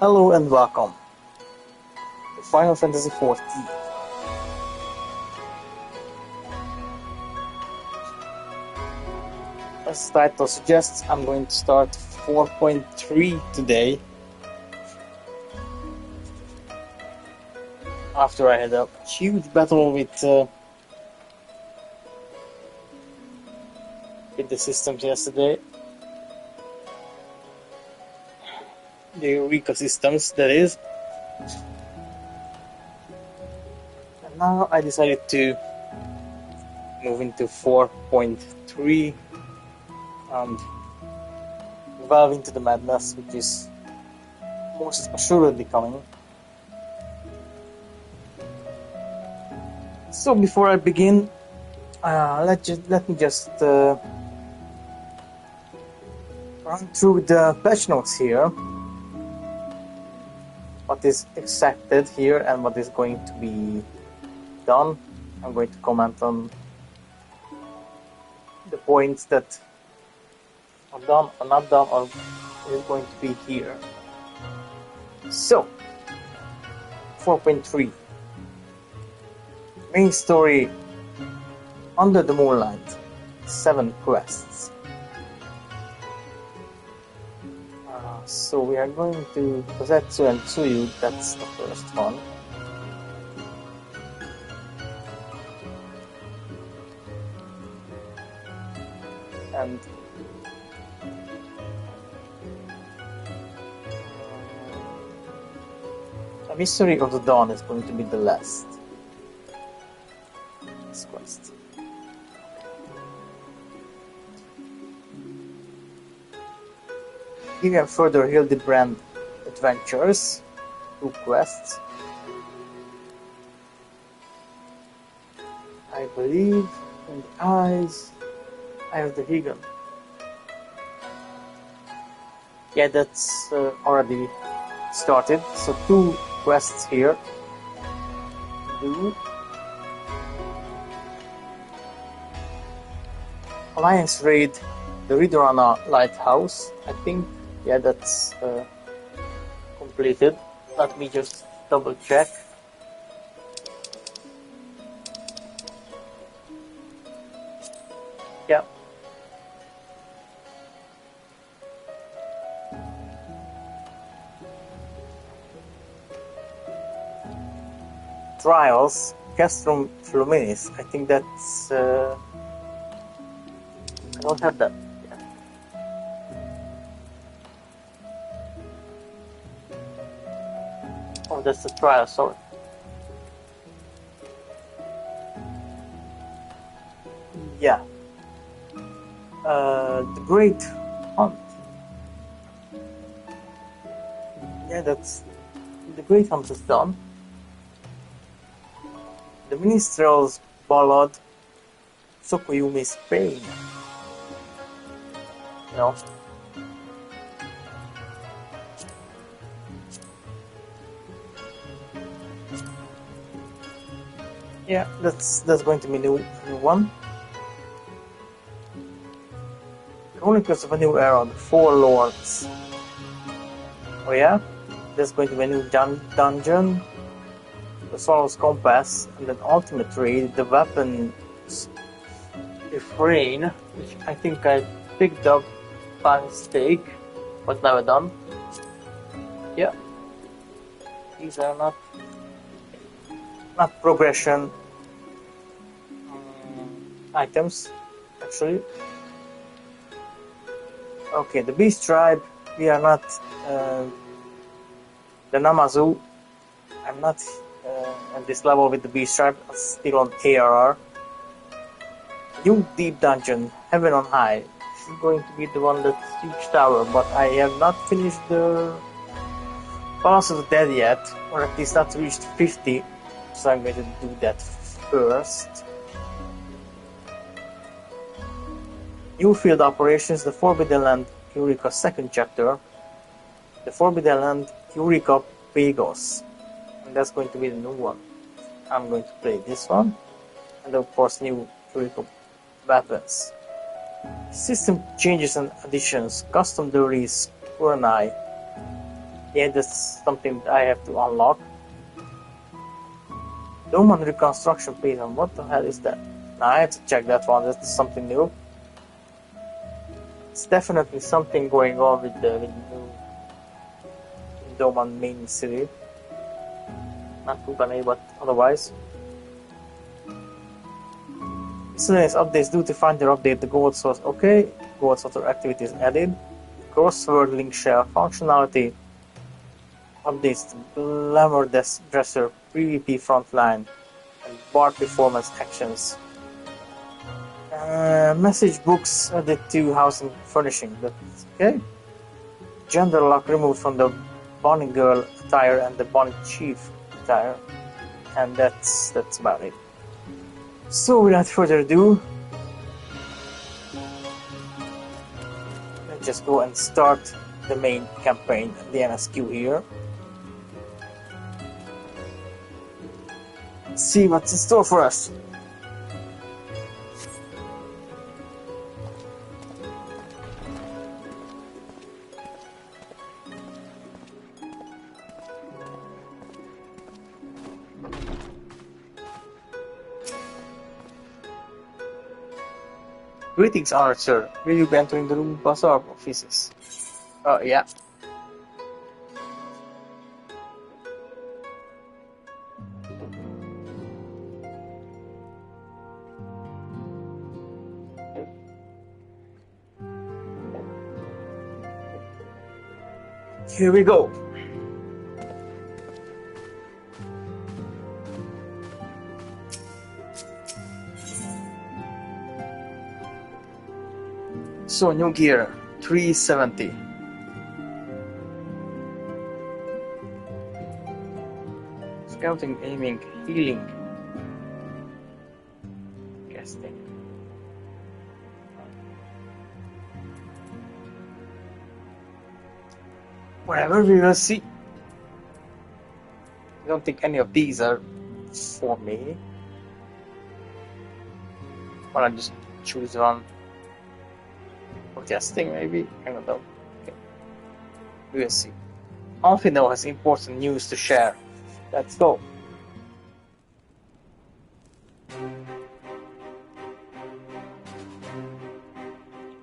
Hello and welcome to Final Fantasy XIV. As the title suggests, I'm going to start 4.3 today. After I had a huge battle with the systems yesterday. The Eureka systems, that is. And now I decided to move into 4.3 and delve into the madness, which is most assuredly coming. So before I begin, let me just run through the patch notes here. What is expected here and what is going to be done. I'm going to comment on the points that are done or not done or is going to be here. So, 4.3 main story Under the Moonlight, 7 quests. So we are going to Kozetsu and Tsuyu, that's the first one. And a Mystery of the Dawn is going to be the last. This quest. You have further Hildebrand adventures, 2 quests. I believe in the eyes I have the Higan. Yeah, that's already started. So 2 quests here. Do Alliance raid the Ridorana Lighthouse. I think, yeah, that's completed. Let me just double check. Yeah. Trials, Castrum Fluminis. I think that's... I don't have that. Oh, that's the trial, sorry. Yeah. The Great Hunt. Yeah, that's... The Great Hunt is done. The Minstrel's Ballad, Sokoyumi's Pain. No. Yeah, that's going to be new one. Chronicles of a New Era, the 4 Lords. Oh yeah, there's going to be a new dungeon, the Sorrow's Compass, and then Ultimate Raid, the Weapons Refrain, which I think I picked up by mistake, but never done. Yeah, these are not progression items, actually. Okay, the Beast Tribe, we are not the Namazu. I'm not at this level with the Beast Tribe, I'm still on ARR. New Deep Dungeon, Heaven on High. This is going to be the one that's huge tower, but I have not finished the Palace of the Dead yet, or at least not reached 50, so I'm going to do that first. New Field Operations, the Forbidden Land Eureka 2nd chapter, the Forbidden Land Eureka Pagos, and that's going to be the new one. I'm going to play this one, and of course new Eureka weapons. System changes and additions, custom release, Kuranai, Yeah, that's something that I have to unlock. Doman reconstruction prison. What the hell is that? Now I have to check that one. That's something new. It's definitely something going on with the new Doman main city. Not Kugane, but otherwise. Miscellaneous updates due to finder update the gold source. Okay, gold sorter activities added. Crossword link share functionality. Updates to Glamour Dresser, PvP Frontline, and bar performance actions. Message books added to housing furnishing. That's okay. Gender lock removed from the Bonnie Girl attire and the Bonnie Chief attire. And that's about it. So without further ado, let's just go and start the main campaign, the MSQ here. Let's see what's in store for us. Greetings, honored sir. Will you be entering the room bazaar offices? Yeah. Here we go. So new gear, 370. Scouting, aiming, healing, casting. Whatever, we will see. I don't think any of these are for me. Or I just choose one. For testing, maybe? I don't know. Okay. We will see. Alfino has important news to share. Let's go.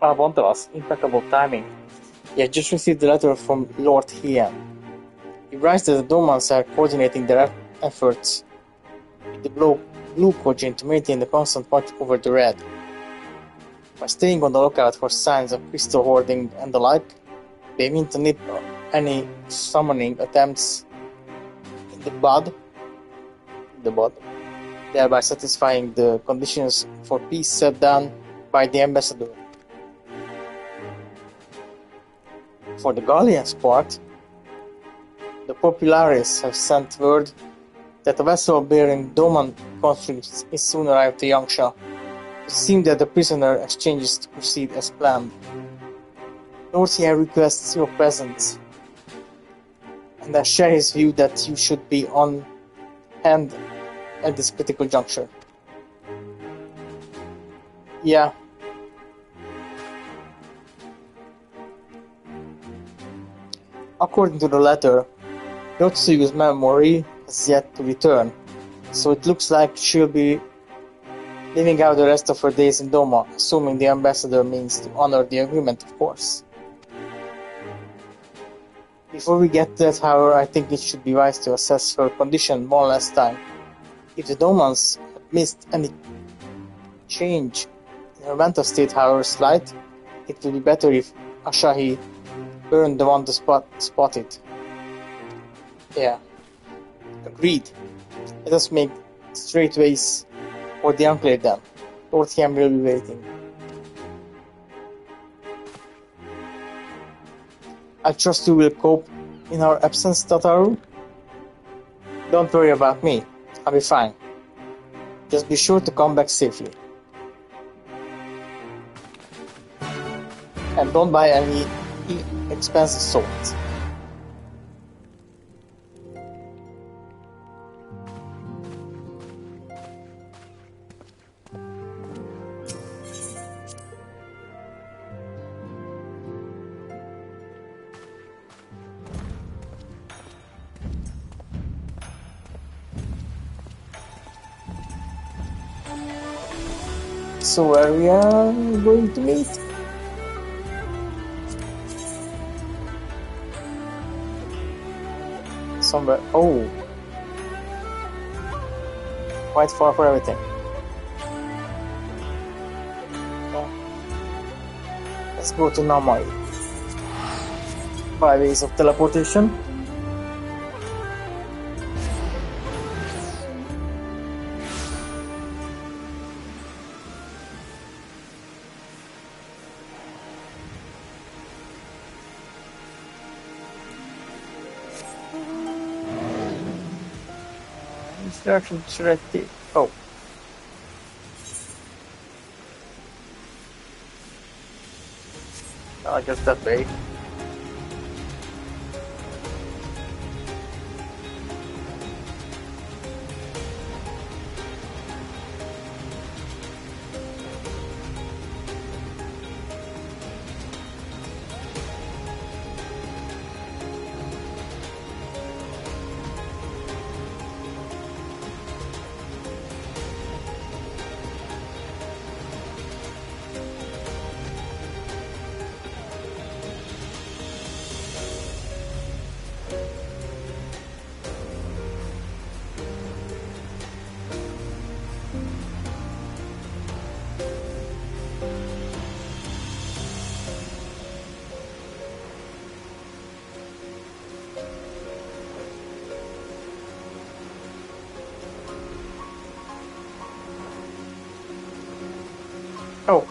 Bontelas, impeccable timing. Yeah, just received a letter from Lord Hien. He writes that the Domans are coordinating their efforts with the Blue Quadrant to maintain the constant watch over the Red. By staying on the lookout for signs of crystal hoarding and the like, they mean to nip any summoning attempts in the bud, thereby satisfying the conditions for peace set down by the ambassador. For the Gallians' part, the Populares have sent word that a vessel bearing Doman conscripts is soon arrived to Yangsha. It seems that the prisoner exchanges to proceed as planned. Northia requests your presence, and I share his view that you should be on hand at this critical juncture. Yeah. According to the letter, Yotsuyu's memory has yet to return, so it looks like she'll be living out the rest of her days in Doma, assuming the ambassador means to honor the agreement, of course. Before we get to that, however, I think it should be wise to assess her condition one last time. If the Domans missed any change in her mental state, however slight, it would be better if Asahi weren't the one to spot it. Yeah. Agreed. Let us make straight ways for the Enclave then. Lord Hiem will be waiting. I trust you will cope in our absence, Tataru? Don't worry about me. I'll be fine. Just be sure to come back safely. And don't buy any expensive swords. So where we are going to meet? Somewhere. Oh, quite far for everything. Okay. Let's go to Namai by ways of teleportation. Direction should I take? Oh. I guess that way. Oh.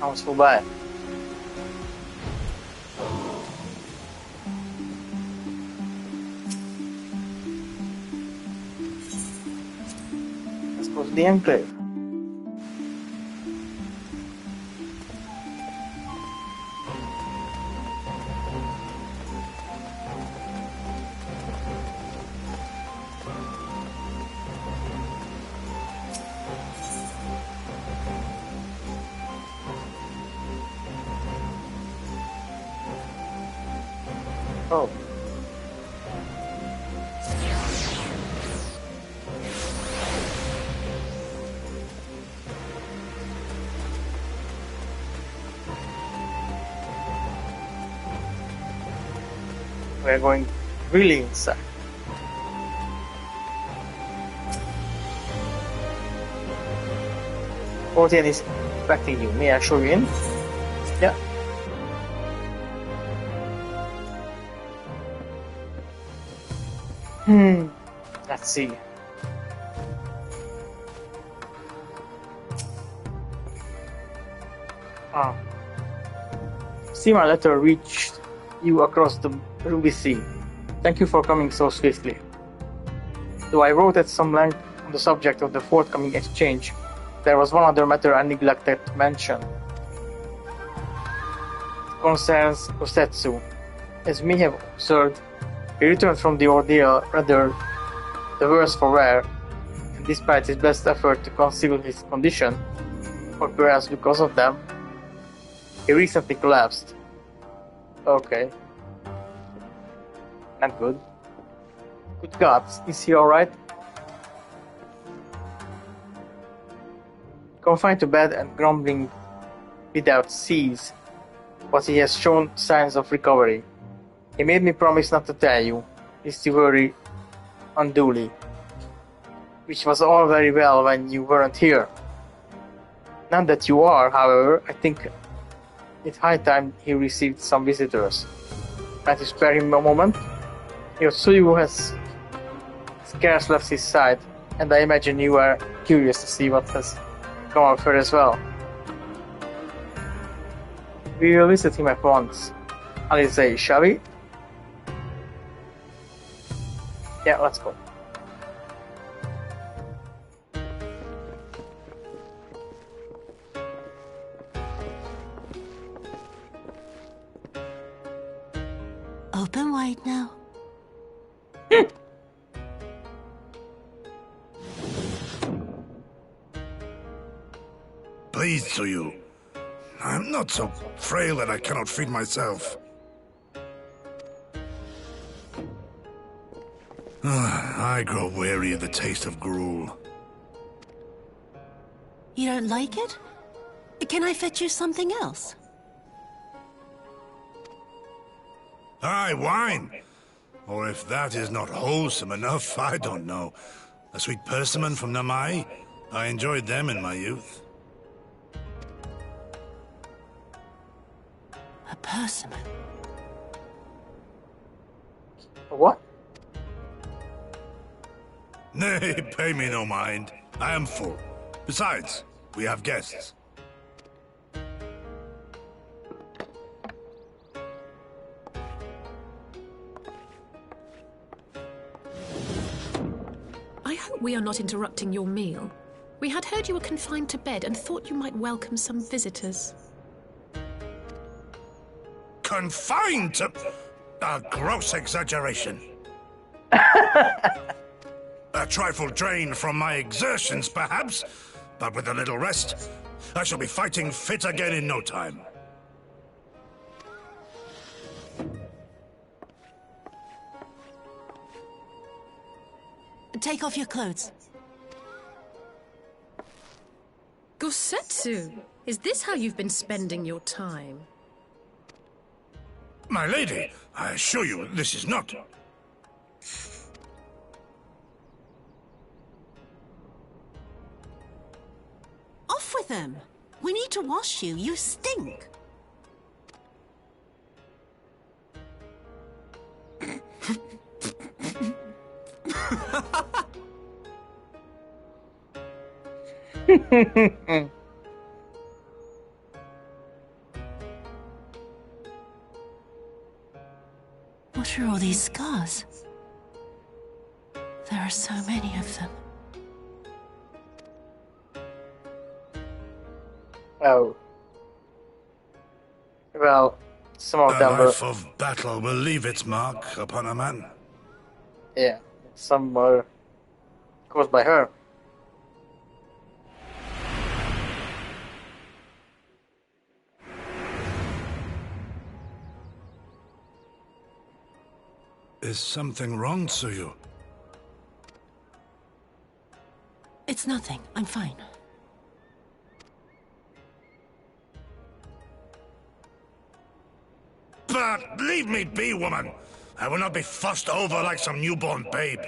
I was full by. Let's go to the enclave. Oh. We're going really inside. Protean is expecting you. May I show you in? Yeah. Let's see. See, my letter reached you across the Ruby Sea. Thank you for coming so swiftly. Though I wrote at some length on the subject of the forthcoming exchange, there was one other matter I neglected to mention. It concerns Kosetsu. As you may have observed, he returned from the ordeal rather the worse for wear, and despite his best effort to conceal his condition, or perhaps because of them, he recently collapsed. Okay. Not good. Good God, is he alright? Confined to bed and grumbling without cease, but he has shown signs of recovery. He made me promise not to tell you, lest you worry unduly, which was all very well when you weren't here. Now that you are, however, I think it's high time he received some visitors. Might you spare him a moment? Yotsuyu has scarce left his side, and I imagine you are curious to see what has come of her as well. We will visit him at once. Alize, shall we? Yeah, let's go. Open wide now. Please, Tsuyu. I'm not so frail that I cannot feed myself. I grow weary of the taste of gruel. You don't like it? Can I fetch you something else? Aye, wine. Or if that is not wholesome enough, I don't know. A sweet persimmon from Namai? I enjoyed them in my youth. A persimmon. What? Nay, pay me no mind. I am full. Besides, we have guests. I hope we are not interrupting your meal. We had heard you were confined to bed and thought you might welcome some visitors. Confined to... a gross exaggeration. A trifle drained from my exertions, perhaps, but with a little rest, I shall be fighting fit again in no time. Take off your clothes. Gosetsu, is this how you've been spending your time? My lady, I assure you, this is not... Off with them! We need to wash you. You stink. What are all these scars? There are so many of them. Oh. Well, some of A them were... life of battle will leave its mark upon a man. Yeah, some were caused by her. Is something wrong, Tsuyu? It's nothing. I'm fine. But leave me be, woman. I will not be fussed over like some newborn babe.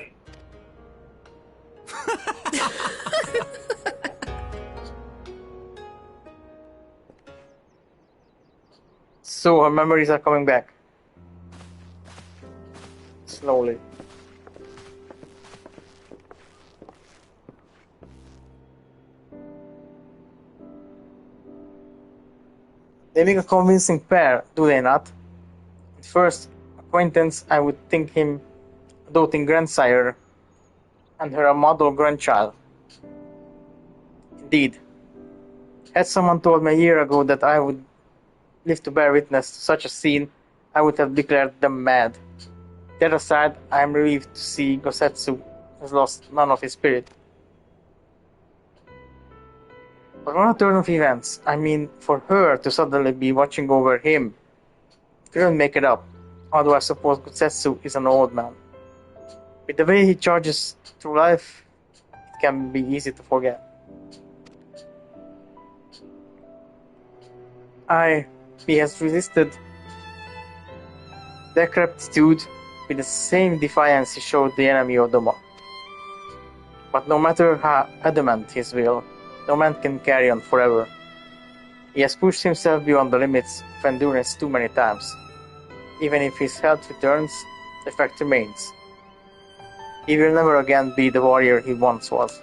So her memories are coming back. Slowly. They make a convincing pair, do they not? At first acquaintance, I would think him a doting grandsire, and her a model grandchild. Indeed, had someone told me a year ago that I would live to bear witness to such a scene, I would have declared them mad. That aside, I am relieved to see Gosetsu has lost none of his spirit. But on a turn of events, I mean, for her to suddenly be watching over him, couldn't make it up, although I suppose Gosetsu is an old man. With the way he charges through life, it can be easy to forget. He has resisted decrepitude with the same defiance he showed the enemy of Doma. But no matter how adamant his will, no man can carry on forever. He has pushed himself beyond the limits of endurance too many times. Even if his health returns, the fact remains. He will never again be the warrior he once was.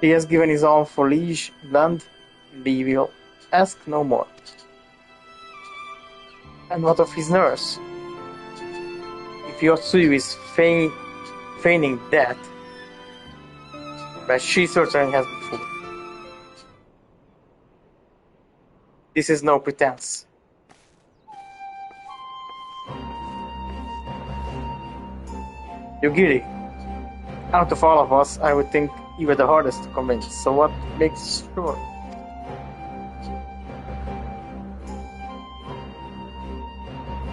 He has given his all for liege land, and he will ask no more. And what of his nurse? If Yotsuyu is feigning death, but she certainly has before. This is no pretense. Yugiri, out of all of us, I would think you were the hardest to convince, so what makes you sure?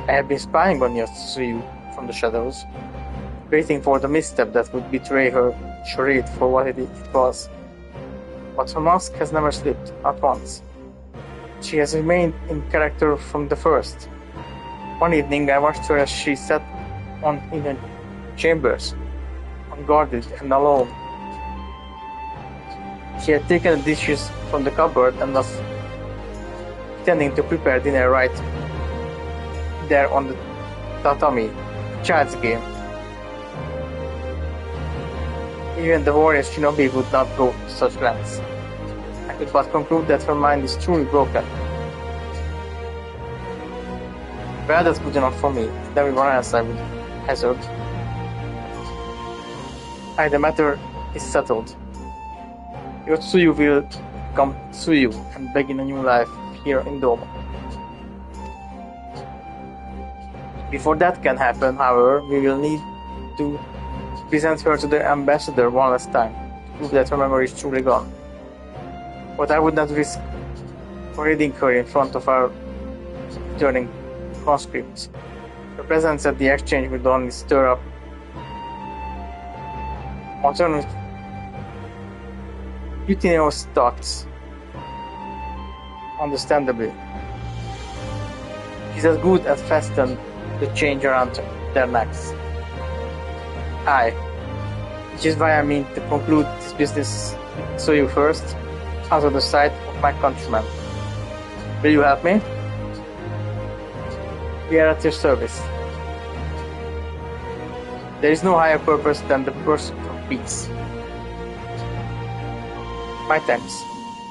I have been spying on Yotsuyu from the shadows, waiting for the misstep that would betray her charade for what it was. but her mask has never slipped, not once. She has remained in character from the first. One evening I watched her as she sat in her chambers, unguarded and alone. She had taken the dishes from the cupboard and was pretending to prepare dinner right there on the tatami, child's game. Even the warrior shinobi would not go to such lengths. I could but conclude that her mind is truly broken. Well, that's good enough for me, and everyone else, I would hazard. The matter is settled. Your Tsuyu will come Tsuyu and begin a new life here in Doma. Before that can happen, however, we will need to present her to the ambassador one last time, to prove that her memory is truly gone. But I would not risk parading her in front of our returning conscripts. Her presence at the exchange would only stir up mutinous thoughts. Understandably. She's as good as fasten the chain around their necks. Which is why I mean to conclude this business so you first, out of the sight of my countrymen. Will you help me? We are at your service. There is no higher purpose than the pursuit of peace. My thanks.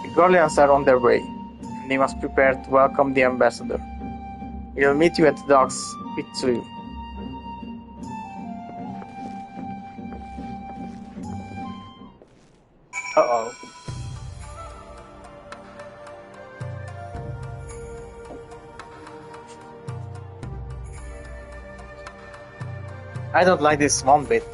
The Guardians are on their way, and they must prepare to welcome the ambassador. We will meet you at the docks with Tsuyu. Uh-oh. I don't like this one bit.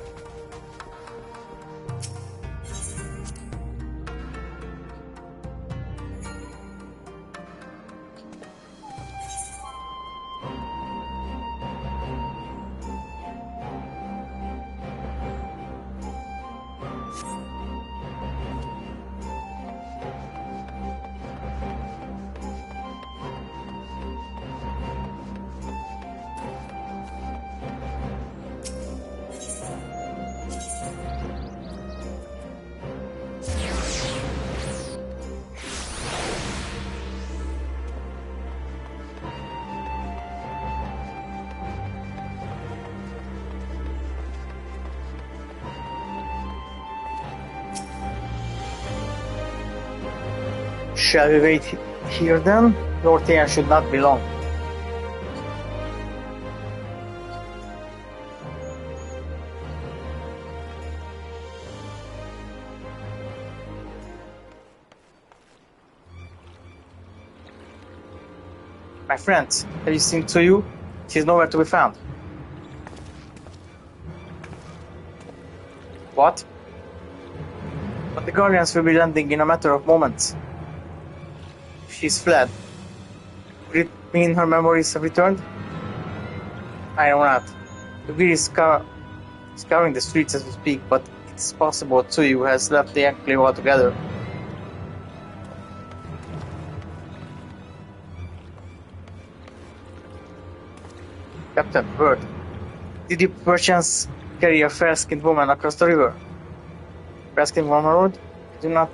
Shall we wait here then? Northian should not be long. My friends, have you seen Tsuyu? She is nowhere to be found. What? But the Guardians will be landing in a matter of moments. She's fled. Could it mean her memories have returned? I know not. The Beer is scouring the streets as we speak, but it's possible Tsuyu has left the enclave altogether. Captain, word. Did you perchance carry a fair-skinned woman across the river? Fair-skinned woman, my lord? I do not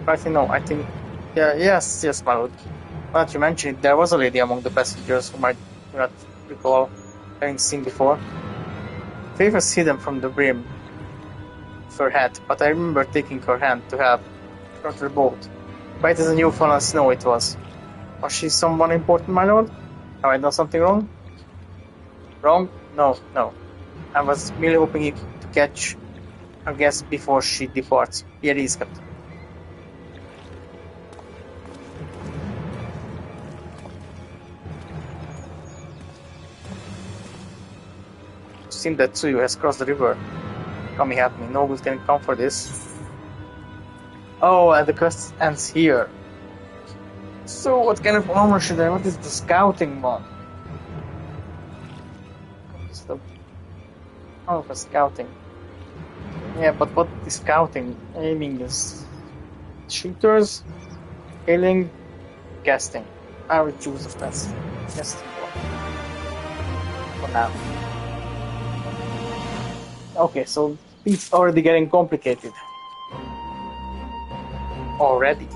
rightly know. I think... Yes, my lord. Now that you mention it, there was a lady among the passengers whom I do not recall having seen before. Faith was hidden from the brim of her hat, but I remember taking her hand to help front her boat. White as a new fallen snow it was. Was she someone important, my lord? Have I done something wrong? Wrong? No. I was merely hoping to catch her guest before she departs. Here is, Captain. It seems that Tsuyu has crossed the river. Kami, help me. Nobles can come for this. Oh, and the quest ends here. So, what kind of armor should I? What is the scouting one? What's the armor for scouting? Yeah, but what is scouting? Aiming is Shooters, healing, casting. I will choose the best casting one for now. Okay, so it's already getting complicated. Already.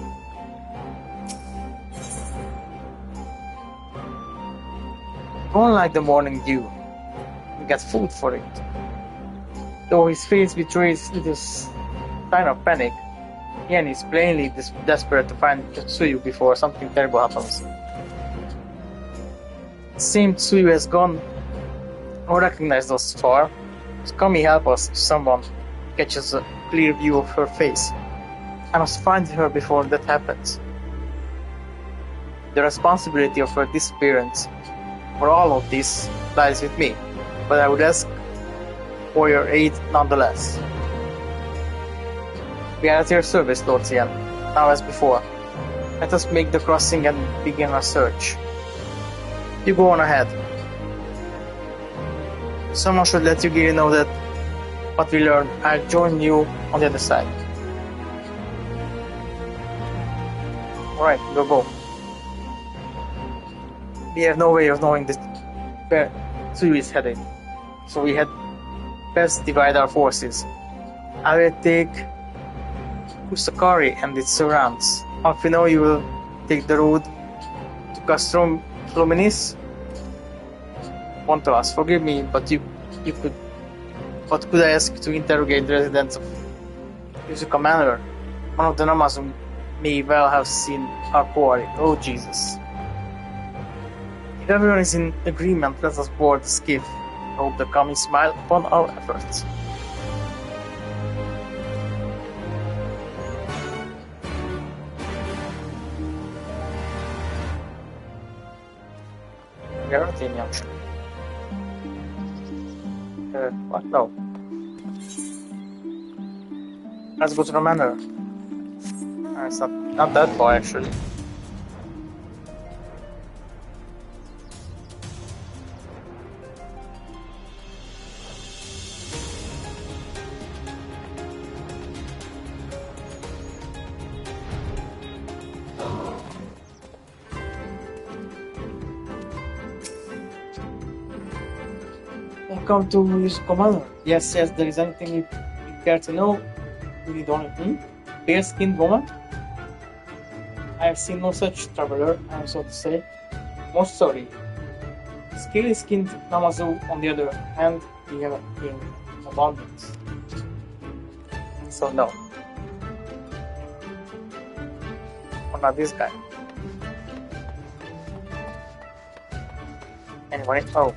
Unlike the morning dew, we get food for it. Though his face betrays this sign of panic, Ian is plainly desperate to find Tsuyu before something terrible happens. It seems Tsuyu has gone unrecognized thus far, so Kami help us if someone catches a clear view of her face. I must find her before that happens. The responsibility of her disappearance for all of this lies with me, but I would ask for your aid nonetheless. We are at your service, Lord Xian, now as before. Let us make the crossing and begin our search. You go on ahead. Someone should let Yugiri know that what we learned. I'll join you on the other side. Alright, go. We have no way of knowing where Tsuyu is headed, so we had best divide our forces. I will take Kusakari and its surrounds. Alfino, you will take the road to Castrum Fluminis. Montoas, forgive me, but you could. What could I ask to interrogate the residents of Yuzuka Manor? One of the Namazu may well have seen our quarry. Oh Jesus. If everyone is in agreement, let us board the skiff. I hope the Kami smile upon our efforts. Guarantee junction. What? No. Let's go to the manor. It's not that far actually. Welcome to Yuzuka Manor. Yes, there is anything you care to know? You need only bare-skinned woman? I have seen no such traveler, I am so to say. Most sorry. Scaly-skinned Namazu, on the other hand, we have in abundance. So no. Or not this guy. Anyway, oh.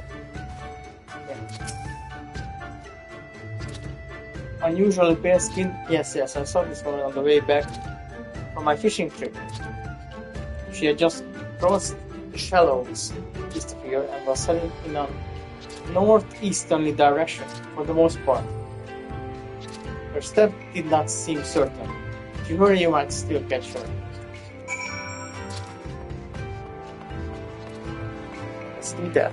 Unusually pale skin. Yes, I saw this one on the way back from my fishing trip. She had just crossed the shallows east of here and was heading in a northeasterly direction for the most part. Her step did not seem certain. If you hurry, you might still catch her. Let's do that.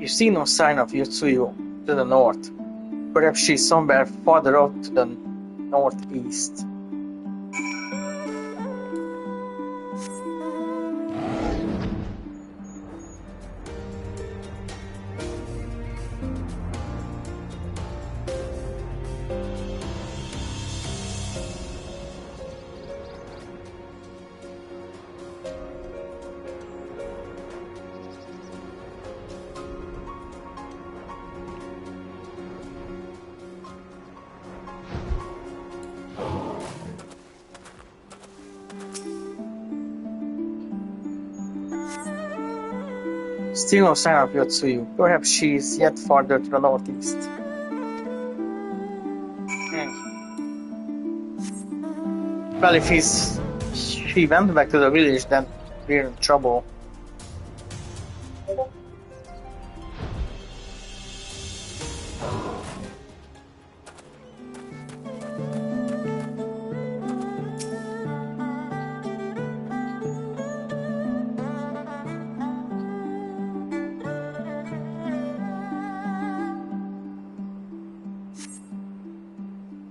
You see no sign of Yotsuyu to the north. Perhaps she's somewhere farther out to the northeast. Still no sign of Yotsuyu. Perhaps she is yet farther to the northeast. Well, if she went back to the village, then we're in trouble.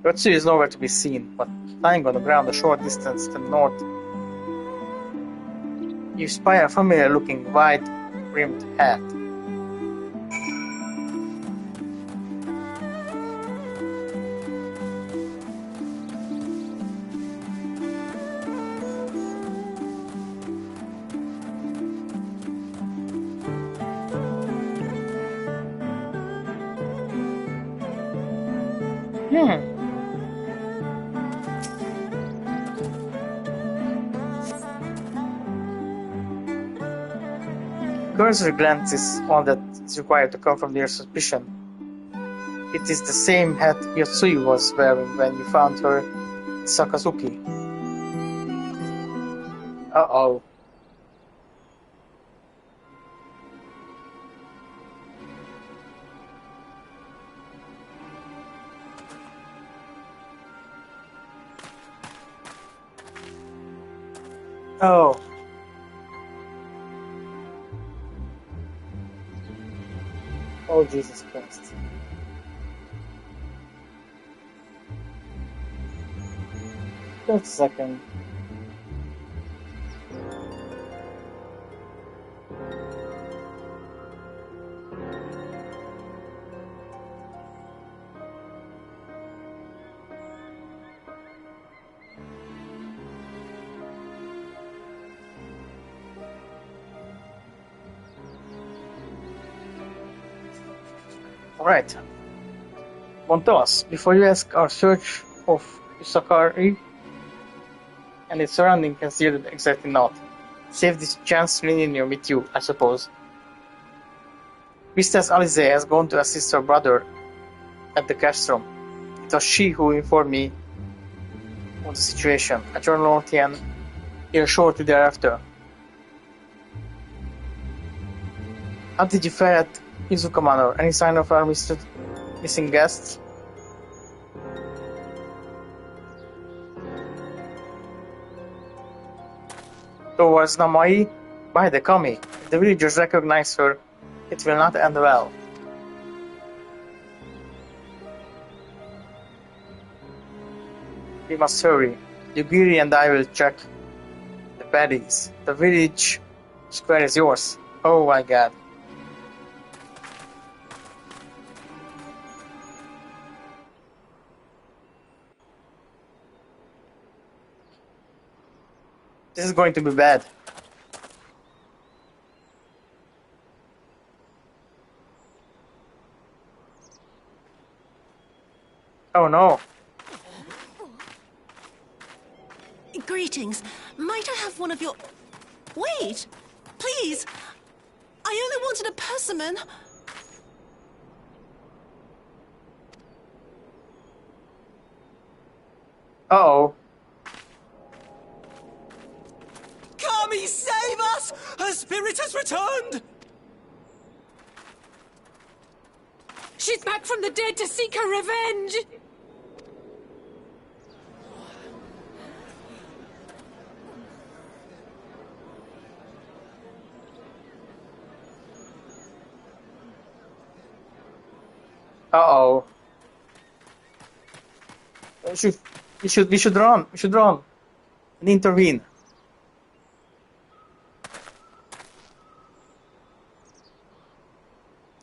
Rotsu is nowhere to be seen, but lying on the ground a short distance to the north, you spy a familiar-looking wide-brimmed hat. Cursory glance is all that is required to confirm your suspicion. It is the same hat Yotsui was wearing when you found her in Sakazuki. Uh-oh. Oh. Oh, Jesus Christ. Just a second. Alright. Montos, before you ask our search of Yusakari and its surrounding considered exactly not. Save this chance reunion with you, I suppose. Priestess Alize has gone to assist her brother at the castrum. It was she who informed me of the situation. I turned Lorthian here shortly thereafter. How did you fare at Izuka Manor? Any sign of our missing guests? Towards Namai? By the Kami. If the villagers recognize her, it will not end well. We must hurry. Yugiri and I will check the baddies. The village square is yours. Oh my god. This is going to be bad. Oh no. Greetings. Might I have one of your... Wait! Please! I only wanted a persimmon. Uh-oh. Kami, save us! Her spirit has returned! She's back from the dead to seek her revenge! Uh-oh. We should run. We should run and intervene.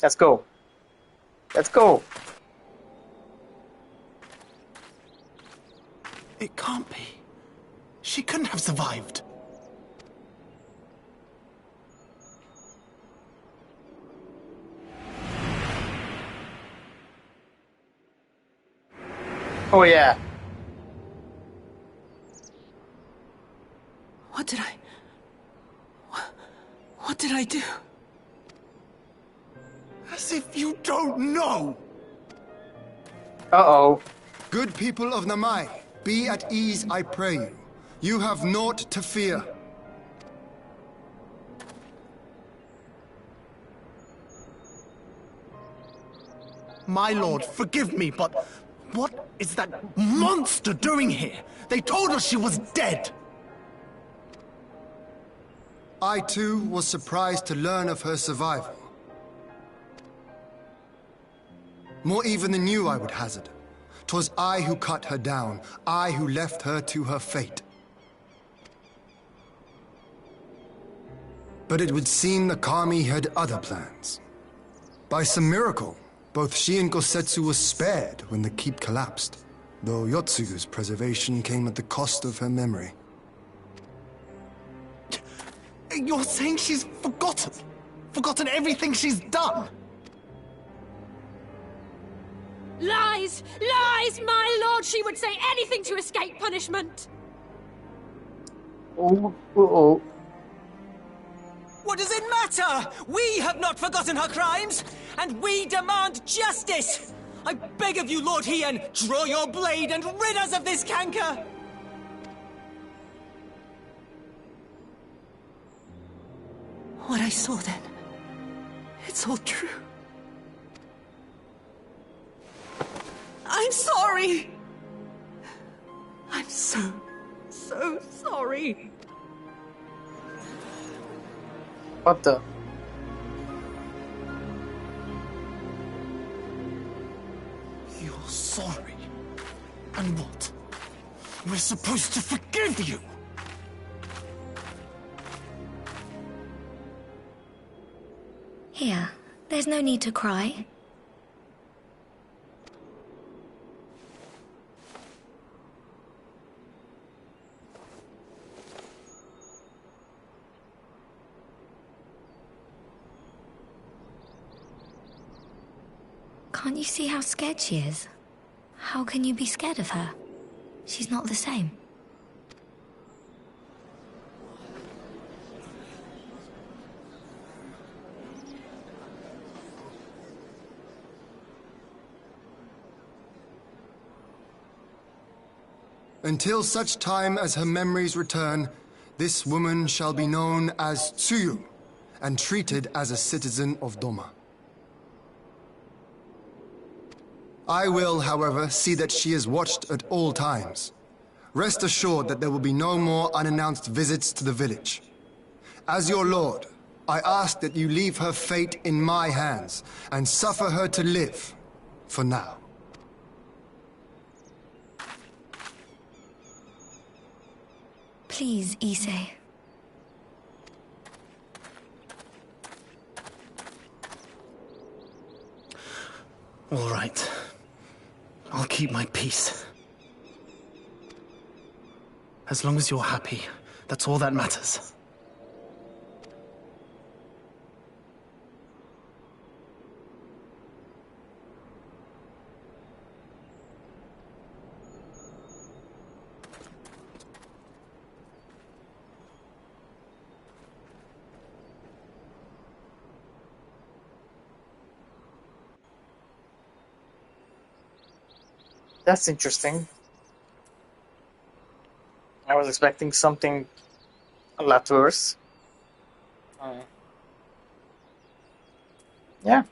Let's go. Let's go. It can't be. She couldn't have survived. Oh yeah. What did I do? As if you don't know! Uh-oh. Good people of Namai, Be at ease, I pray you. You have naught to fear. My lord, forgive me, but what is that monster doing here? They told us she was dead. I too was surprised to learn of her survival. More even than you, I would hazard. 'Twas I who cut her down, I who left her to her fate. But it would seem the kami had other plans. By some miracle, both she and Gosetsu were spared when the keep collapsed, though Yotsugu's preservation came at the cost of her memory. You're saying she's forgotten? Forgotten everything she's done? Lies! Lies, my lord! She would say anything to escape punishment! Oh. What does it matter? We have not forgotten her crimes, and we demand justice! I beg of you, Lord Hien, draw your blade and rid us of this canker! What I saw then, it's all true. I'm sorry! I'm so sorry. What the? You're sorry? And what? We're supposed to forgive you? Here, there's no need to cry. Can't you see how scared she is? How can you be scared of her? She's not the same. Until such time as her memories return, this woman shall be known as Tsuyu, and treated as a citizen of Doma. I will, however, see that she is watched at all times. Rest assured that there will be no more unannounced visits to the village. As your lord, I ask that you leave her fate in my hands, and suffer her to live, for now. Please, Issei. All right. I'll keep my peace. As long as you're happy, that's all that matters. That's interesting. I was expecting something a lot worse. Yeah.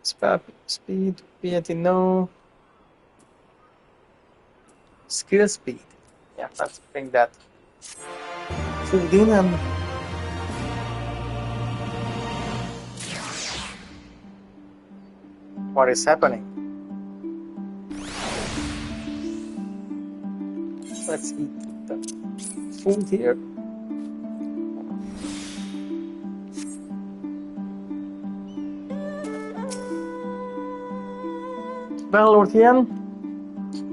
Speed, PNT, no. Skill speed. Yeah, let's bring that. Filled in and what is happening? Let's eat the food here. Well, Lord Hien,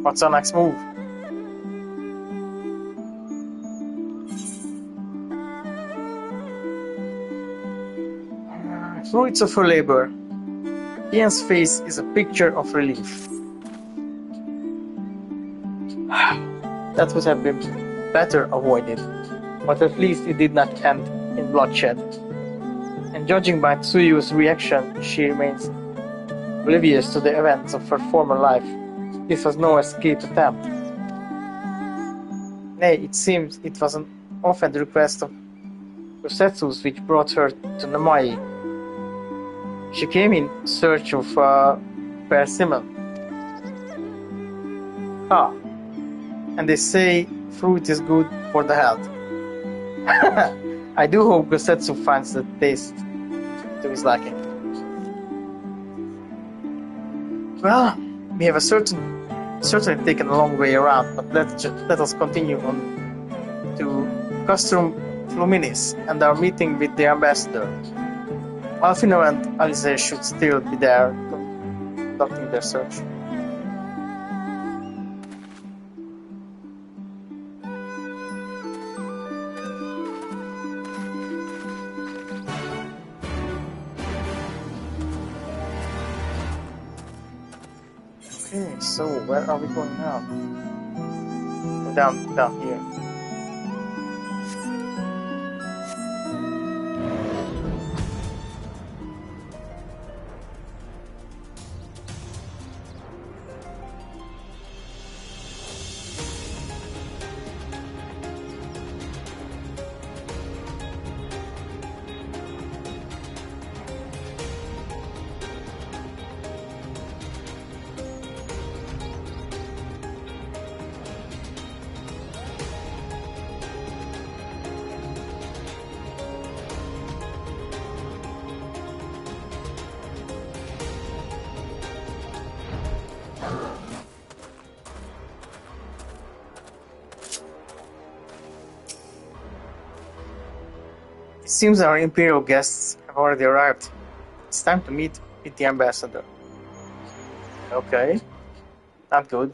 what's our next move? Fruits of her labor. Hien's face is a picture of relief. That would have been better avoided, but at least it did not end in bloodshed. And judging by Tsuyu's reaction, she remains oblivious to the events of her former life. This was no escape attempt. Nay, it seems it was an offhand request of Rosetsu's which brought her to Namai. She came in search of persimmon. Ah, and they say fruit is good for the health. I do hope Gosetsu finds the taste to his liking. Well, we have certainly taken a long way around, but let us continue on to Castrum Fluminis and our meeting with the ambassador. Alfino and Alice should still be there conducting their search. Okay, so where are we going now? Go down here. It seems our Imperial guests have already arrived. It's time to meet with the ambassador. Okay, not good.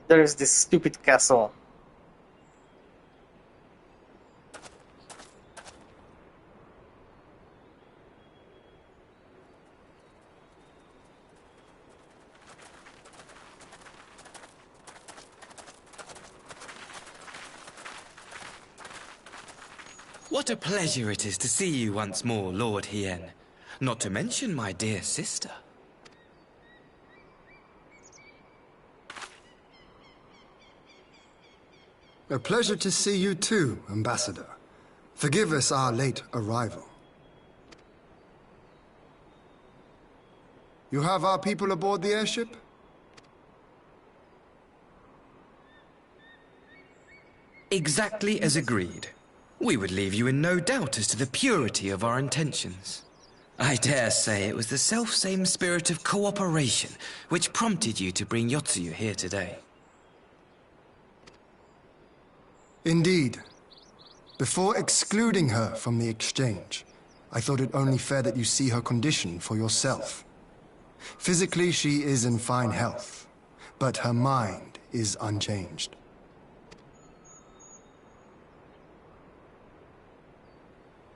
There is this stupid castle. What a pleasure it is to see you once more, Lord Hien. Not to mention my dear sister. A pleasure to see you too, Ambassador. Forgive us our late arrival. You have our people aboard the airship? Exactly as agreed. We would leave you in no doubt as to the purity of our intentions. I dare say it was the self-same spirit of cooperation which prompted you to bring Yotsuyu here today. Indeed. Before excluding her from the exchange, I thought it only fair that you see her condition for yourself. Physically, she is in fine health, but her mind is unchanged.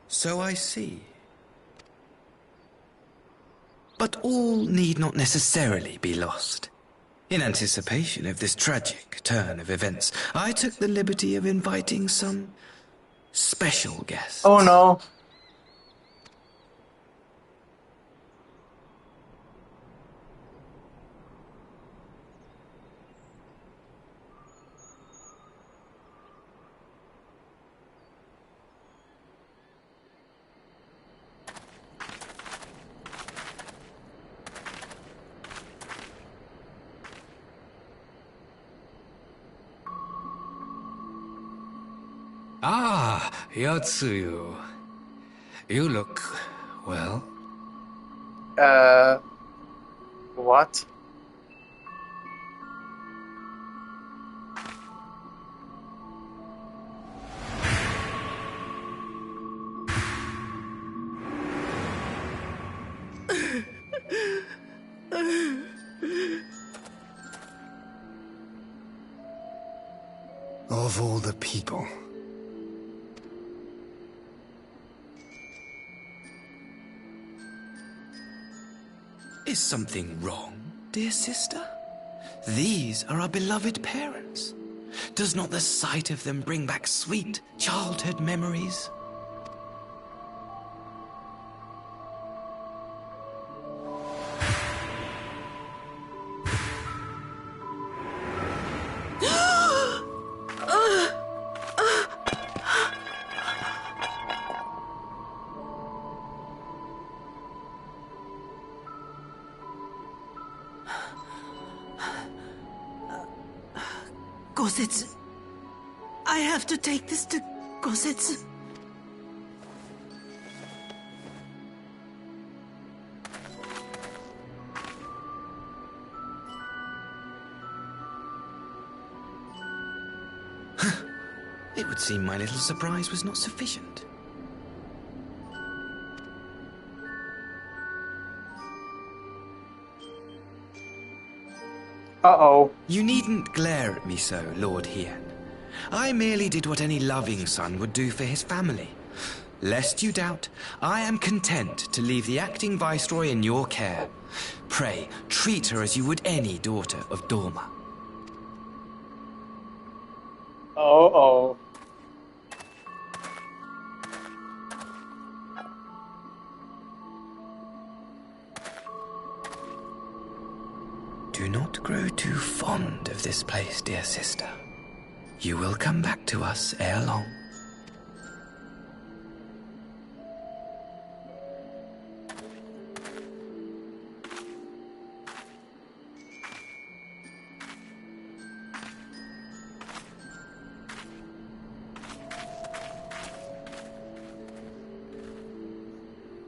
So I see. But all need not necessarily be lost. In anticipation of this tragic turn of events, I took the liberty of inviting some special guests. Oh no. Ah, Yotsuyu. You look well. What? Of all the people. Is something wrong, dear sister? These are our beloved parents. Does not the sight of them bring back sweet childhood memories? Gosetsu. I have to take this to Gosetsu. It would seem my little surprise was not sufficient. Uh-oh. You needn't glare at me so, Lord Hien. I merely did what any loving son would do for his family. Lest you doubt, I am content to leave the acting viceroy in your care. Pray, treat her as you would any daughter of Dorma. Uh-oh. Do not grow too fond of this place, dear sister. You will come back to us ere long.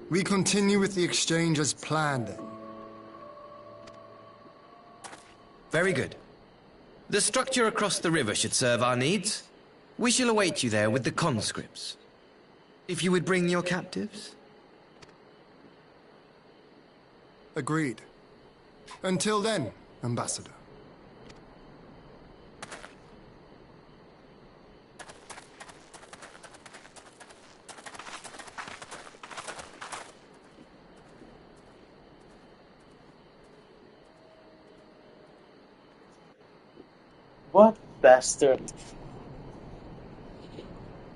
We continue with the exchange as planned, then. Very good. The structure across the river should serve our needs. We shall await you there with the conscripts. If you would bring your captives. Agreed. Until then, Ambassador. What bastard.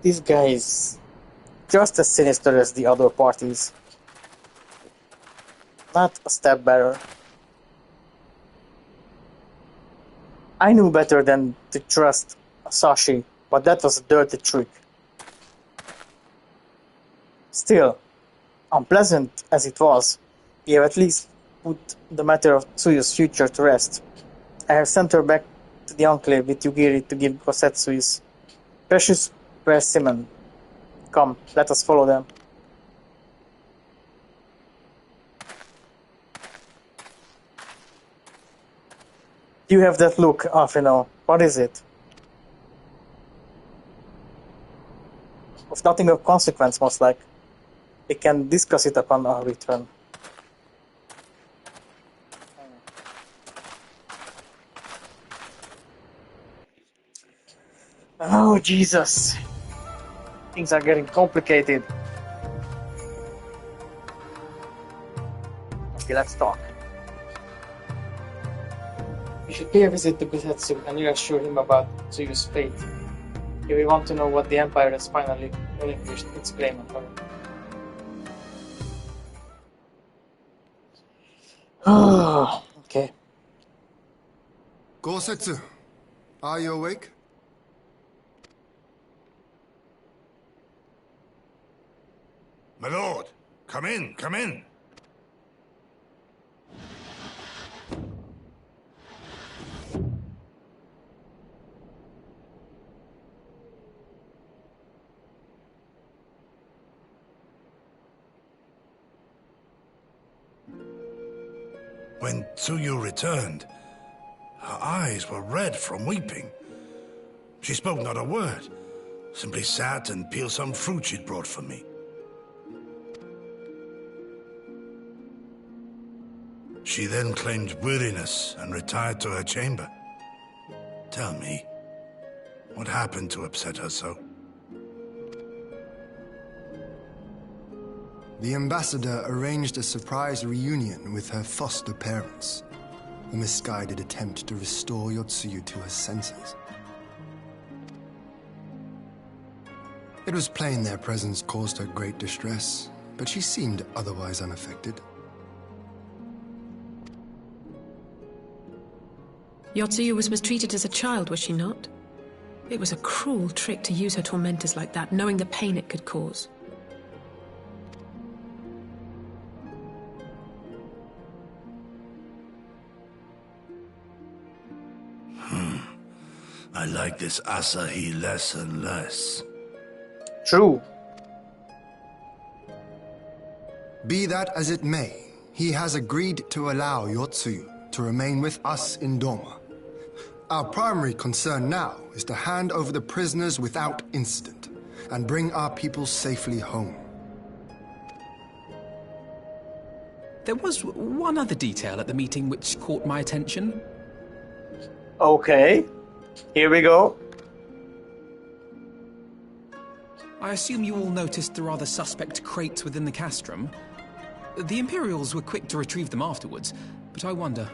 This guy is just as sinister as the other parties. Not a step better. I knew better than to trust Sashi, but that was a dirty trick. Still, unpleasant as it was, we have at least put the matter of Tsuyu's future to rest. I have sent her back to the Enclave with Yugiri to give Gosetsu his precious persimmon. Come, let us follow them. You have that look, Afino. What is it? Of nothing of consequence, most like. We can discuss it upon our return. Oh, Jesus. Things are getting complicated. Okay, let's talk. We should pay a visit to Gosetsu and reassure him about Tsuyu's fate. If we want to know what the Empire has finally relinquished its claim on her. Oh, okay. Gosetsu, are you awake? My lord, come in, come in. When Tsuyu returned, her eyes were red from weeping. She spoke not a word, simply sat and peeled some fruit she'd brought for me. She then claimed weariness and retired to her chamber. Tell me, what happened to upset her so? The ambassador arranged a surprise reunion with her foster parents. A misguided attempt to restore Yotsuyu to her senses. It was plain their presence caused her great distress, but she seemed otherwise unaffected. Yotsuyu was mistreated as a child, was she not? It was a cruel trick to use her tormentors like that, knowing the pain it could cause. I like this Asahi less and less. True. Be that as it may, he has agreed to allow Yotsuyu to remain with us in Doma. Our primary concern now is to hand over the prisoners without incident and bring our people safely home. There was one other detail at the meeting which caught my attention. Okay. Here we go. I assume you all noticed the rather suspect crates within the castrum. The Imperials were quick to retrieve them afterwards, but I wonder...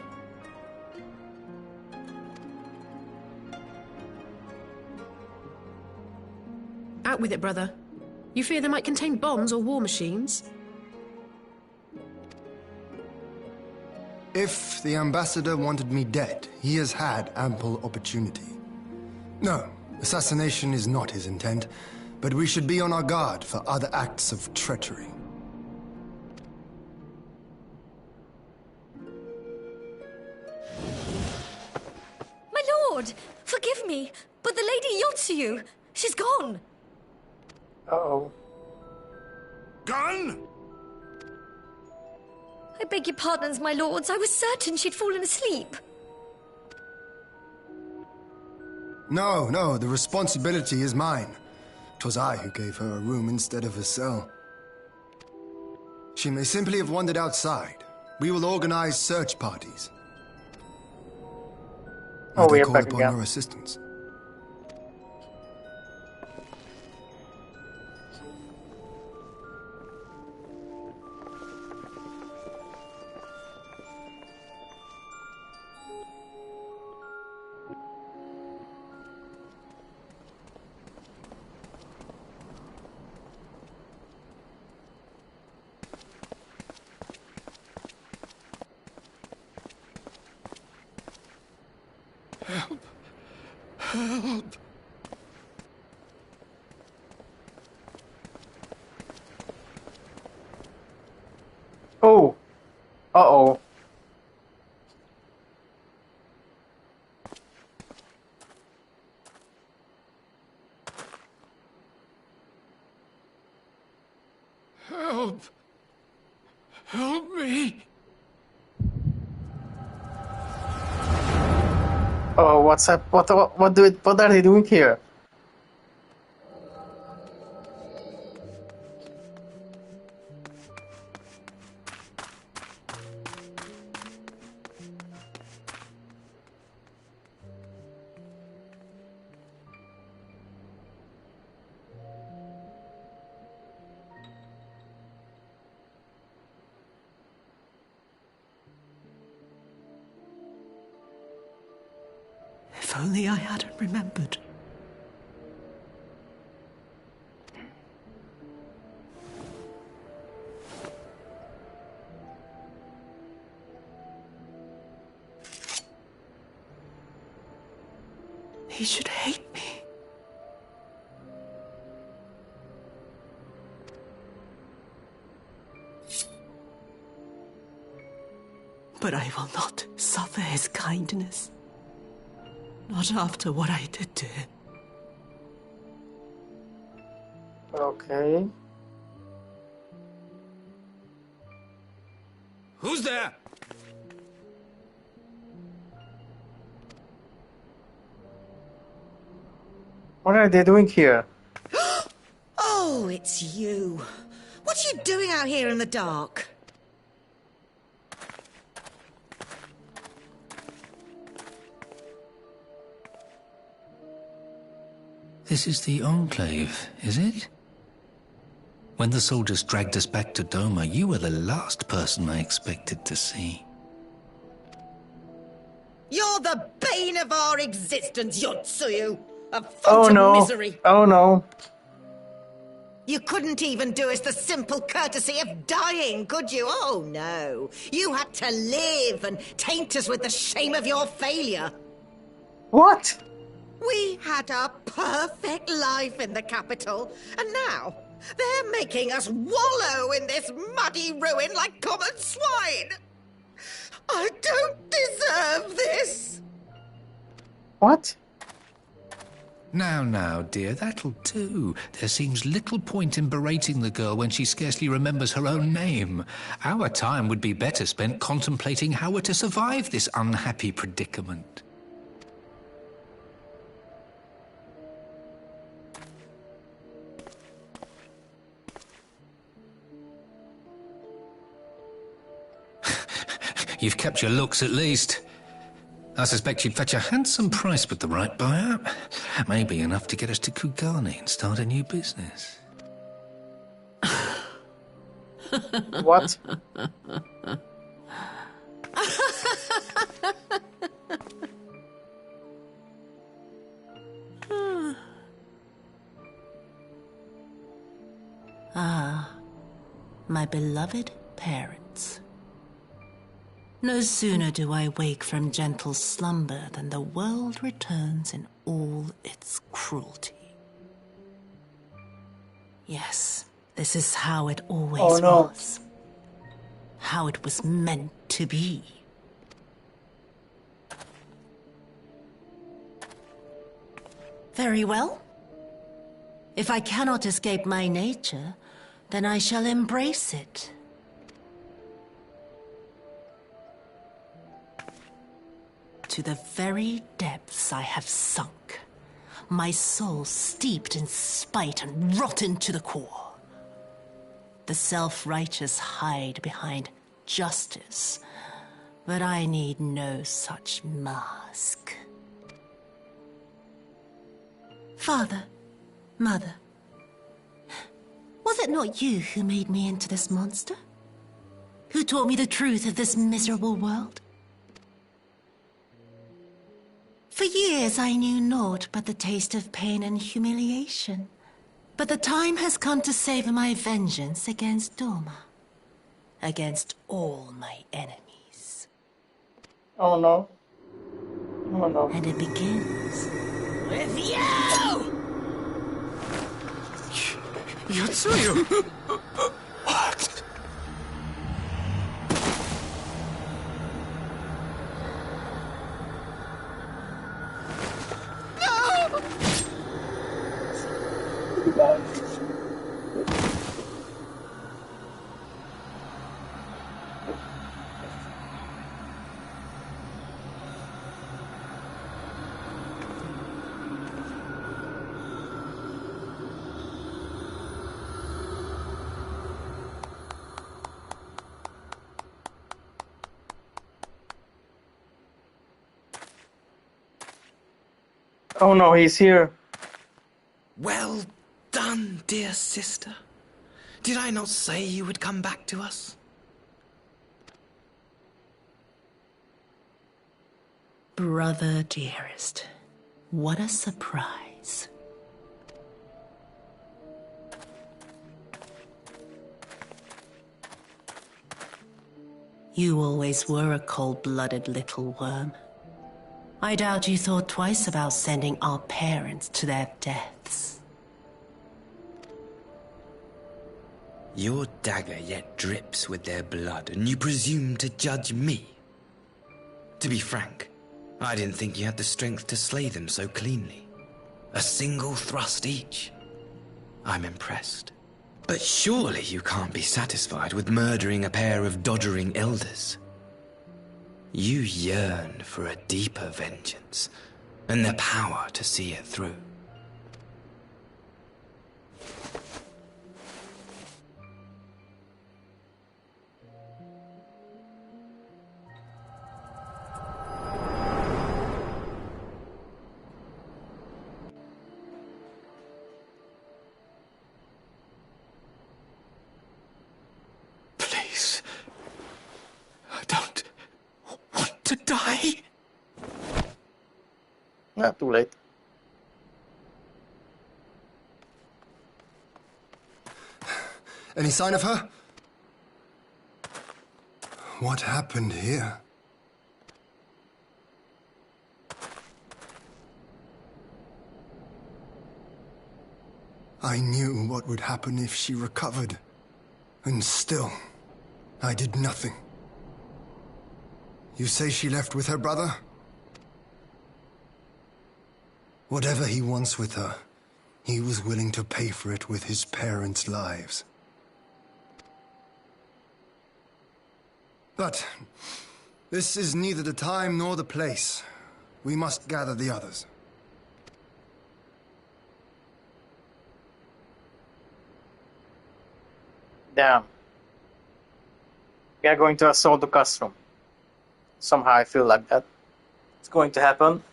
Out with it, brother. You fear they might contain bombs or war machines? If the ambassador wanted me dead, he has had ample opportunity. No, assassination is not his intent, but we should be on our guard for other acts of treachery. My lord! Forgive me, but the Lady Yotsuyu, she's gone! Uh-oh. Gone? I beg your pardons, my lords. I was certain she'd fallen asleep. No, the responsibility is mine. 'Twas I who gave her a room instead of a cell. She may simply have wandered outside. We will organize search parties. Oh, we are call back upon again. your assistance. Help! Oh. Uh-oh. Help! Help me! Oh, what's up? What are they doing here? If only I hadn't remembered. He should hate me. But I will not suffer his kindness. Not after what I did to him. Okay. Who's there? What are they doing here? Oh, it's you. What are you doing out here in the dark? This is the Enclave, is it? When the soldiers dragged us back to Doma, you were the last person I expected to see. You're the bane of our existence, Yotsuyu. A Oh font no. of misery. Oh no. You couldn't even do us the simple courtesy of dying, could you? Oh no. You had to live and taint us with the shame of your failure. What? We had a perfect life in the capital, and now they're making us wallow in this muddy ruin like common swine. I don't deserve this. What? Now, dear, that'll do. There seems little point in berating the girl when she scarcely remembers her own name. Our time would be better spent contemplating how we're to survive this unhappy predicament. You've kept your looks, at least. I suspect you'd fetch a handsome price with the right buyer. Maybe enough to get us to Kugani and start a new business. What? Ah, my beloved parents. No sooner do I wake from gentle slumber than the world returns in all its cruelty. Yes, this is how it always was. How it was meant to be. Very well. If I cannot escape my nature, then I shall embrace it. To the very depths I have sunk, my soul steeped in spite and rotten to the core. The self-righteous hide behind justice, but I need no such mask. Father, Mother, was it not you who made me into this monster? Who taught me the truth of this miserable world? For years I knew naught but the taste of pain and humiliation. But the time has come to savor my vengeance against Doma. Against all my enemies. Oh no. Oh no. And it begins with you! Yotsuyu! What? Oh no, he's here. Well done, dear sister. Did I not say you would come back to us? Brother dearest, what a surprise. You always were a cold-blooded little worm. I doubt you thought twice about sending our parents to their deaths. Your dagger yet drips with their blood, and you presume to judge me? To be frank, I didn't think you had the strength to slay them so cleanly. A single thrust each. I'm impressed. But surely you can't be satisfied with murdering a pair of doddering elders. You yearn for a deeper vengeance, and the power to see it through. Please. I don't want to die. Not too late. Any sign of her? What happened here? I knew what would happen if she recovered. And still, I did nothing. You say she left with her brother? Whatever he wants with her, he was willing to pay for it with his parents' lives. But this is neither the time nor the place. We must gather the others. Damn. We are going to assault the castrum. Somehow I feel like that. It's going to happen.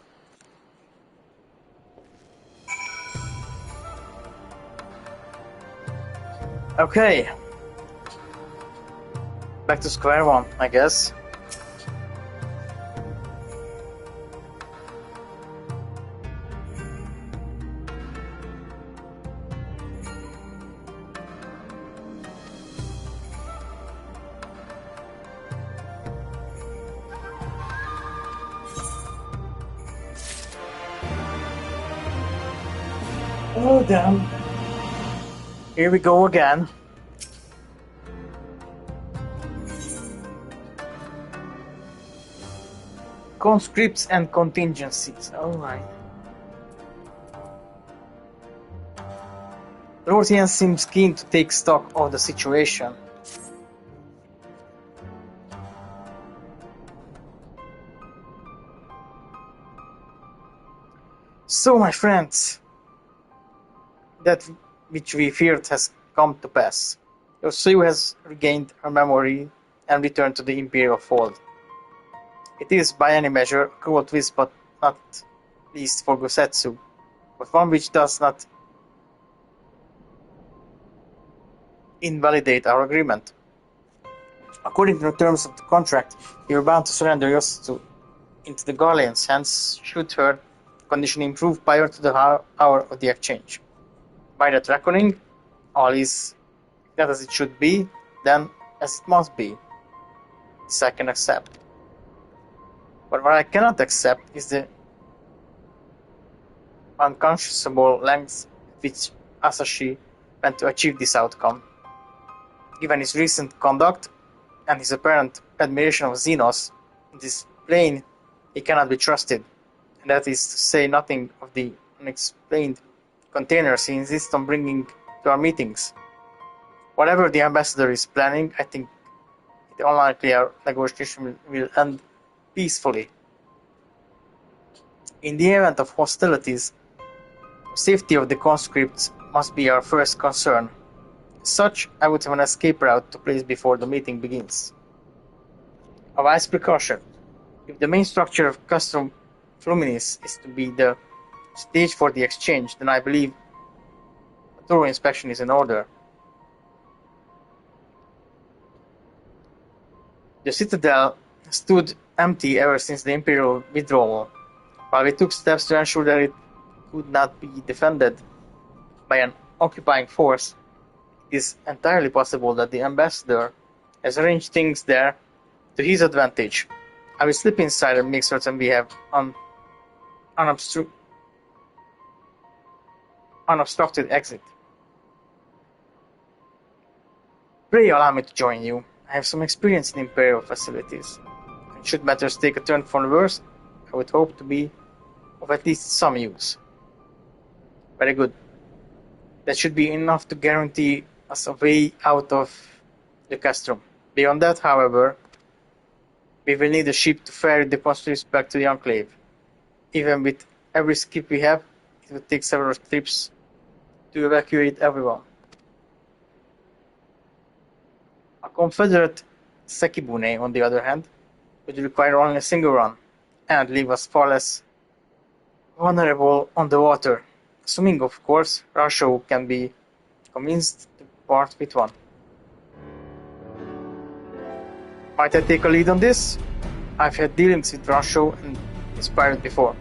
Okay. Back to square one, I guess. Oh damn. Here we go again. Conscripts and contingencies. Alright. Lord Ian seems keen to take stock of the situation. So, my friends, that which we feared has come to pass. Your Sue has regained her memory and returned to the Imperial fold. It is, by any measure, a cruel twist, but not least for Gosetsu, but one which does not invalidate our agreement. According to the terms of the contract, you are bound to surrender Yosetsu into the Guardian's hands should her condition improve prior to the hour of the exchange. By that reckoning, all is not as it should be, then as it must be. This I can accept. But what I cannot accept is the unconscionable lengths which Asashi went to achieve this outcome. Given his recent conduct and his apparent admiration of Xenos, in this plane he cannot be trusted, and that is to say nothing of the unexplained containers he insists on bringing to our meetings. Whatever the ambassador is planning, I think it unlikely our negotiation will end peacefully. In the event of hostilities, the safety of the conscripts must be our first concern. As such, I would have an escape route to place before the meeting begins. A wise precaution. If the main structure of Castrum Fluminis is to be the stage for the exchange, then I believe a thorough inspection is in order. The citadel stood empty ever since the Imperial withdrawal. While we took steps to ensure that it could not be defended by an occupying force, it is entirely possible that the ambassador has arranged things there to his advantage. I will slip inside and make certain we have unobstructed exit. Pray allow me to join you. I have some experience in Imperial facilities. And should matters take a turn for the worse, I would hope to be of at least some use. Very good. That should be enough to guarantee us a way out of the castrum. Beyond that, however, we will need a ship to ferry the conscripts back to the Enclave. Even with every skip we have, it will take several trips to evacuate everyone. A Confederate Sekibune, on the other hand, would require only a single run, and leave us far less vulnerable on the water, assuming, of course, Rasho can be convinced to part with one. Might I take a lead on this? I've had dealings with Rasho and his pirate before.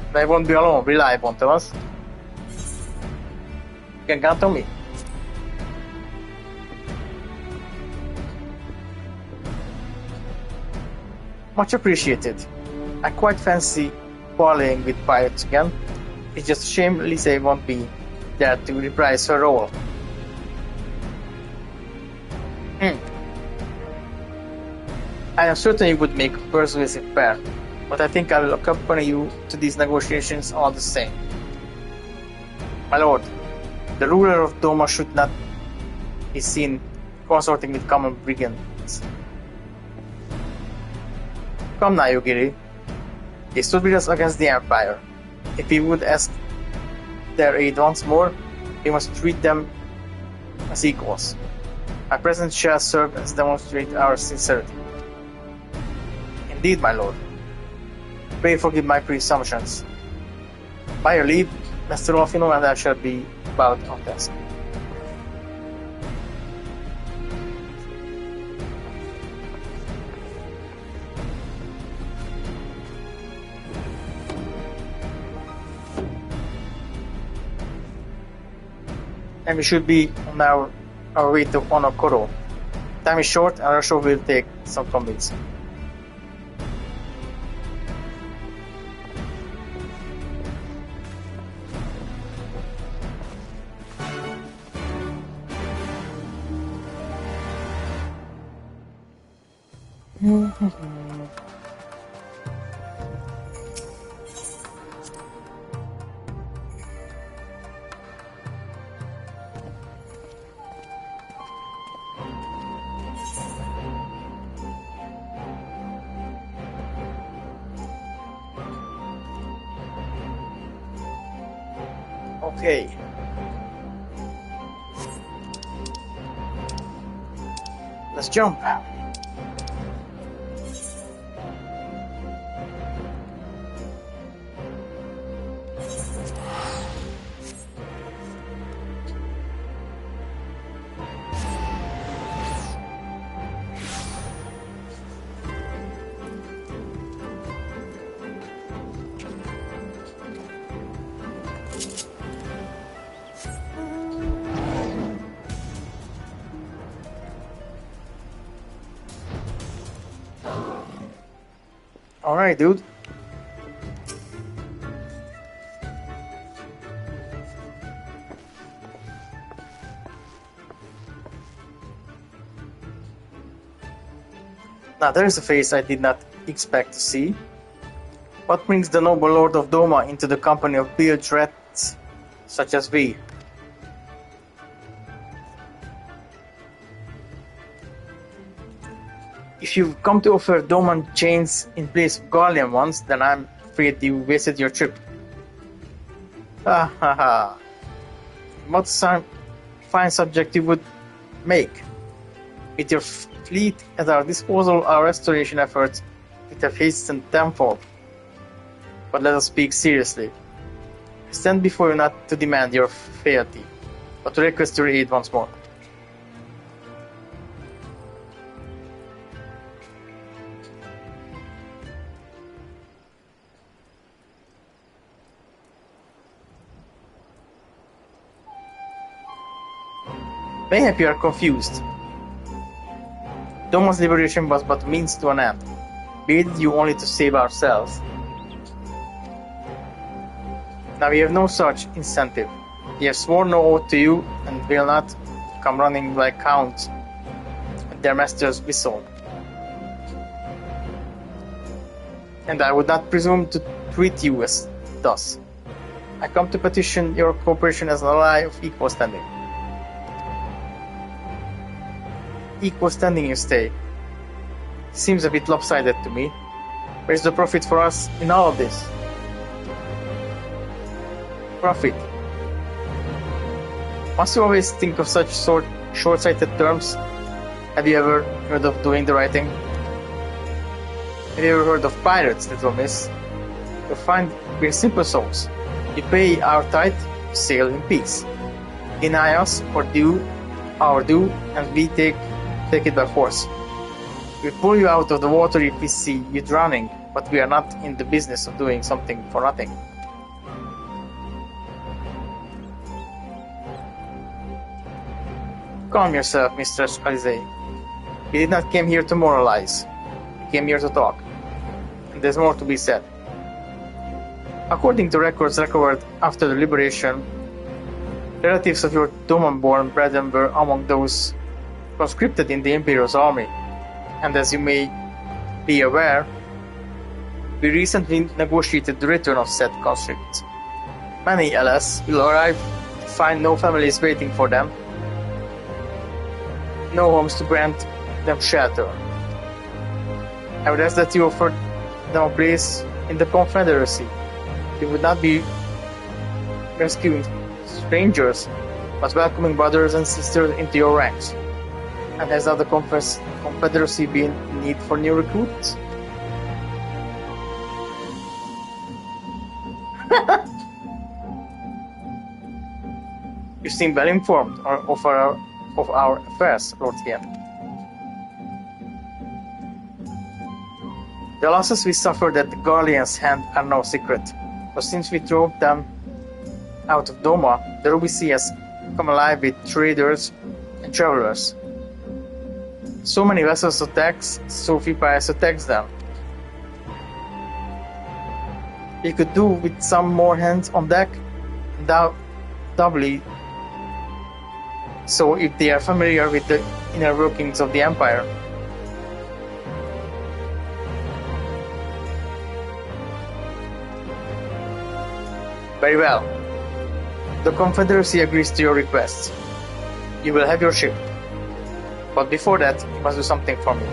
And I won't be alone, rely upon us. You can count on me. Much appreciated. I quite fancy parleying with pirates again. It's just a shame Lise won't be there to reprise her role. I am certain you would make a persuasive pair, but I think I will accompany you to these negotiations all the same. My lord, the ruler of Doma should not be seen consorting with common brigands. Come now, Yugiri. They stood with us against the Empire. If we would ask their aid once more, we must treat them as equals. My presence shall serve as demonstrate our sincerity. Indeed, my lord. Pray forgive my presumptions. By your leave, Master Olfino and I shall be about our task. And we should be on our way to Onokoro. Time is short and our show will take some convincing. Okay. Let's jump. Alright, dude. Now there is a face I did not expect to see. What brings the noble Lord of Doma into the company of bilge rats such as we? If you've come to offer Doman chains in place of Garlean ones, then I'm afraid you wasted your trip. Ha ha ha. What a fine subject you would make. With your fleet at our disposal, our restoration efforts would have hastened tenfold. But let us speak seriously. I stand before you not to demand your fealty, but to request your aid once more. Mayhap you are confused. Doma's liberation was but a means to an end. We aided you only to save ourselves. Now we have no such incentive. We have sworn no oath to you and will not come running like hounds at their master's whistle. And I would not presume to treat you as thus. I come to petition your cooperation as an ally of equal standing. Equal standing you stay. Seems a bit lopsided to me. Where's the profit for us in all of this? Profit. Must you always think of such short-sighted terms? Have you ever heard of doing the right thing? Have you ever heard of pirates, little miss? You'll find we're simple souls. You pay our tithe, you sail in peace. Deny us or do our due, and we take it by force. We pull you out of the water if we see you drowning, but we are not in the business of doing something for nothing. Calm yourself, Mistress Alize. We did not come here to moralize. We came here to talk. And there's more to be said. According to records recovered after the liberation, Relatives of your Doman-born brethren were among those conscripted in the Imperial's army, and as you may be aware, we recently negotiated the return of said conscripts. Many, alas, will arrive to find no families waiting for them, no homes to grant them shelter. I would ask that you offer them a place in the Confederacy. You would not be rescuing strangers, but welcoming brothers and sisters into your ranks. And has not the Confederacy been in need for new recruits? You seem well informed of our affairs, Lord Hien. The losses we suffered at the Guardian's hand are no secret, but since we drove them out of Doma, the Ruby Sea has come alive with traders and travelers. So many vessels attacks, so few pirates attacks them. We could do with some more hands on deck, doubly so if they are familiar with the inner workings of the Empire. Very well. The Confederacy agrees to your request. You will have your ship. But before that, you must do something for me.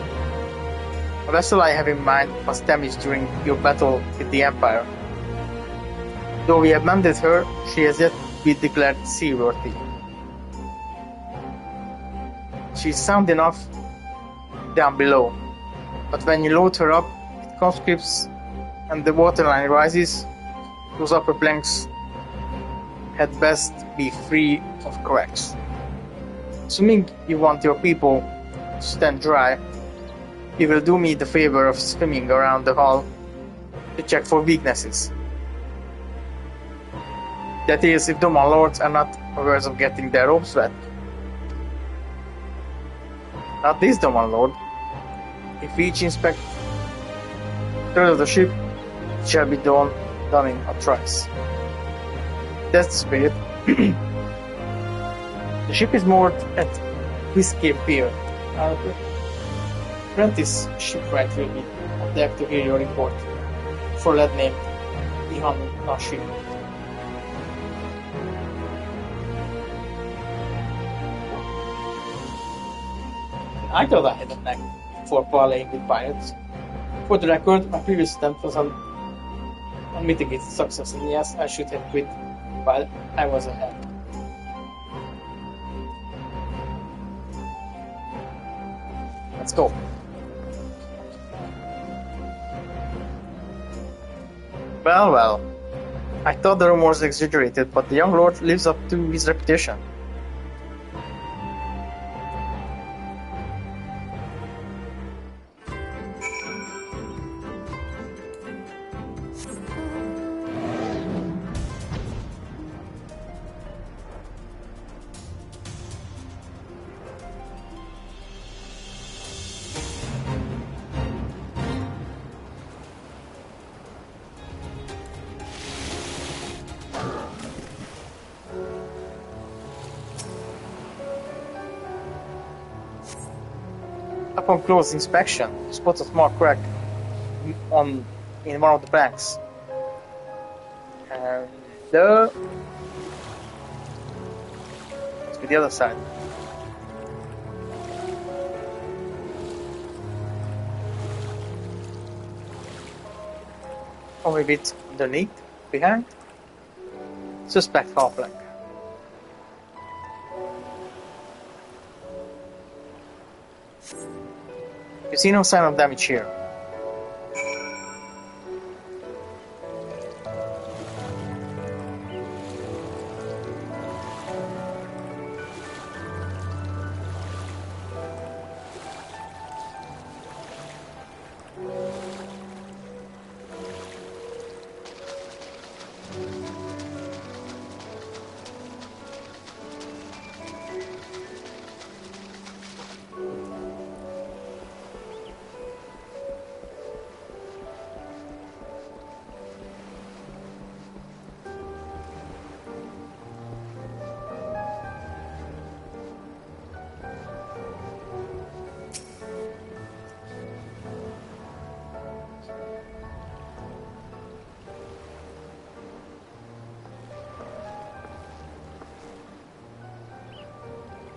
A vessel I have in mind was damaged during your battle with the Empire. Though we have mended her, she has yet to be declared seaworthy. She is sound enough down below, but when you load her up with conscripts and the waterline rises, those upper planks had best be free of cracks. Assuming you want your people to stand dry, you will do me the favor of swimming around the hull to check for weaknesses. That is, if Doman lords are not averse of getting their robes wet. Not this Doman lord. If we each inspect third of the ship, it shall be done in a trice. That's the spirit. The ship is moored at Whiskey Pier. Our apprentice shipwright will be on deck to hear your report. For lad named Ihan Nashi. I thought I had a knack for parleying with pirates. For the record, my previous attempt was an unmitigated success, and yes, I should have quit while I was ahead. Let's go. Well, well. I thought the rumors exaggerated, but the young lord lives up to his reputation. Upon close inspection, spot a small crack in one of the planks. And let's go the other side. Or a bit underneath, behind. Suspect half plank. You see no sign of damage here.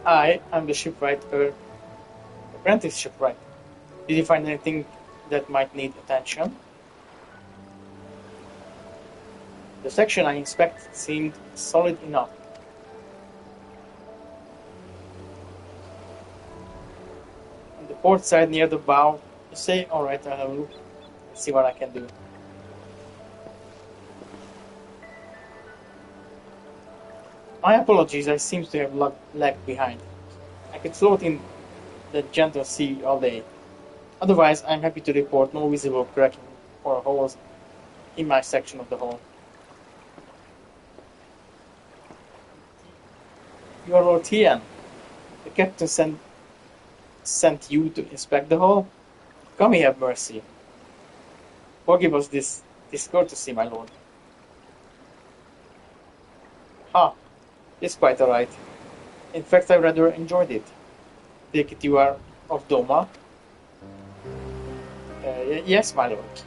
I'm the shipwright, apprentice shipwright. Did you find anything that might need attention? The section I inspected seemed solid enough. On the port side near the bow, you say, alright, I'll have a look and see what I can do. My apologies, I seem to have lagged behind. I could float in the gentle sea all day. Otherwise, I'm happy to report no visible cracking or holes in my section of the hull. You are Lord Tian. The captain sent you to inspect the hull? Come here, have mercy. Forgive us this discourtesy, my lord. It's quite alright. In fact, I rather enjoyed it. Take it you are of Doma? Yes, my lord.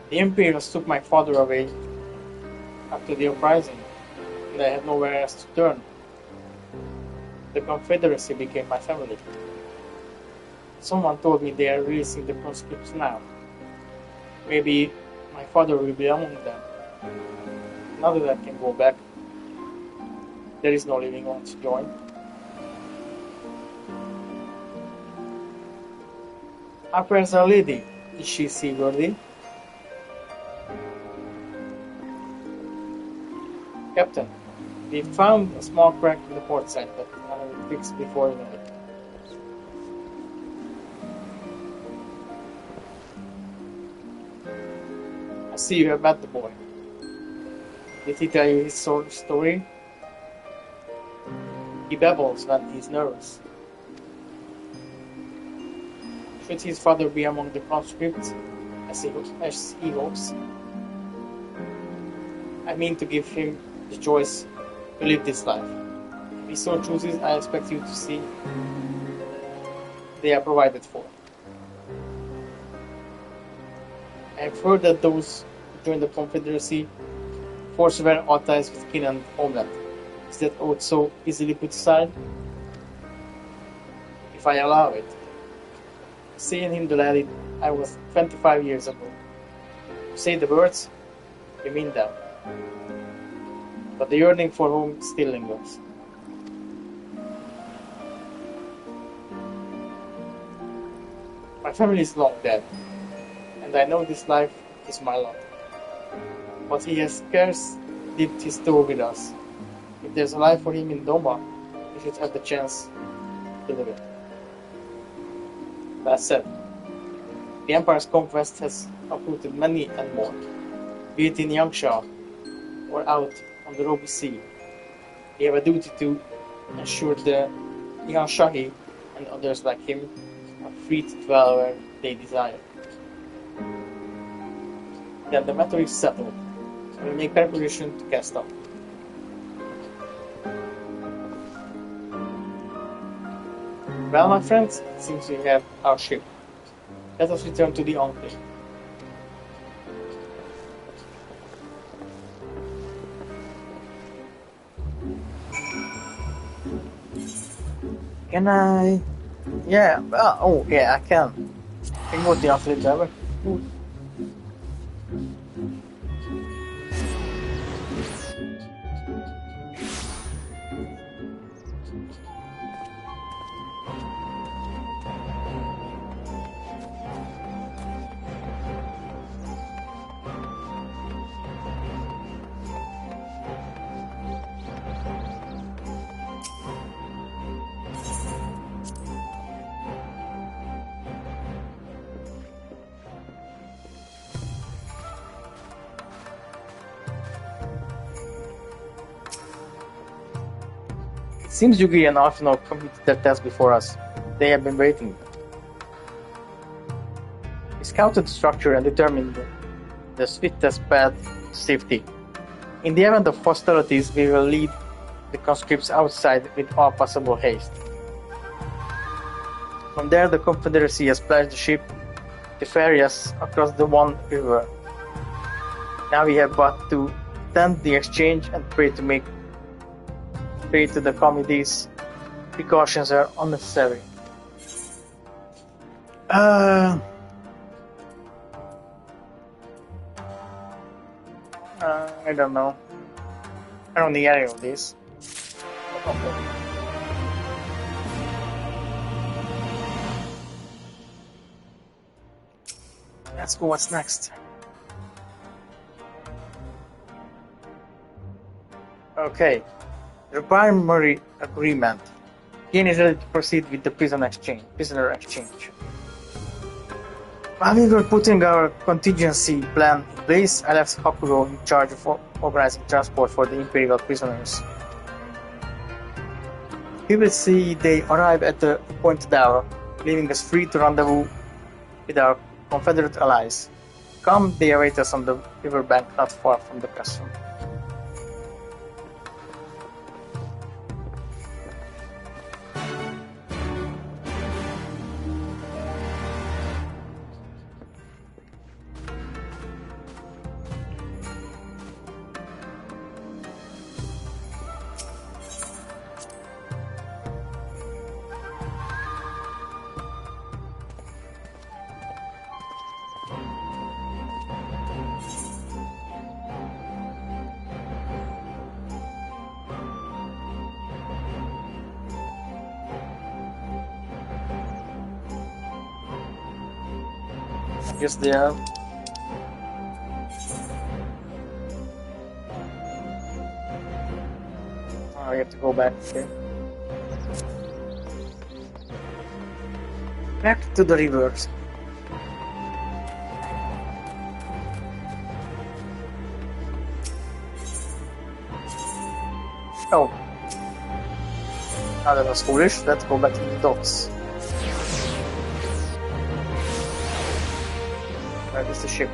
The Imperials took my father away after the uprising, and I had nowhere else to turn. The Confederacy became my family. Someone told me they are releasing the conscripts now. Maybe my father will be among them. Now that I can go back, there is no living one to join. How fares our lady? Is she seaworthy? Captain, we found a small crack in the port side, but I will fix it before you know it. I see you have met the boy. Did he tell you his story? He babbles when he's nervous. Should his father be among the conscripts, as he hopes? I mean to give him the choice to live this life. If he so chooses, I expect you to see they are provided for. I have heard that those who join the Confederacy forswear all ties with kin and homeland. Is that oath so easily put aside? If I allow it. Seeing him the lad I was 25 years ago. You say the words, you mean them. But the yearning for home still lingers. My family is long dead, and I know this life is my lot. But he has scarce dipped his toe with us. If there's a life for him in Doma, he should have the chance to live it. That said, the Empire's conquest has uprooted many and more, be it in Yangsha or out on the Robi Sea. We have a duty to ensure the Yanshahi and others like him are free to dwell where they desire. Then the matter is settled, and we make preparation to cast off. Well, my friends, it seems we have our ship. Let us return to the Enclave. Can I? Yeah, I can. I can go to the Enclave driver. Seems Yugi and Arthur completed their task before us. They have been waiting. We scouted the structure and determined the swiftest path to safety. In the event of hostilities, we will lead the conscripts outside with all possible haste. From there, the Confederacy has pledged the ship to ferry us across the One River. Now we have but to attend the exchange and pray to the committees precautions are unnecessary. I don't know. I don't need any of this. Okay. Let's go. What's next? Okay. The primary agreement. Kane is ready to proceed with the prisoner exchange. While we were putting our contingency plan in place, I left Hakuro in charge of organizing transport for the Imperial prisoners. We will see they arrive at the appointed hour, leaving us free to rendezvous with our Confederate allies. Come, they await us on the riverbank not far from the castle. I guess they are. Oh, I have to go back. Okay. Back to the rivers. Oh. Now that was foolish. Let's go back to the docks. Where is the ship?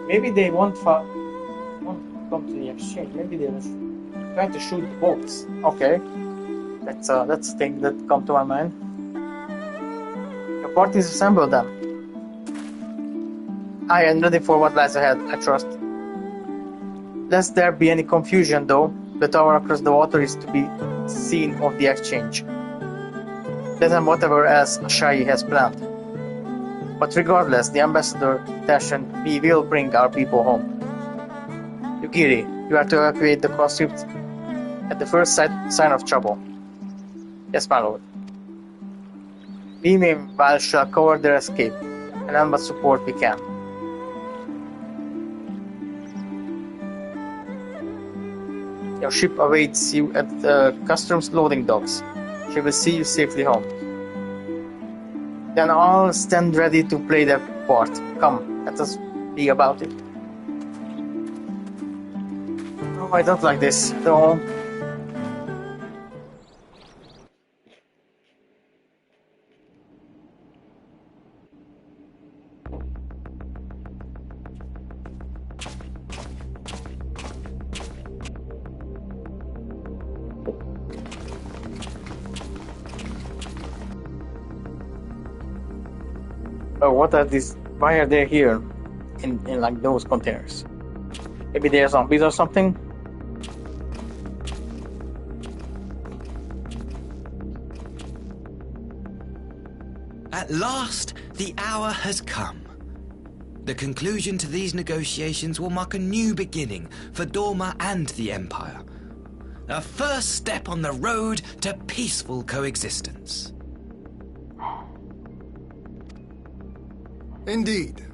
Maybe they won't come to the exchange. Maybe they will try to shoot the boats. Okay, that's a thing that come to my mind. Your parties assemble them. I am ready for what lies ahead, I trust. Lest there be any confusion, though, the tower across the water is to be scene of the exchange. That and whatever else Ashai has planned. But regardless, the ambassador, Tash, and we will bring our people home. Yugiri, you are to evacuate the conscripts at the first sign of trouble. Yes, my lord. We meanwhile shall cover their escape, and lend what support we can. Your ship awaits you at the customs loading docks. She will see you safely home. Then all stand ready to play their part. Come, let us be about it. Oh, I don't like this. Don't. Oh, what are these? Why are they here in like those containers? Maybe they are zombies or something? At last, the hour has come. The conclusion to these negotiations will mark a new beginning for Dorma and the Empire. A first step on the road to peaceful coexistence. Indeed.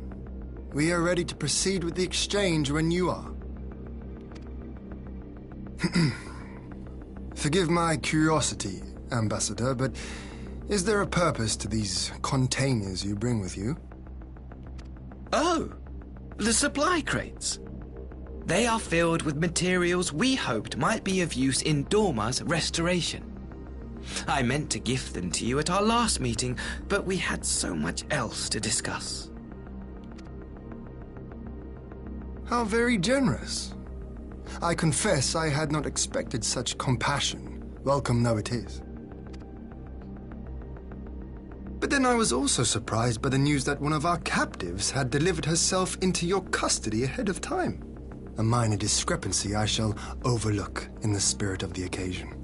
We are ready to proceed with the exchange when you are. Forgive my curiosity, Ambassador, but is there a purpose to these containers you bring with you? Oh, the supply crates. They are filled with materials we hoped might be of use in Dorma's restoration. I meant to gift them to you at our last meeting, but we had so much else to discuss. How very generous. I confess I had not expected such compassion, welcome though it is. But then I was also surprised by the news that one of our captives had delivered herself into your custody ahead of time. A minor discrepancy I shall overlook in the spirit of the occasion.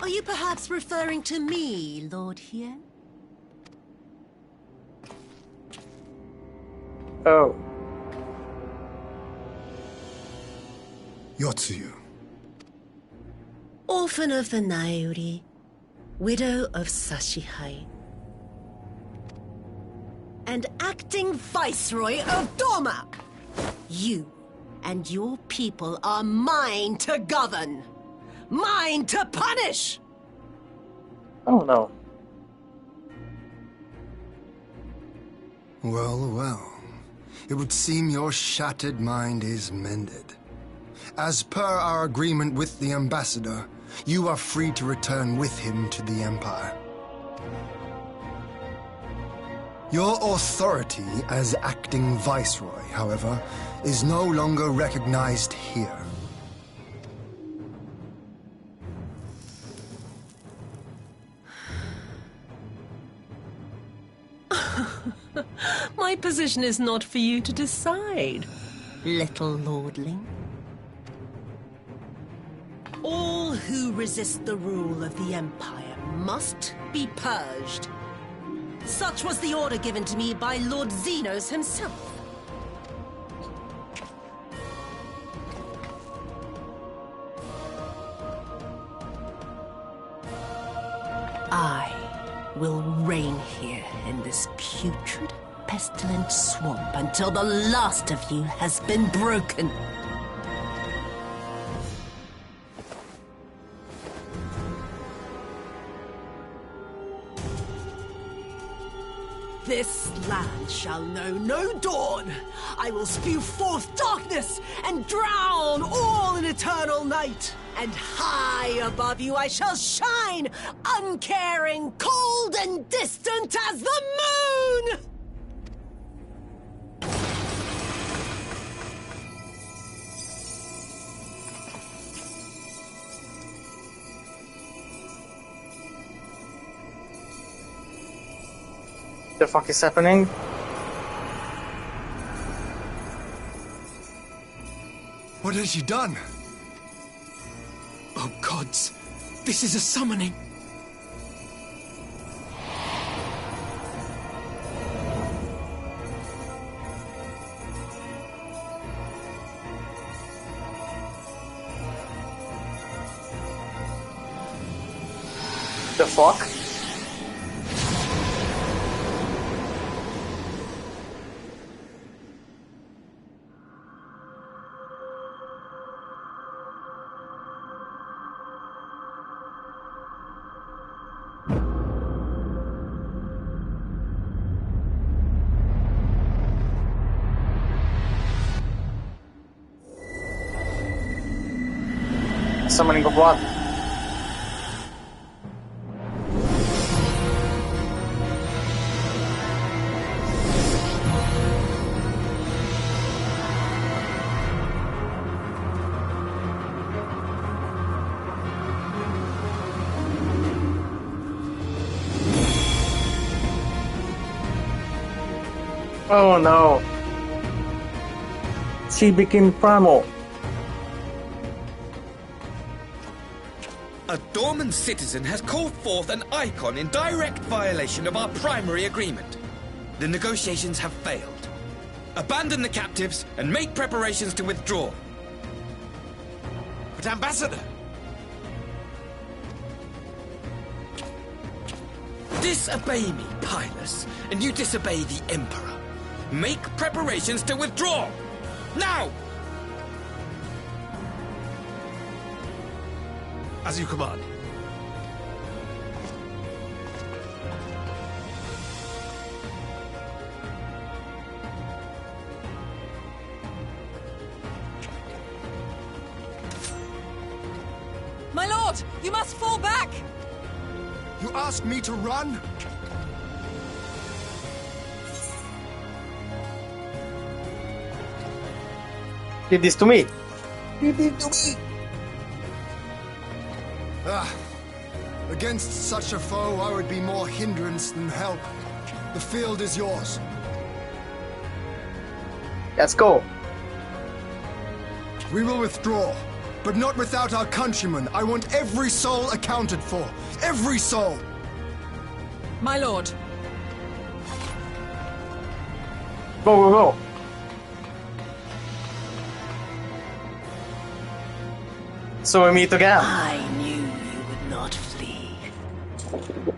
Are you perhaps referring to me, Lord Hien? Oh. Yotsuyu. Orphan of the Nairi, widow of Sashihai, and acting Viceroy of Dorma. You and your people are mine to govern, mine to punish! Oh no. Well, well. It would seem your shattered mind is mended. As per our agreement with the Ambassador, you are free to return with him to the Empire. Your authority as acting Viceroy, however, is no longer recognized here. My position is not for you to decide, little lordling. All who resist the rule of the Empire must be purged. Such was the order given to me by Lord Xenos himself. I will reign here in this putrid, pestilent swamp until the last of you has been broken. This land shall know no dawn. I will spew forth darkness and drown all in eternal night. And high above you I shall shine, uncaring, cold and distant as the moon! The fuck is happening? What has she done? Oh gods, this is a summoning. The fuck? Summoning of what? Oh no. She became primal. A Dorman citizen has called forth an icon in direct violation of our primary agreement. The negotiations have failed. Abandon the captives and make preparations to withdraw. But Ambassador! Disobey me, Pilus, and you disobey the Emperor. Make preparations to withdraw! Now! As you command. My lord, you must fall back! You ask me to run? Did this to me. Did it to me. Against such a foe, I would be more hindrance than help. The field is yours. Let's go. We will withdraw, but not without our countrymen. I want every soul accounted for. Every soul! My lord. Go, go, go. So we meet again. I knew you would not flee.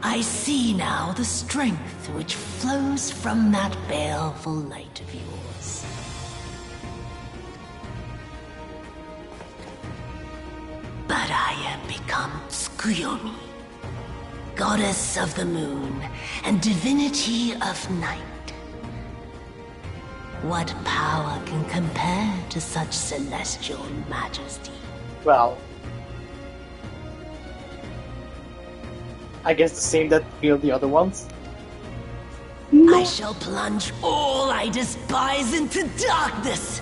I see now the strength which flows from that baleful light of yours. But I am become Tsukuyomi, goddess of the moon and divinity of night. What power can compare to such celestial majesty? Well, I guess the same that killed the other ones. I shall plunge all I despise into darkness.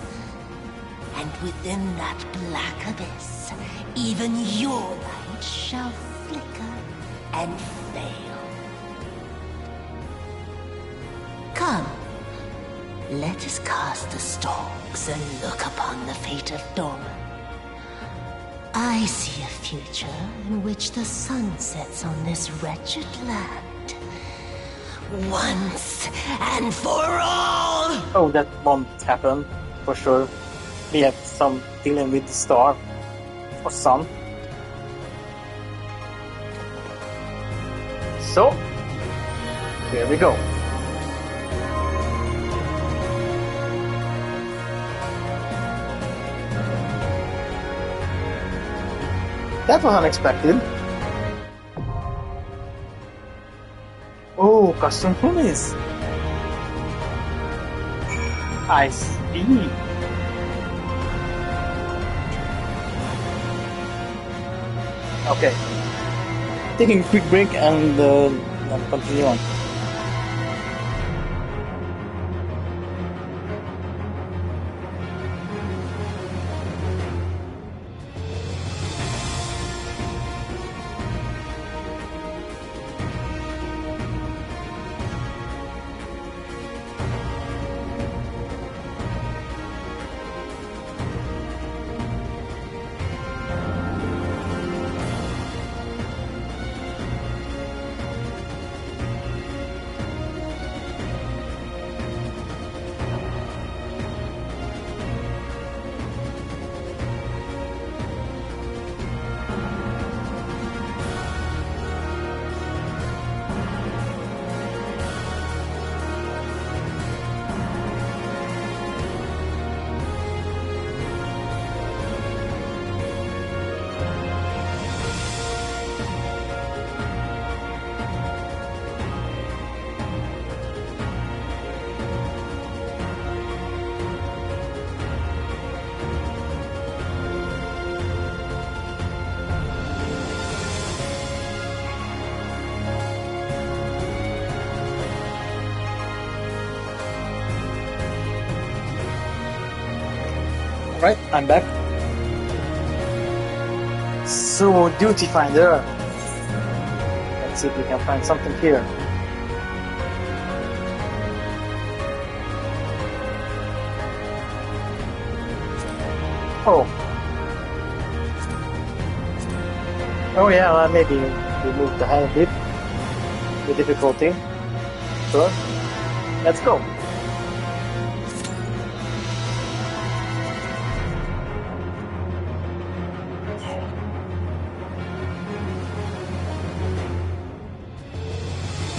And within that black abyss, even your light shall flicker and fail. Come, let us cast the stalks and look upon the fate of Dorman. I see a future in which the sun sets on this wretched land. Once and for all! Oh, that won't happen, for sure. We have some dealing with the star. Or sun. So, here we go. That was unexpected. Oh, custom ponies. I see. Okay. Taking a quick break and continue on. Right, I'm back. So, duty finder. Let's see if we can find something here. Oh. Oh yeah, maybe remove the hand bit with difficulty. Sure. Let's go.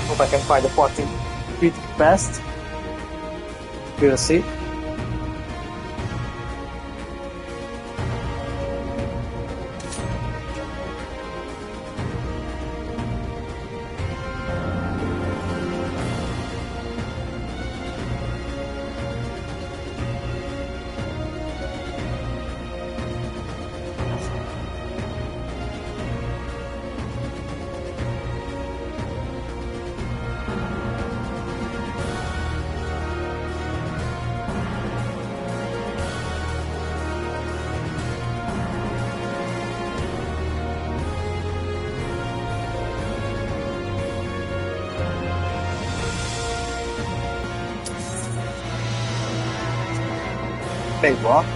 Hope I can find the party pretty fast. We'll see. Wait, what?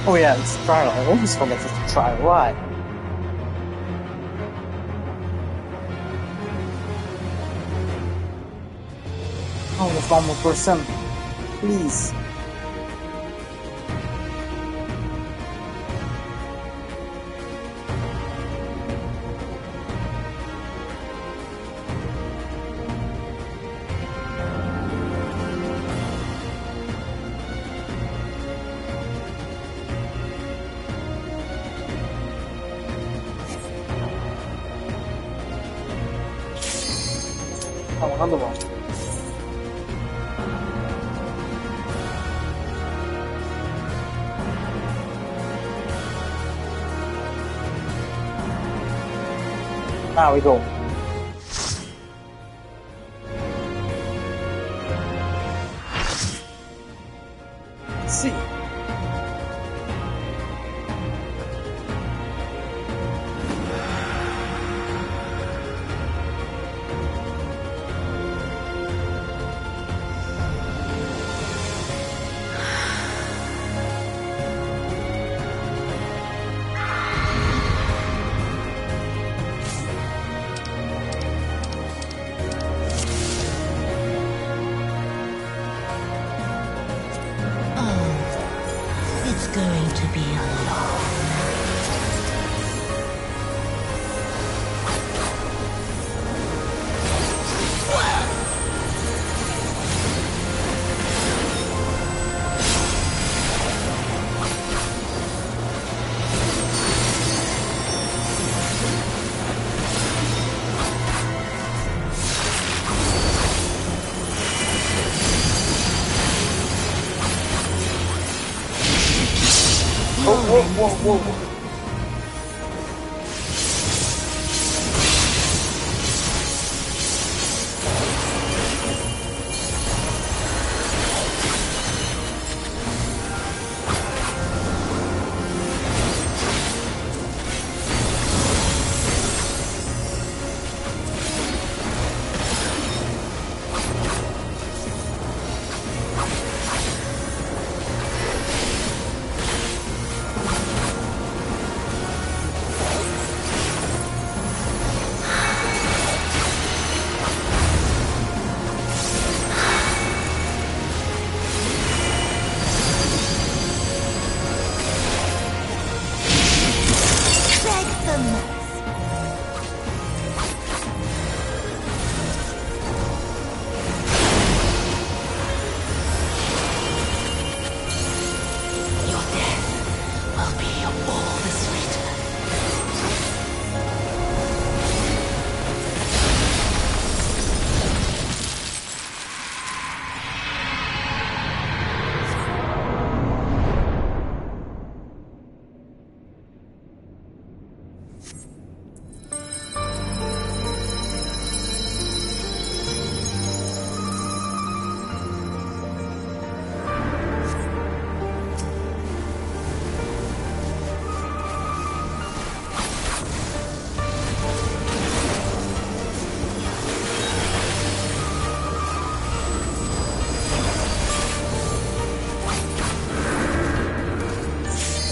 Oh yeah, it's trial. I always forget it's a trial. Why? Oh, there's 1 more person. Please. Oh, another one. Now we go. Let's see. It's going to be a long Whoa.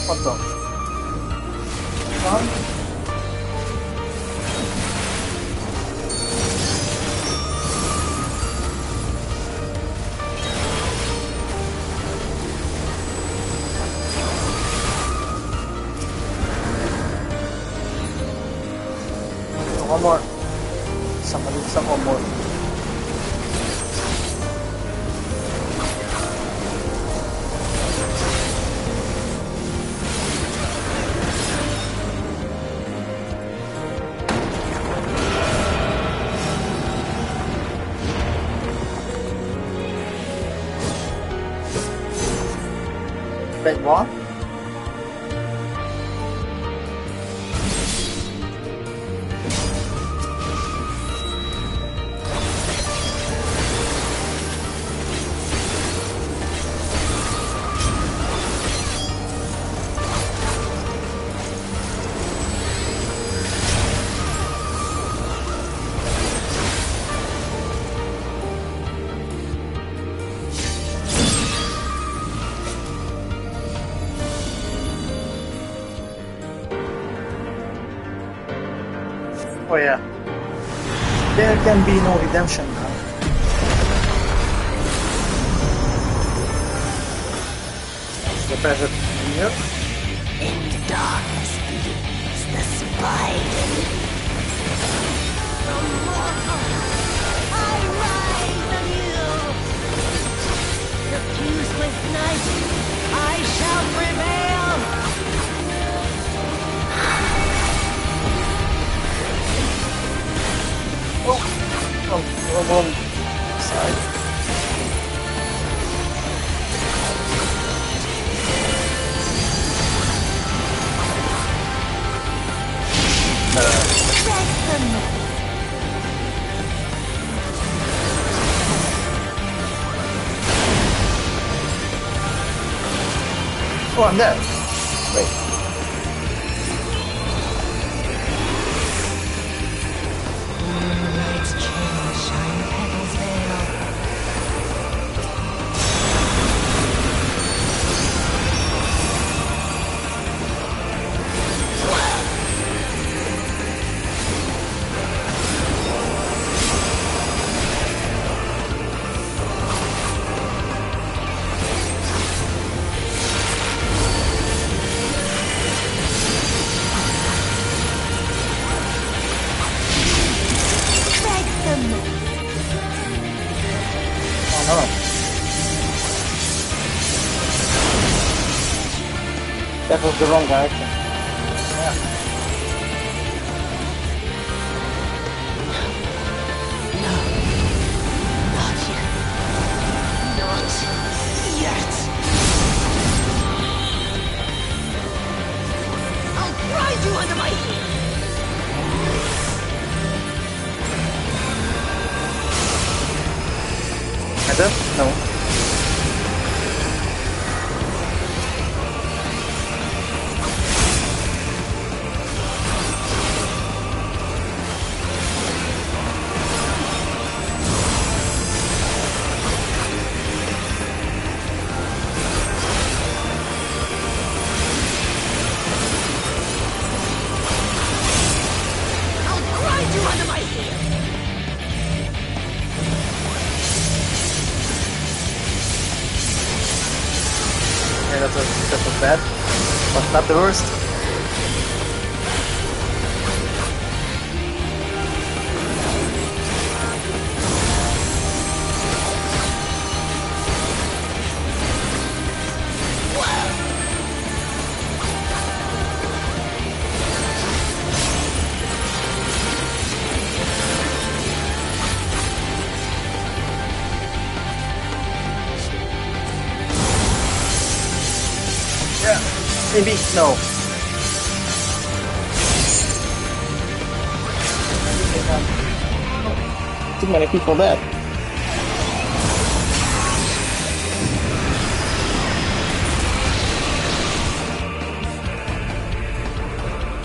What the? Huh? One more. Someone more. Wait, what? Oh yeah. There can be no redemption now. The pressure here. In darkness bleeds the spider. From mortal, I rise anew. Suffused with night, I shall prevail. Wrong side. Oh, I'm dead. Wait. Moonlight's chill shine petals veil. That was the wrong direction. Yeah. Not yet. Not yet. I'll grind you under my heel. Either? No. That was bad, but not the worst. Maybe no. Too many people dead.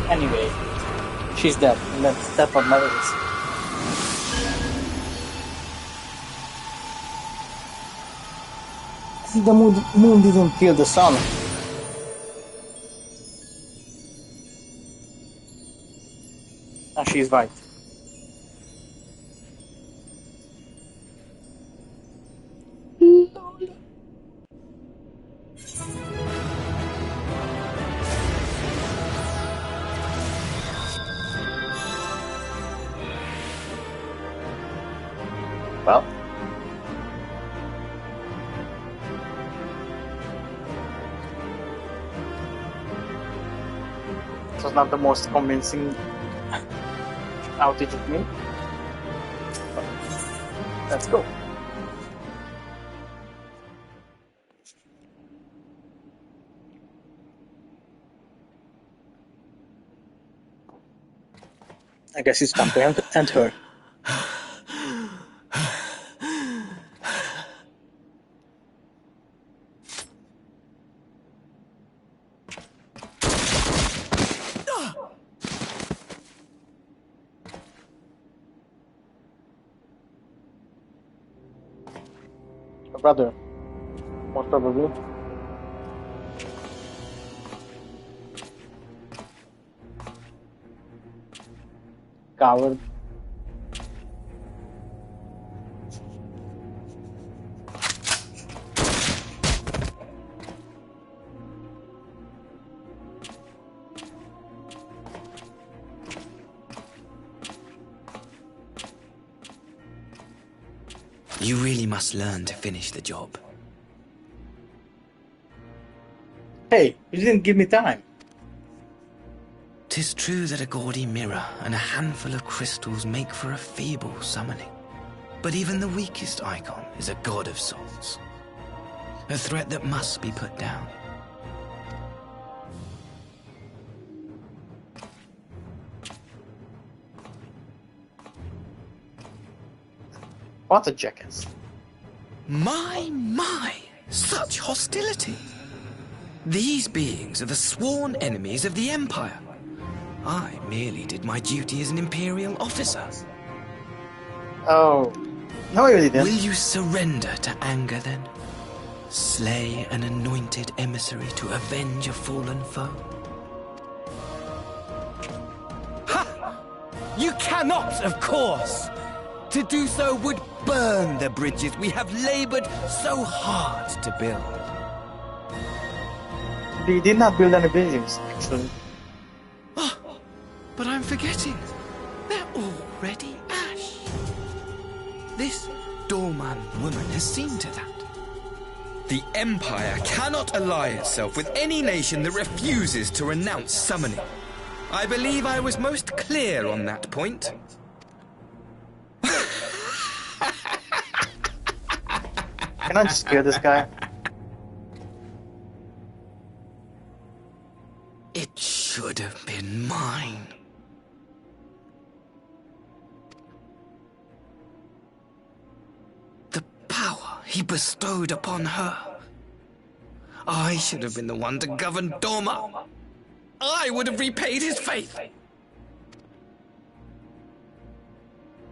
Anyway, she's dead, and that's what matters. See, the moon didn't kill the sun. And she's right. Well, it was not the most convincing outage of me. But let's go. I guess it's time to end her. Her brother, most probably. Coward. You really must learn to finish the job. Hey, you didn't give me time. 'Tis true that a gaudy mirror and a handful of crystals make for a feeble summoning. But even the weakest icon is a god of sorts. A threat that must be put down. What a jackass. My, such hostility! These beings are the sworn enemies of the Empire. I merely did my duty as an Imperial officer. Oh, no you didn't. Will you surrender to anger then? Slay an anointed emissary to avenge a fallen foe? Ha! You cannot, of course! To do so would burn the bridges we have labored so hard to build. They did not build any buildings, actually. But I'm forgetting. They're already ash. This doorman woman has seen to that. The Empire cannot ally itself with any nation that refuses to renounce summoning. I believe I was most clear on that point. Can I just kill this guy? It should have been mine. The power he bestowed upon her. I should have been the one to govern Dorma. I would have repaid his faith.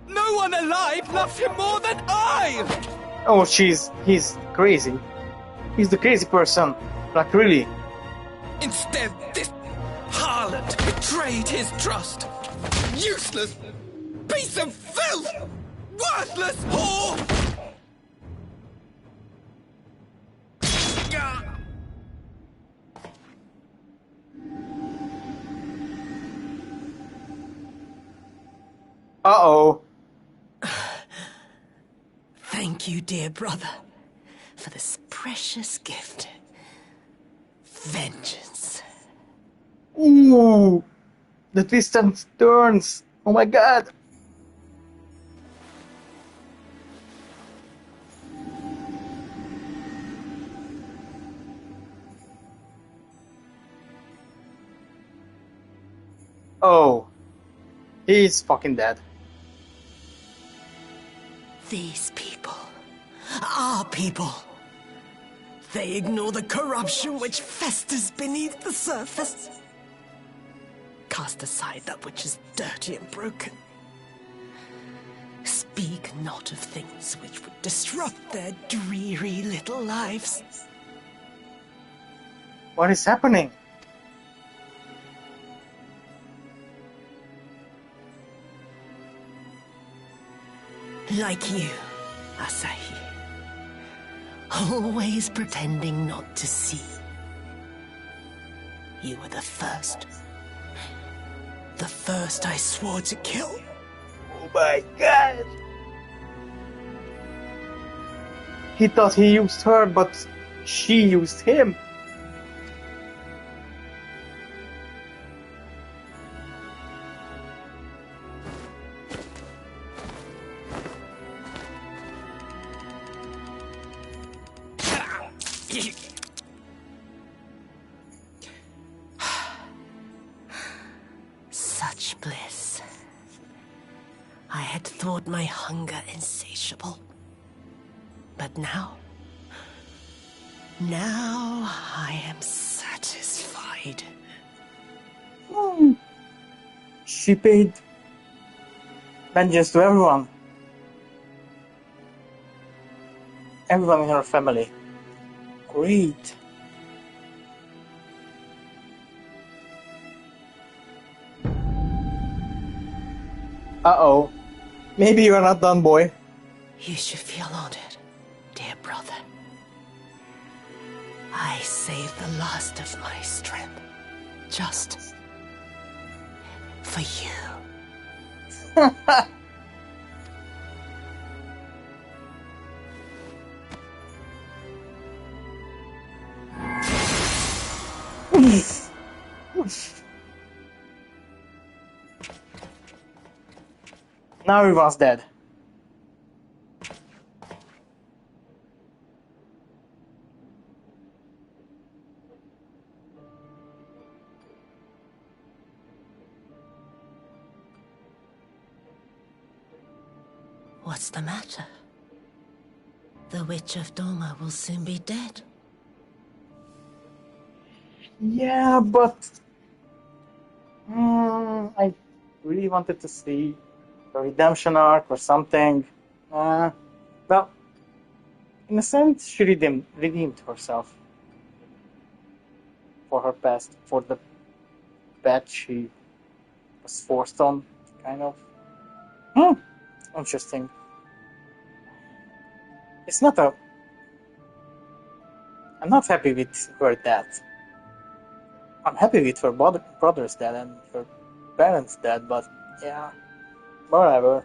No one alive loves him more than I! Oh, he's crazy. He's the crazy person. Like, really. Instead, this harlot betrayed his trust. Useless piece of filth! Worthless whore! Uh-oh. Thank you, dear brother, for this precious gift. Vengeance. Ooh. The twists and turns. Oh my god. Oh. He's fucking dead. These people, our people, they ignore the corruption which festers beneath the surface. Cast aside that which is dirty and broken. Speak not of things which would disrupt their dreary little lives. What is happening? Like you, Asahi. Always pretending not to see. You were the first. The first I swore to kill. Oh my god! He thought he used her, but she used him. Such bliss. I had thought my hunger insatiable. But now I am satisfied. She paid vengeance to everyone. Everyone in her family. Great. Uh-oh. Maybe you're not done, boy. You should feel honored, dear brother. I saved the last of my strength, just for you. Now everyone's dead. What's the matter? The Witch of Doma will soon be dead. Yeah, but I really wanted to see a redemption arc or something. Well, in a sense, she redeemed herself for her past, for the bad she was forced on, kind of. Interesting. It's not a... I'm not happy with her death. I'm happy with her brother's death and her parents' death, but yeah, whatever.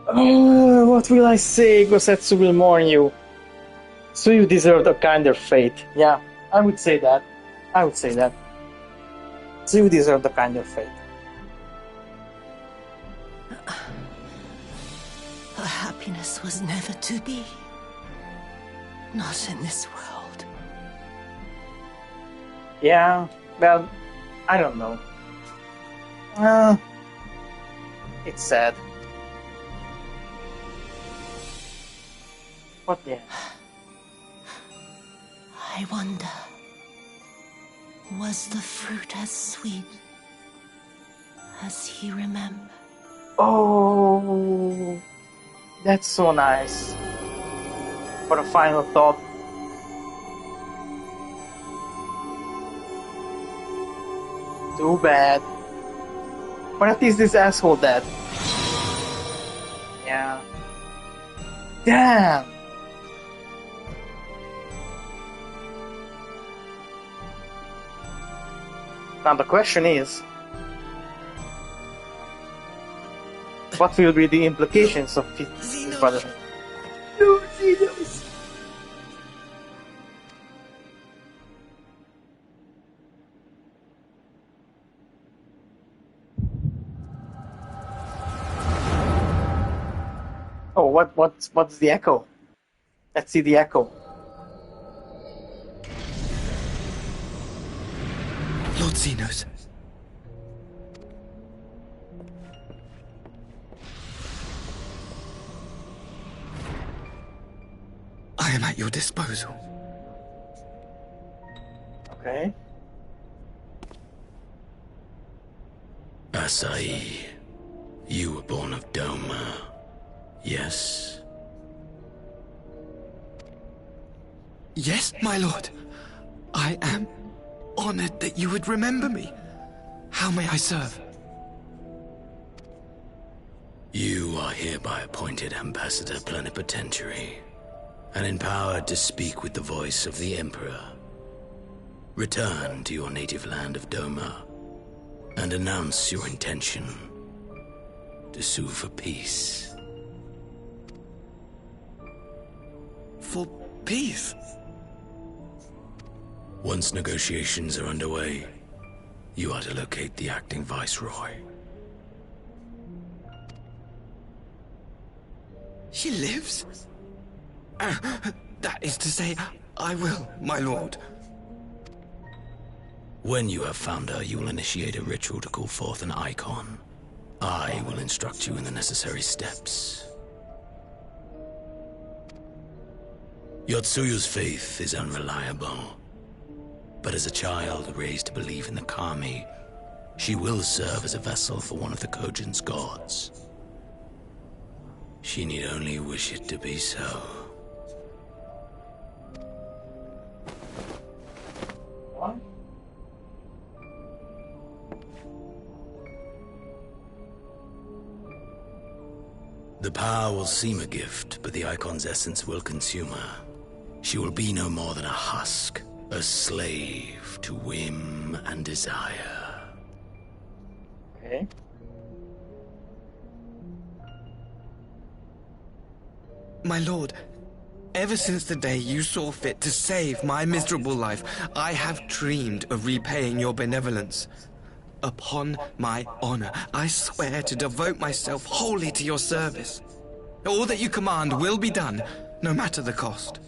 What will I say? Gosetsu will mourn you. So you deserved a kinder fate. Yeah, I would say that. So you deserved a kinder fate. Her happiness was never to be. Not in this world. Yeah, well, I don't know. It's sad. But yeah. I wonder, was the fruit as sweet as he remembered? Oh, that's so nice. For a final thought. Too bad. But at least this asshole dead. Yeah. Damn! Now the question is, what will be the implications of his brother? No, Xenos! Oh, what's the echo? Let's see the echo. Lord Xenos. I am at your disposal. Okay. Asai, you were born of Doma, yes? Yes, my lord. I am honored that you would remember me. How may I serve? You are hereby appointed Ambassador Plenipotentiary and empowered to speak with the voice of the Emperor. Return to your native land of Doma and announce your intention to sue for peace. For peace? Once negotiations are underway, you are to locate the acting viceroy. She lives? That is to say, I will, my lord. When you have found her, you will initiate a ritual to call forth an icon. I will instruct you in the necessary steps. Yotsuyu's faith is unreliable, but as a child raised to believe in the Kami, she will serve as a vessel for one of the Kojin's gods. She need only wish it to be so. What? The power will seem a gift, but the icon's essence will consume her. She will be no more than a husk, a slave to whim and desire. Okay. My lord, ever since the day you saw fit to save my miserable life, I have dreamed of repaying your benevolence. Upon my honor, I swear to devote myself wholly to your service. All that you command will be done, no matter the cost.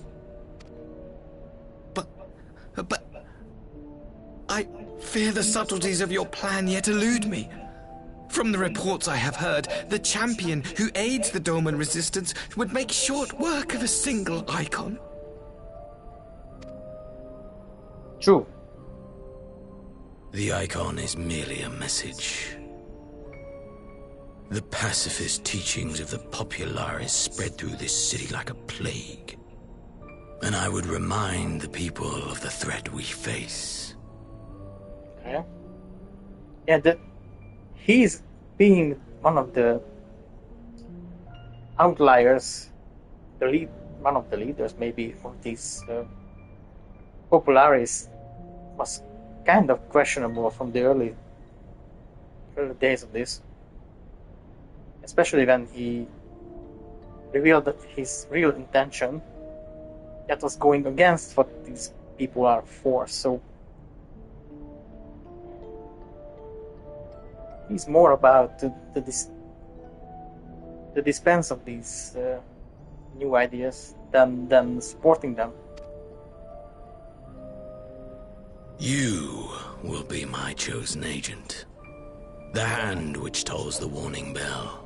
But I fear the subtleties of your plan yet elude me. From the reports I have heard, the champion who aids the Doman resistance would make short work of a single icon. True. The icon is merely a message. The pacifist teachings of the Populares spread through this city like a plague. And I would remind the people of the threat we face. Okay. Yeah, that he's being one of the outliers, one of the leaders maybe of these Populares was kind of questionable from the early days of this. Especially when he revealed that his real intention that was going against what these people are for. So he's more about the dispense of these new ideas than supporting them. You will be my chosen agent. The hand which tolls the warning bell.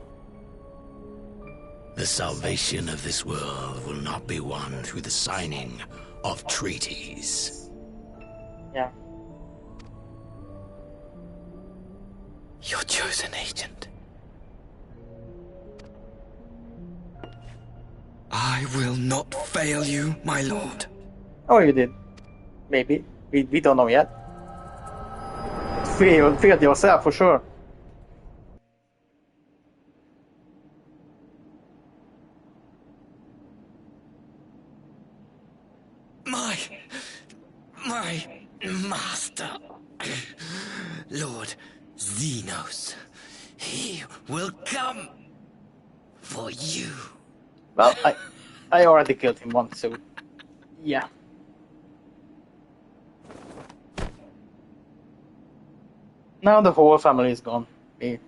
The salvation of this world will not be won through the signing of treaties. Yeah. Your chosen agent. I will not fail you, my lord. Oh, you did. Maybe. We don't know yet. Failed yourself for sure. My master, Lord Xenos, he will come for you. Well, I already killed him once, so yeah. Now the whole family is gone. Me.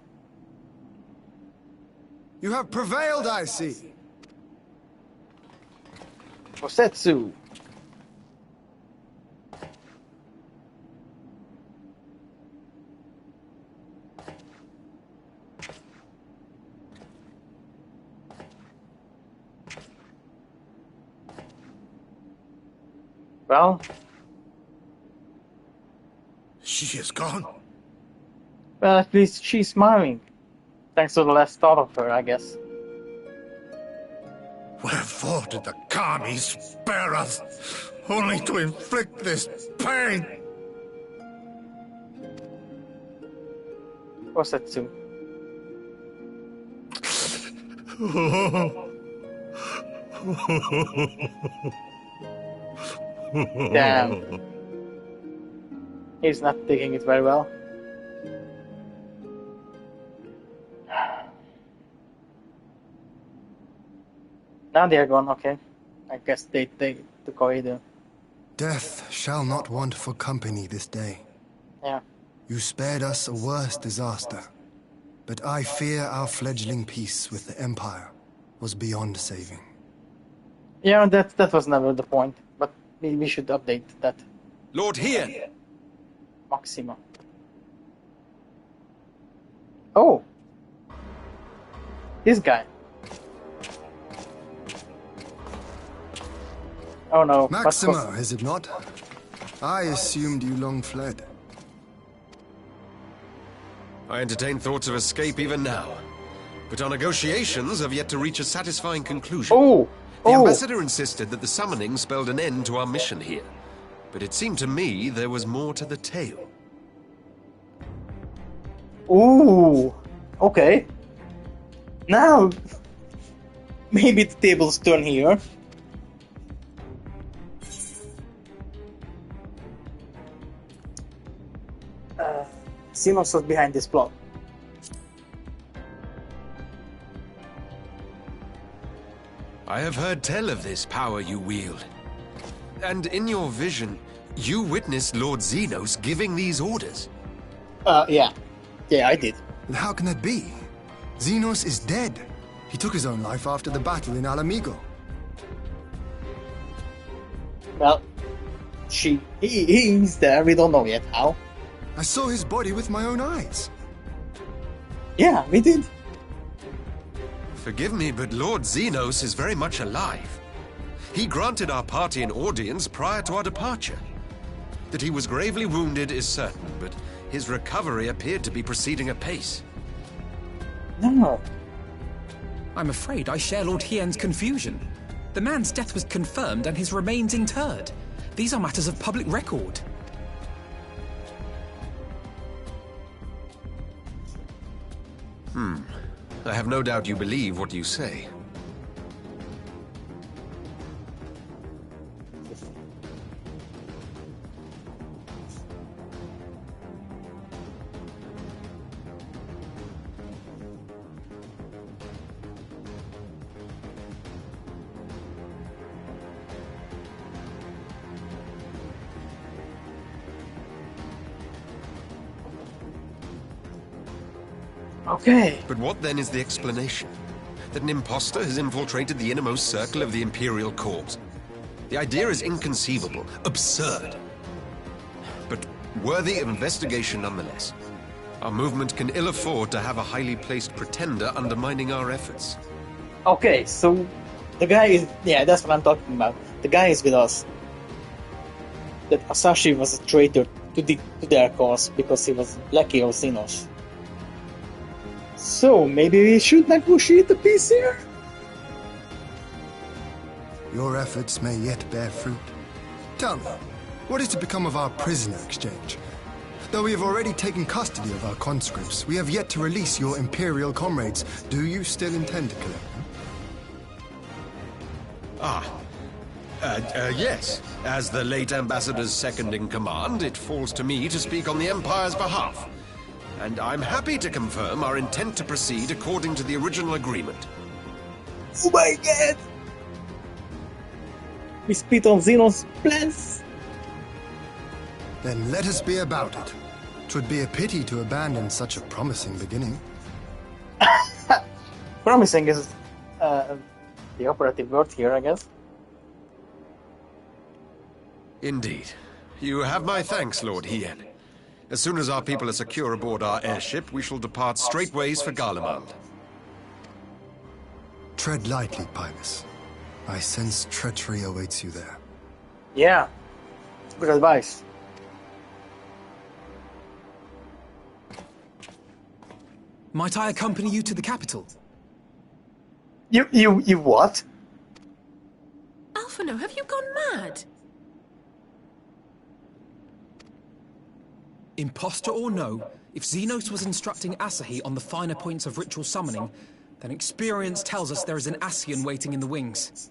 You have prevailed, I see. Kosetsu. Well, She is gone. well, at least she's smiling. Thanks to the last thought of her, I guess. Wherefore did the Kami spare us, only to inflict this pain? Kosetsu. Damn. He's not taking it very well. Now they are gone, okay. I guess they took away the... Death shall not want for company this day. Yeah. You spared us a worse disaster, but I fear our fledgling peace with the Empire was beyond saving. Yeah, that was never the point, but we should update that. Lord Hien! Maxima. Oh! This guy. Oh no. Maxima, is it not? I assumed you long fled. I entertain thoughts of escape even now. But our negotiations have yet to reach a satisfying conclusion. Oh! The ambassador insisted that the summoning spelled an end to our mission here. But it seemed to me there was more to the tale. Ooh! Okay. Now... maybe the tables turn here. Xenos was behind this plot. I have heard tell of this power you wield. And in your vision, you witnessed Lord Xenos giving these orders. Yeah. Yeah, I did. How can that be? Xenos is dead. He took his own life after the battle in Alamigo. Well, he's there, we don't know yet how. I saw his body with my own eyes. Yeah, we did. Forgive me, but Lord Xenos is very much alive. He granted our party an audience prior to our departure. That he was gravely wounded is certain, but his recovery appeared to be proceeding apace. No. I'm afraid I share Lord Hien's confusion. The man's death was confirmed and his remains interred. These are matters of public record. I have no doubt you believe what you say. Okay. But what then is the explanation? That an imposter has infiltrated the innermost circle of the Imperial Corps? The idea is inconceivable, absurd. But worthy of investigation nonetheless. Our movement can ill afford to have a highly placed pretender undermining our efforts. Okay, so the guy is... yeah, that's what I'm talking about. The guy is with us. That Asashi was a traitor to their cause because he was lackey of Xenos. So, maybe we should negotiate the peace here? Your efforts may yet bear fruit. Tell me, what is to become of our prisoner exchange? Though we have already taken custody of our conscripts, we have yet to release your Imperial comrades. Do you still intend to collect them? Yes. As the late Ambassador's second-in-command, it falls to me to speak on the Empire's behalf. And I'm happy to confirm our intent to proceed according to the original agreement. Oh my god! We spit on Xenos' plans? Then let us be about it. 'Twould be a pity to abandon such a promising beginning. Promising is the operative word here, I guess. Indeed. You have my thanks, Lord Hien. As soon as our people are secure aboard our airship, we shall depart straightways for Garlemald. Tread lightly, Pybus. I sense treachery awaits you there. Yeah. Good advice. Might I accompany you to the capital? You what? Alphino, have you gone mad? Imposter or no, if Xenos was instructing Asahi on the finer points of ritual summoning, then experience tells us there is an Ascian waiting in the wings.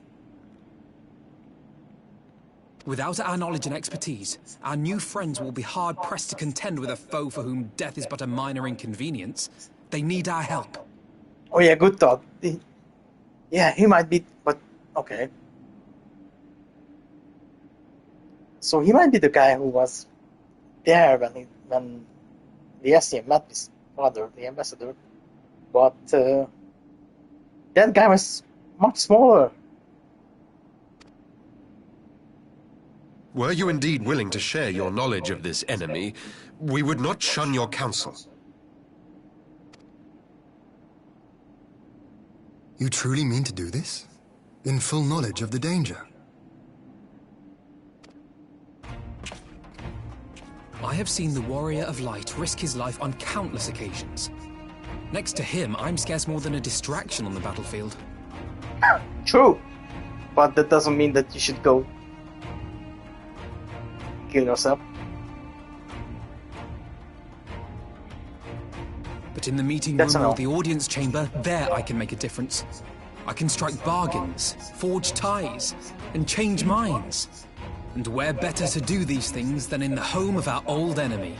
Without our knowledge and expertise, our new friends will be hard-pressed to contend with a foe for whom death is but a minor inconvenience. They need our help. Oh yeah, good thought. Yeah, he might be, but okay. So he might be the guy who was there when the SCM met his father, the ambassador. But that guy was much smaller. Were you indeed willing to share your knowledge of this enemy, we would not shun your counsel. You truly mean to do this? In full knowledge of the danger? I have seen the Warrior of Light risk his life on countless occasions. Next to him, I'm scarce more than a distraction on the battlefield. True, but that doesn't mean that you should go kill yourself. But in the meeting room or the audience chamber, there I can make a difference. I can strike bargains, forge ties, and change minds. And where better to do these things than in the home of our old enemy?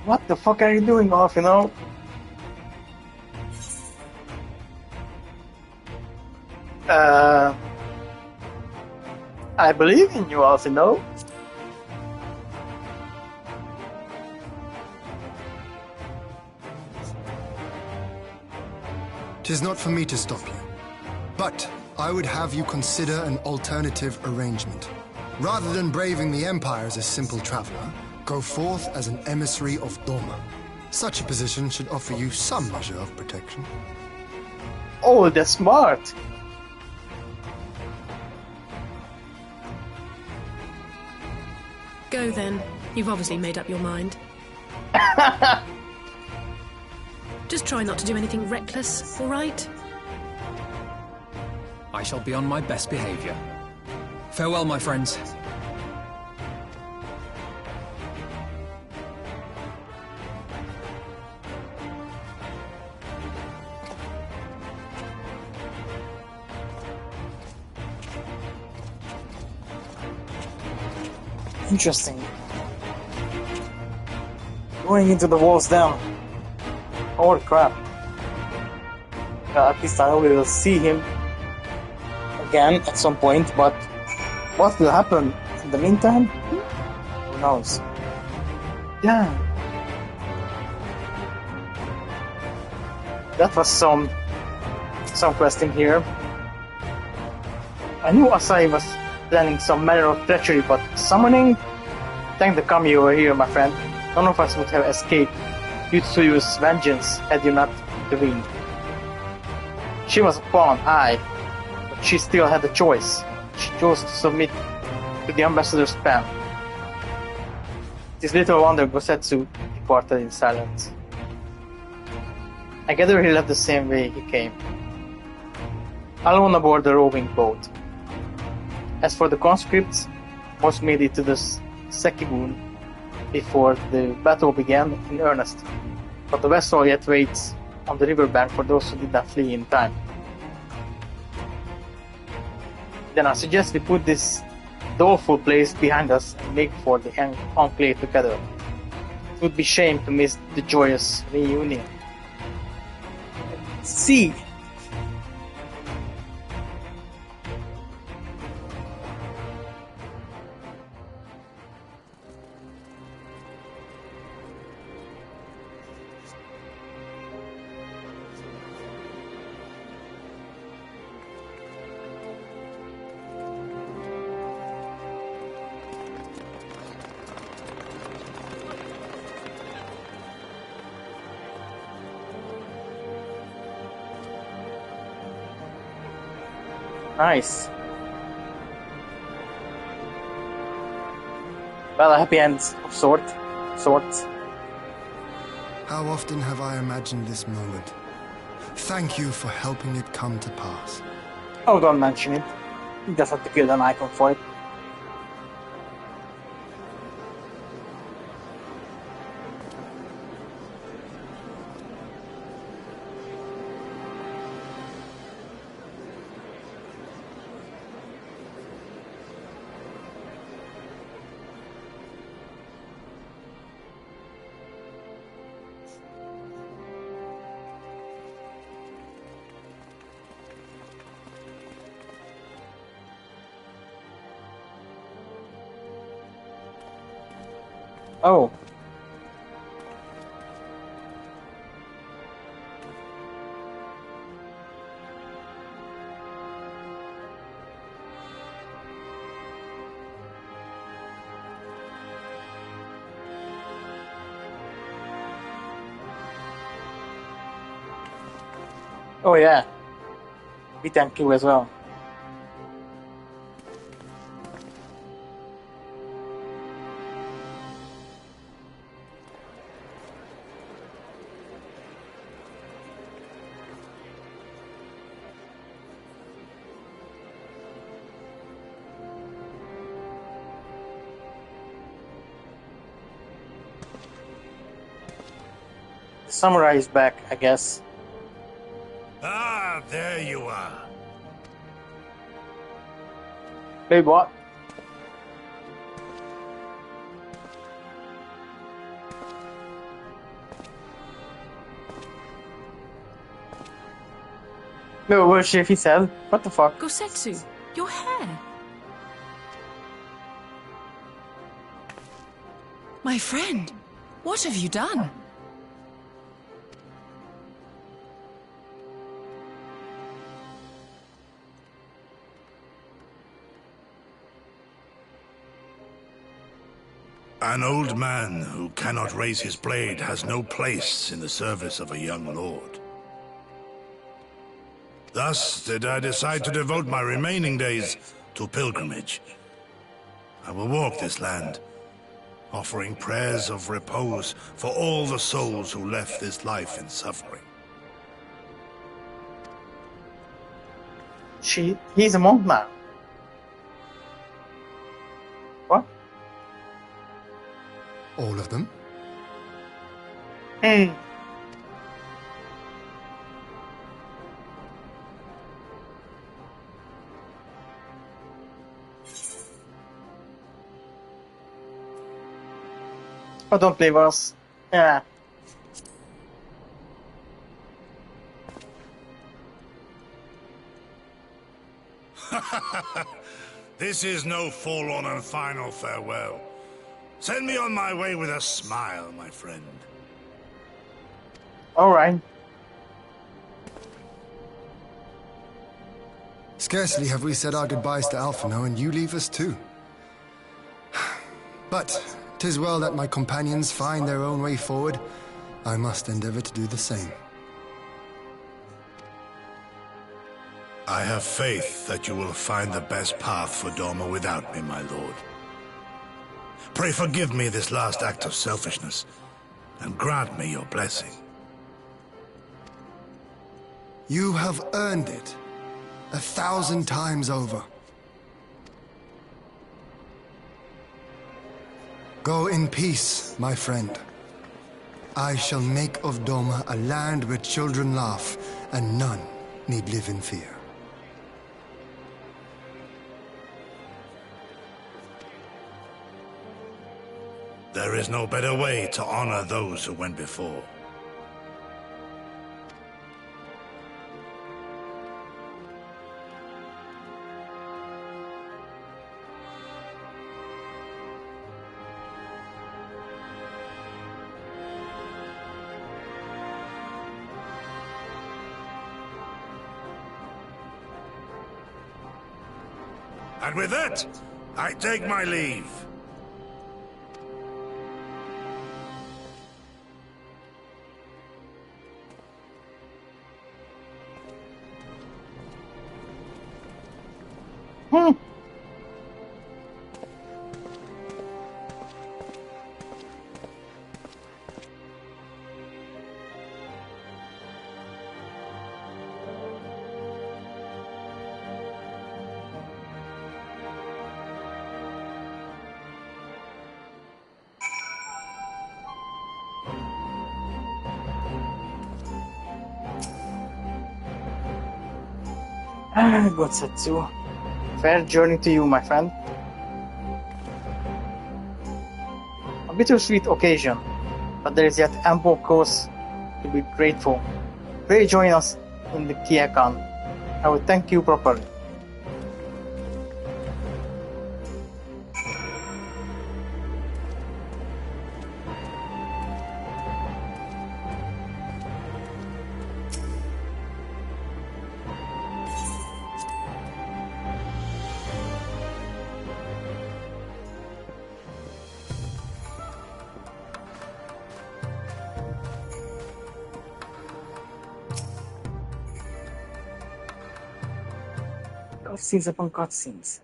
What the fuck are you doing, Alf, you know? I believe in you, Alf, you know? Tis not for me to stop you, but I would have you consider an alternative arrangement. Rather than braving the Empire as a simple traveler, go forth as an emissary of Doma. Such a position should offer you some measure of protection. Oh, that's smart! Go then. You've obviously made up your mind. Just try not to do anything reckless, all right? I shall be on my best behavior. Farewell, my friends. Interesting. Going into the walls down. Holy crap. At least I know we will see him again at some point, but what will happen in the meantime? Who knows? Yeah. That was some questing here. I knew Asai was planning some manner of treachery, but summoning? Thank the kami over here, my friend. None of us would have escaped Yutsuyo's vengeance had you not intervened. She was a pawn, aye, but she still had a choice. She chose to submit to the ambassador's pen. It is little wonder Gosetsu departed in silence. I gather he left the same way he came, alone aboard the rowing boat. As for the conscripts, most made it to the Sekibun before the battle began in earnest, but the vessel yet waits on the riverbank for those who did not flee in time. Then I suggest we put this doleful place behind us and make for the enclave together. It would be shame to miss the joyous reunion. See. Nice. Well, a happy end of sorts. How often have I imagined this moment? Thank you for helping it come to pass. Oh, don't mention it. You just have to kill an icon for it. Oh. Oh yeah. We thank you as well. The samurai is back, I guess. Ah, there you are. Wait, what? No, worship, he said. What the fuck? Gosetsu, your hair. My friend, what have you done? An old man who cannot raise his blade has no place in the service of a young lord. Thus did I decide to devote my remaining days to pilgrimage. I will walk this land, offering prayers of repose for all the souls who left this life in suffering. He's a monk now. What? All of them? Hmm. Oh, don't leave us. Yeah. This is no forlorn and final farewell. Send me on my way with a smile, my friend. Alright. Scarcely have we said our goodbyes to Alphino, and you leave us too. But 'tis well that my companions find their own way forward. I must endeavor to do the same. I have faith that you will find the best path for Doma without me, my lord. Pray forgive me this last act of selfishness, and grant me your blessing. You have earned it 1,000 times over. Go in peace, my friend. I shall make of Doma a land where children laugh and none need live in fear. There is no better way to honor those who went before. And with that, I take my leave. Gosetsu. Fair journey to you, my friend. A bittersweet occasion, but there is yet ample cause to be grateful. Pray join us in the Kiekan. I will thank you properly. Cutscenes upon cutscenes.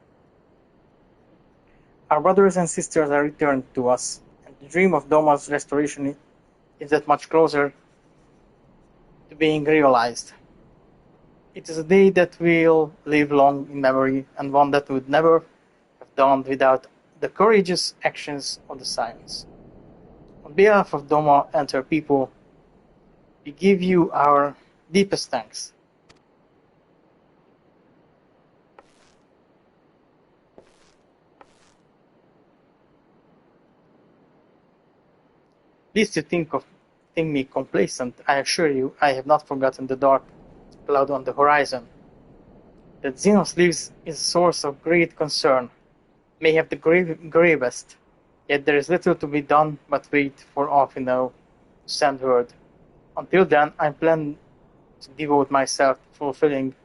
Our brothers and sisters are returned to us, and the dream of Doma's restoration is that much closer to being realized. It is a day that will live long in memory, and one that would never have dawned without the courageous actions of the Scions. On behalf of Doma and her people, we give you our deepest thanks. Least you think me complacent, I assure you I have not forgotten the dark cloud on the horizon. That Xenos lives is a source of great concern, may have the gravest, yet there is little to be done but wait for Alphinaud to send word. Until then, I plan to devote myself to fulfilling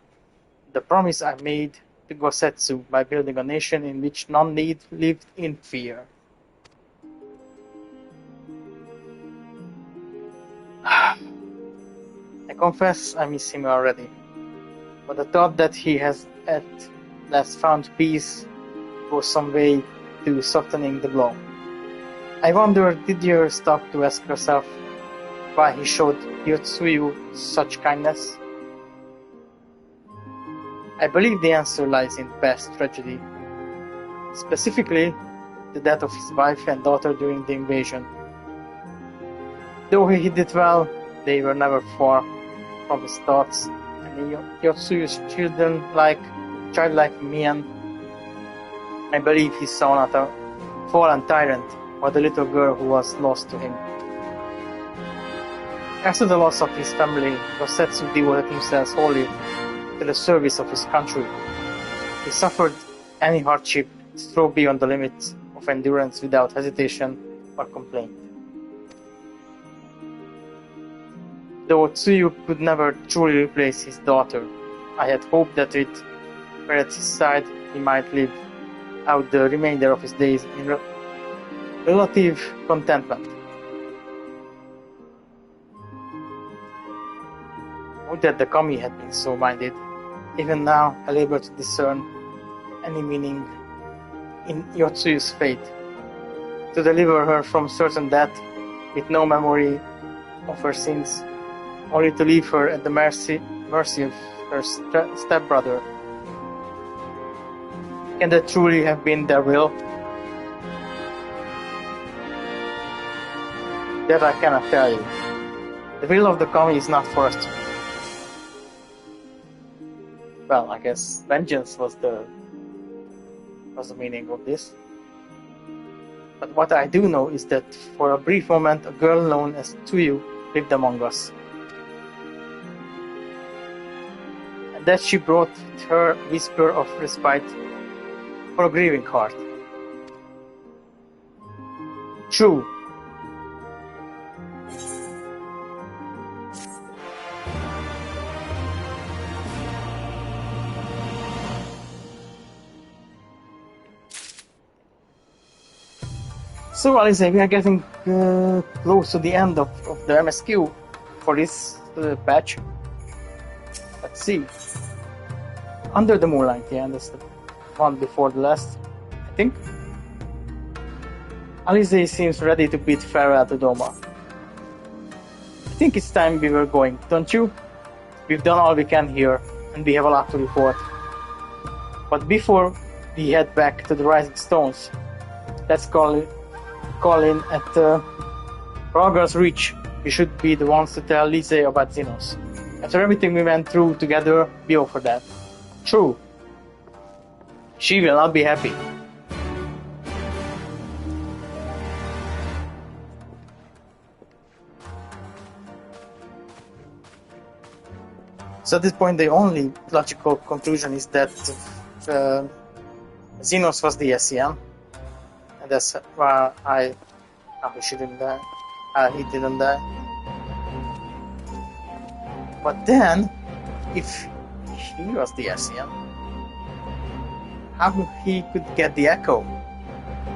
the promise I made to Gosetsu by building a nation in which none need live in fear. I confess I miss him already, but the thought that he has at last found peace goes some way to softening the blow. I wonder, did you stop to ask yourself why he showed Yotsuyu such kindness? I believe the answer lies in past tragedy, specifically the death of his wife and daughter during the invasion. Though he did well, they were never far from his thoughts, and Yotsuyu's childlike mien, I believe he saw not a fallen tyrant, but a little girl who was lost to him. After the loss of his family, Gosetsu devoted himself wholly to the service of his country. He suffered any hardship to throw beyond the limits of endurance without hesitation or complaint. Though Tsuyu could never truly replace his daughter, I had hoped that with her at his side he might live out the remainder of his days in relative contentment. Would that the kami had been so minded. Even now, I labor to discern any meaning in Yotsuyu's fate. To deliver her from certain death, with no memory of her sins, only to leave her at the mercy of her stepbrother. Can that truly have been their will? That I cannot tell you. The will of the kami is not for us to. Well, I guess vengeance was the meaning of this. But what I do know is that for a brief moment a girl known as Tsuyu lived among us. And that she brought with her whisper of respite for a grieving heart. True. So, Alice, we are getting close to the end of the MSQ for this patch. Let's see. Under the Moonlight, yeah, that's the one before the last, I think. Alice seems ready to bid farewell to Doma. I think it's time we were going, don't you? We've done all we can here, and we have a lot to report. But before we head back to the Rising Stones, let's call in at Roger's Reach. We should be the ones to tell Lise about Xenos. After everything we went through together, we owe for that. True. She will not be happy. So at this point, the only logical conclusion is that Xenos was the SCM. And that's why she didn't die. He didn't die. But then, if he was the SCM, how he could get the echo?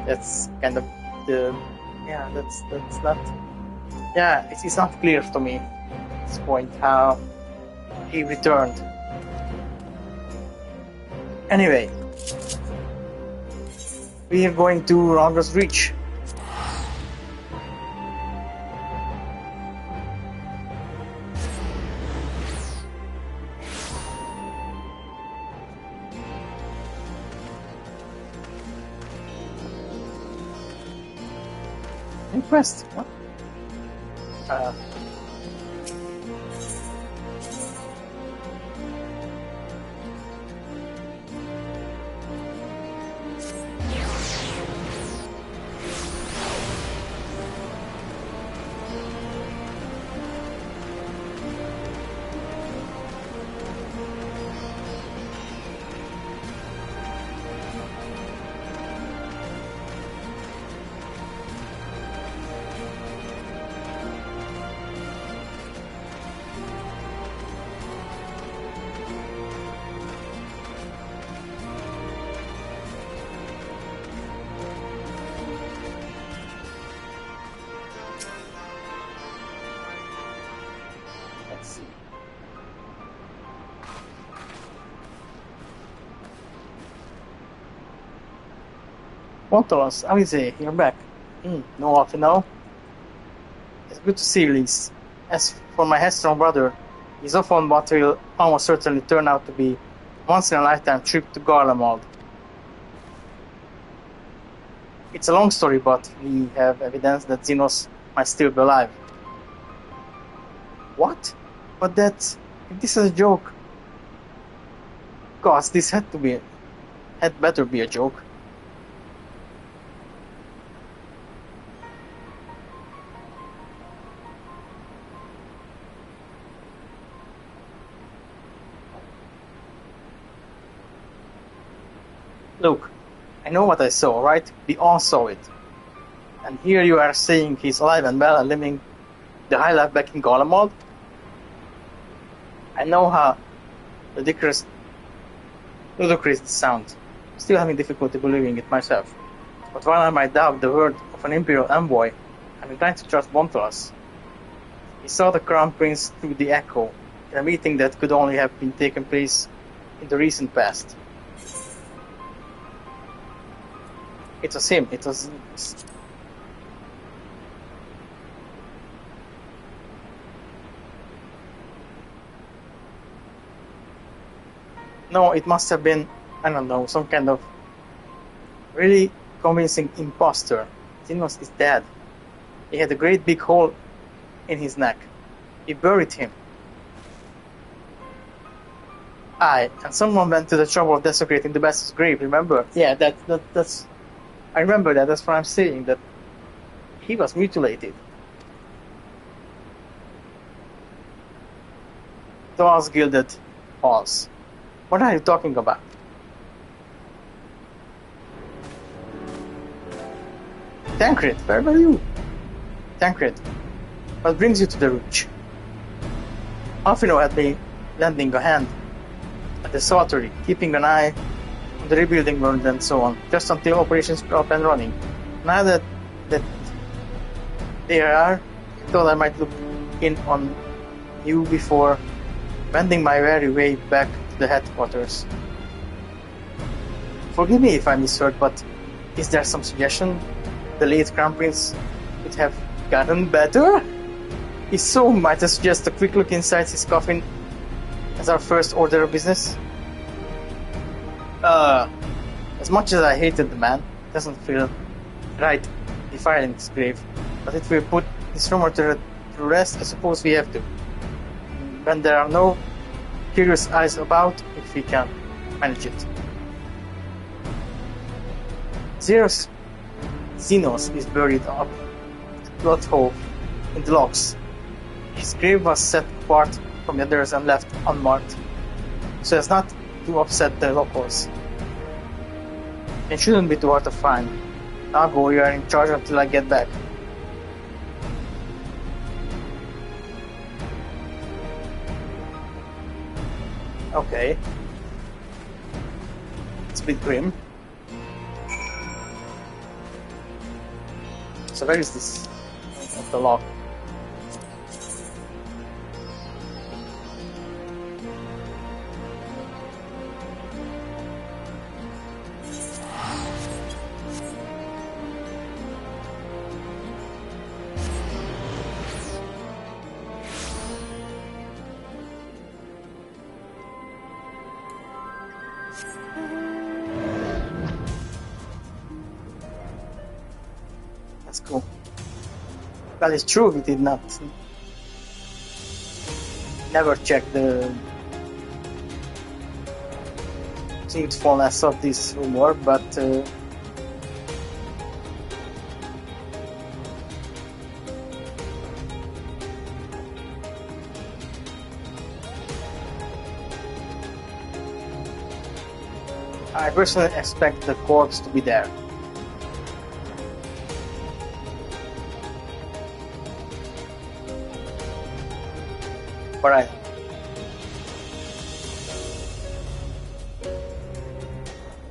That's kind of the that's not it's not clear to me at this point how he returned. Anyway, we are going to Rondra's Reach. Impressed. What? Let's see. Montolos, Alize, you're back. No often now. It's good to see you, Lise. As for my headstrong brother, he's off on what will almost certainly turn out to be a once-in-a-lifetime trip to Garlemald. It's a long story, but we have evidence that Xenos might still be alive. What? But if this is a joke. Gosh, this had better be a joke. Look, I know what I saw, right? We all saw it. And here you are saying he's alive and well and living the high life back in Garlemald? I know how ludicrous it sounds. I'm still having difficulty believing it myself. But while I might doubt the word of an Imperial envoy, I'm inclined to trust Bontolas. He saw the Crown Prince through the Echo, in a meeting that could only have been taken place in the recent past. It was him, it was... No, it must have been, I don't know, some kind of really convincing imposter. Xenos is dead. He had a great big hole in his neck. He buried him. Aye, and someone went to the trouble of desecrating the bastard's grave, remember? Yeah, that's... I remember that, that's what I'm saying, that he was mutilated. Those gilded halls. What are you talking about? Tancred, where were you? Tancred, what brings you to the Reach? Alfino had been lending a hand at the sanctuary, keeping an eye on the rebuilding world and so on, just until operations were up and running. Now that they are, I thought I might look in on you before wending my weary way back to the headquarters. Forgive me if I misheard, but is there some suggestion the late Crown Prince could have gotten better? If so, might I suggest a quick look inside his coffin as our first order of business? As much as I hated the man, it doesn't feel right defiling his grave, but if we put this rumor to rest, I suppose we have to. When there are no curious eyes about, if we can manage it. Xenos is buried up at Bloodhole in the logs. His grave was set apart from the others and left unmarked, so as not to upset the locals. It shouldn't be too hard to find. Now go, you are in charge until I get back. Okay. It's a bit grim. So where is this? Of the lock. That's cool. Well, it's true we did not never check the truthfulness of this rumor, but I personally expect the corpse to be there. Alright.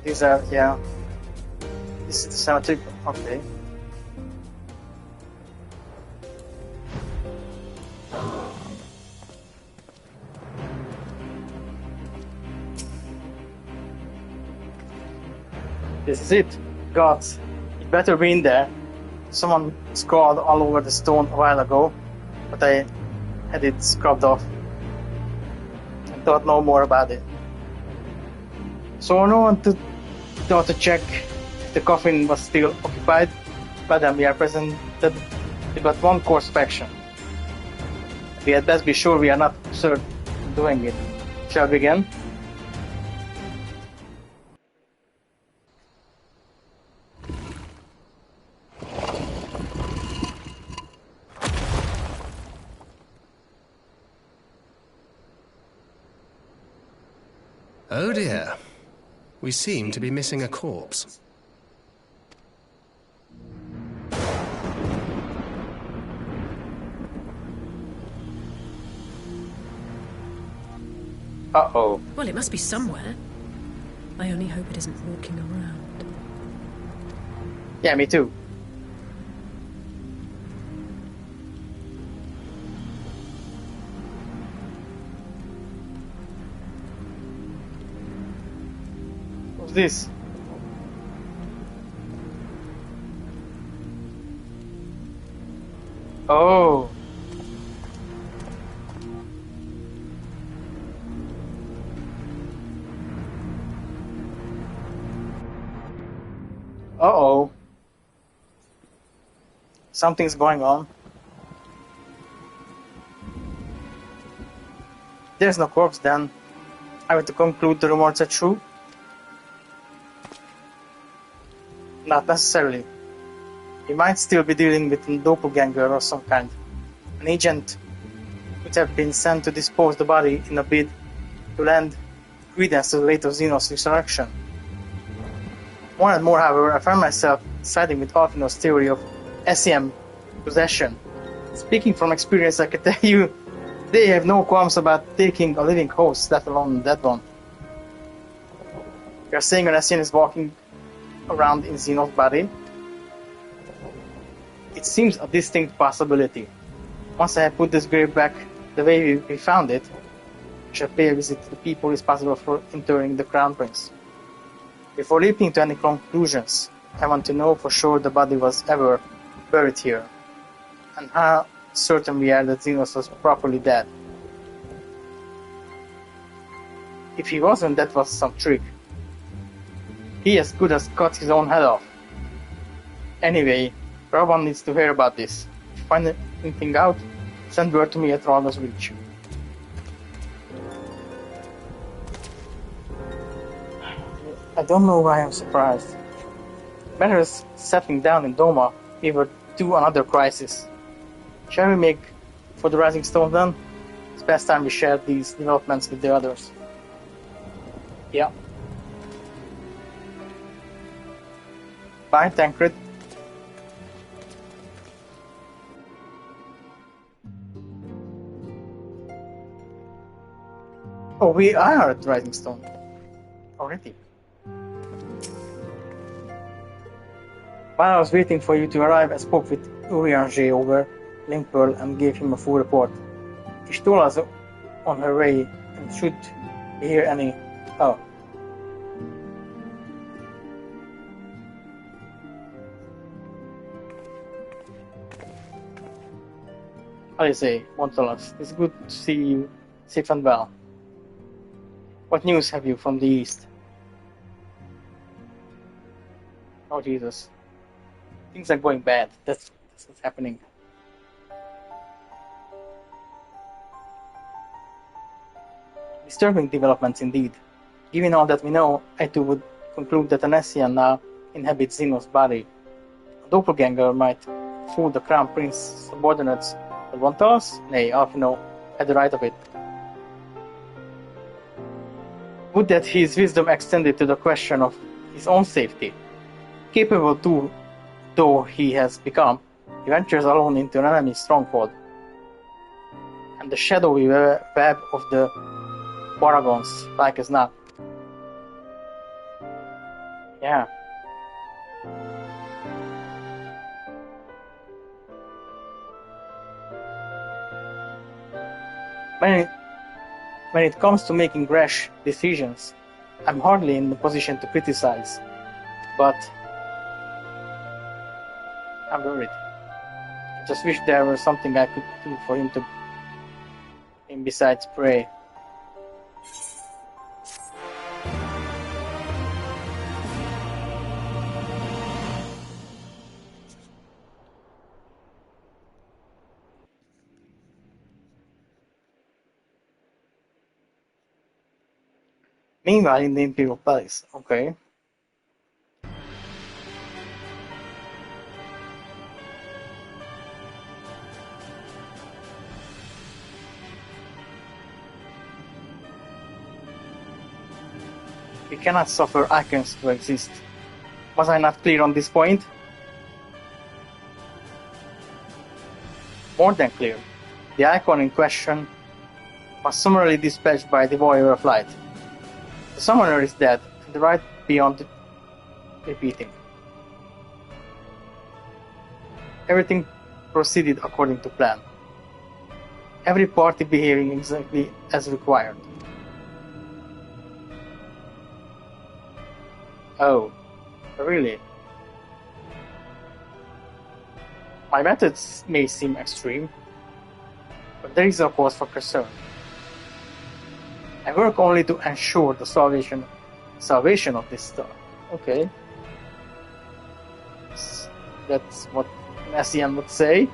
These are, yeah. This is the cemetery. Okay. This is it. Gods, it better be in there. Someone scrawled all over the stone a while ago, but I had it scrubbed off and thought no more about it. So no one thought to check if the coffin was still occupied. Madam, we are presented with but one course of action. We had best be sure we are not absurd in doing it. Shall we begin? Oh dear. We seem to be missing a corpse. Uh-oh. Well, it must be somewhere. I only hope it isn't walking around. Yeah, me too. What's this? Oh. Uh-oh. Something's going on. There's no corpse then. I have to conclude the rumors are true? Not necessarily. He might still be dealing with a doppelganger of some kind. An agent would have been sent to dispose the body in a bid to lend credence to the later Xenos resurrection. More and more, however, I find myself siding with Alphino's theory of SEM possession. Speaking from experience, I can tell you, they have no qualms about taking a living host, let alone a dead one. You're saying an SEM is walking around in Xenos' body? It seems a distinct possibility. Once I have put this grave back the way we found it, I shall pay a visit to the people responsible for interring the Crown Prince. Before leaping to any conclusions, I want to know for sure the body was ever buried here, and how certain we are that Xenos was properly dead. If he wasn't, that was some trick. He as good as cut his own head off. Anyway, Rowan needs to hear about this. If you find anything out, send word to me at Rogos Reach. I don't know why I'm surprised. Matters settling down in Doma, we were due another crisis. Shall we make for the Rising Stone then? It's best time we share these developments with the others. Yeah. Bye, Tancred. Oh, we are at Rising Stone already. While I was waiting for you to arrive, I spoke with Urianger over Linkpearl and gave him a full report. She told us on her way and should be here any... Oh. Alice, Montalas, it's good to see you safe and well. What news have you from the east? Oh Jesus. Things are going bad. That's what's happening. Disturbing developments indeed. Given all that we know, I too would conclude that an Essien now inhabits Xenos' body. A doppelganger might fool the Crown Prince's subordinates, but won't tell us? Nay, Alphino had the right of it. Would that his wisdom extended to the question of his own safety. Capable too, though he has become, he ventures alone into an enemy's stronghold. And the shadowy web of the Baragons, like as not. Yeah. When it comes to making rash decisions, I'm hardly in the position to criticize, but I'm worried. I just wish there was something I could do for him besides pray. Meanwhile, in the Imperial Palace, okay. We cannot suffer icons to exist. Was I not clear on this point? More than clear. The icon in question was summarily dispatched by the Warrior of Light. The summoner is dead, and the right beyond repeating. Everything proceeded according to plan. Every party behaving exactly as required. Oh, really? My methods may seem extreme, but there is a cause for concern. I work only to ensure the salvation of this star. Okay. That's what Messian would say.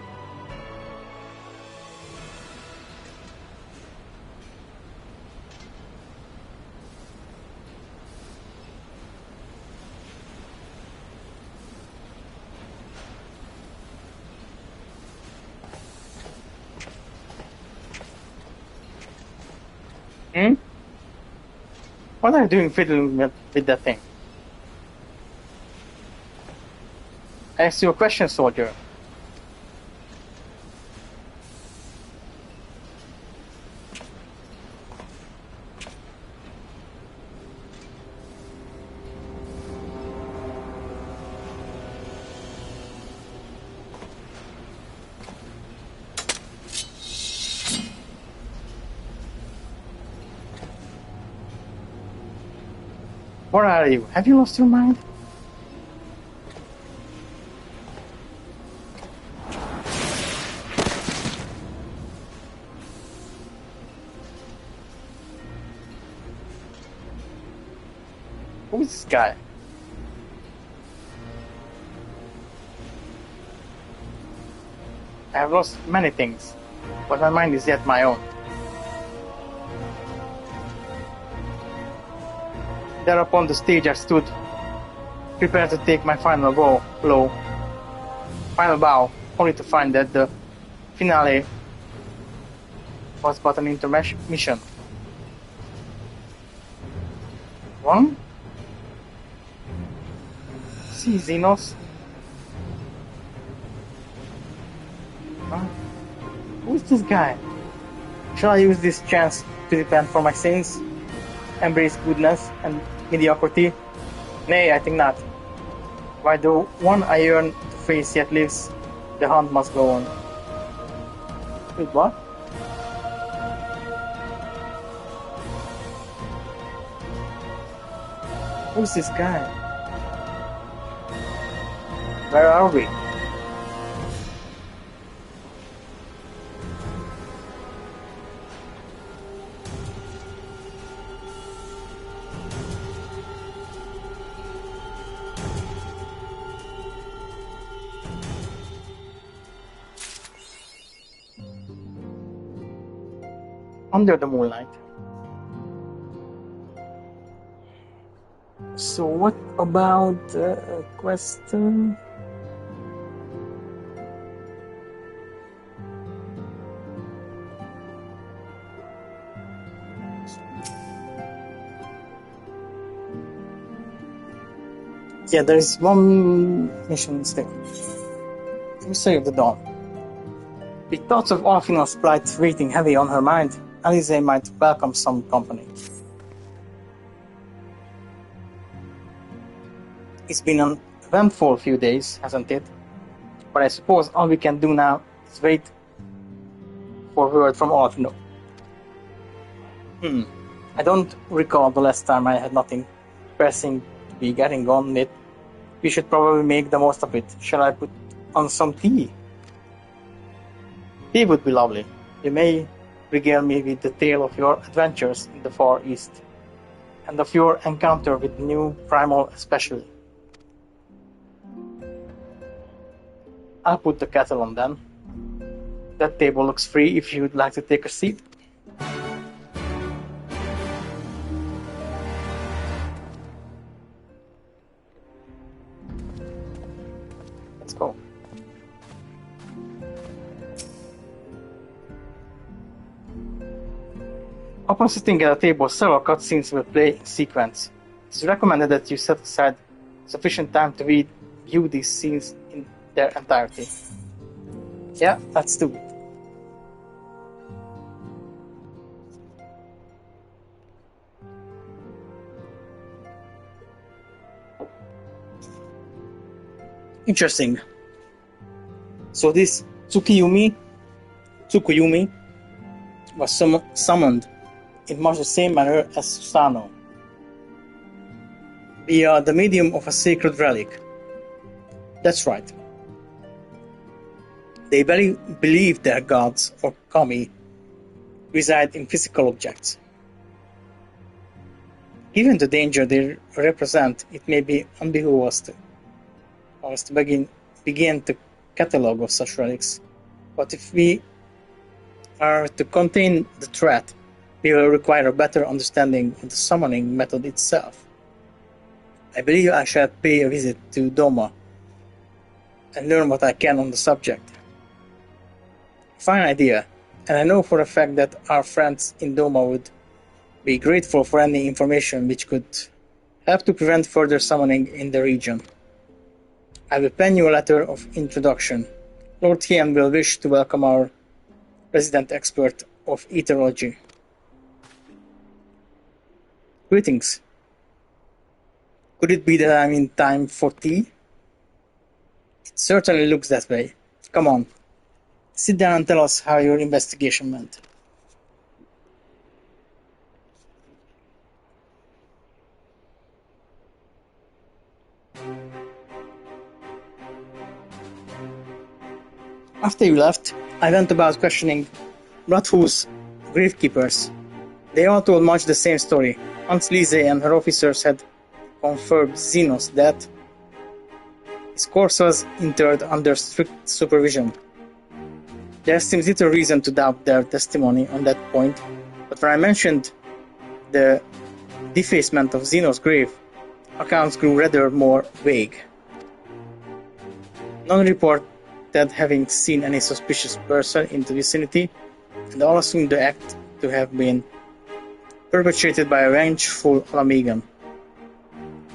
What are you doing fiddling with that thing? I asked you a question, soldier. Where are you? Have you lost your mind? Who is this guy? I have lost many things, but my mind is yet my own. There upon the stage I stood, prepared to take my final bow, only to find that the finale was but an intermission. One? See, Xenos? Huh? Who is this guy? Shall I use this chance to repent for my sins? Embrace goodness and mediocrity? Nay, I think not. While the one I yearn to face yet lives, the hunt must go on. Wait, what? Who's this guy? Where are we? under the moonlight. So what about a question? Yeah, there is one mission still. Mystery of the Dawn. With thoughts of Orphino's plight weighing heavy on her mind, Alice might welcome some company. It's been an eventful few days, hasn't it? But I suppose all we can do now is wait for word from Orphino. I don't recall the last time I had nothing pressing to be getting on with. We should probably make the most of it. Shall I put on some tea? Tea would be lovely. You may regale me with the tale of your adventures in the Far East, and of your encounter with the new primal especially. I'll put the kettle on then. That table looks free if you'd like to take a seat. Let's go. Upon sitting at a table, several cutscenes will play in sequence. It's recommended that you set aside sufficient time to view these scenes in their entirety. Yeah, let's do it. Interesting. So this Tsukuyumi was summoned in much the same manner as Susano, via the medium of a sacred relic. That's right. They believe their gods, or kami, reside in physical objects. Given the danger they represent, it may be unbehoove us to begin to catalogue of such relics. But if we are to contain the threat, we will require a better understanding of the summoning method itself. I believe I shall pay a visit to Doma and learn what I can on the subject. Fine idea, and I know for a fact that our friends in Doma would be grateful for any information which could help to prevent further summoning in the region. I will pen you a letter of introduction. Lord Hien will wish to welcome our resident expert of etherology. Greetings. Could it be that I'm in time for tea? It certainly looks that way. Come on. Sit down and tell us how your investigation went. After you left, I went about questioning Brathu's gravekeepers. They all told much the same story. Aunt Lise and her officers had confirmed Xenos' death. His corpse was interred under strict supervision. There seems little reason to doubt their testimony on that point, but when I mentioned the defacement of Xenos' grave, accounts grew rather more vague. None reported having seen any suspicious person in the vicinity, and all assumed the act to have been perpetrated by a vengeful Alamigan.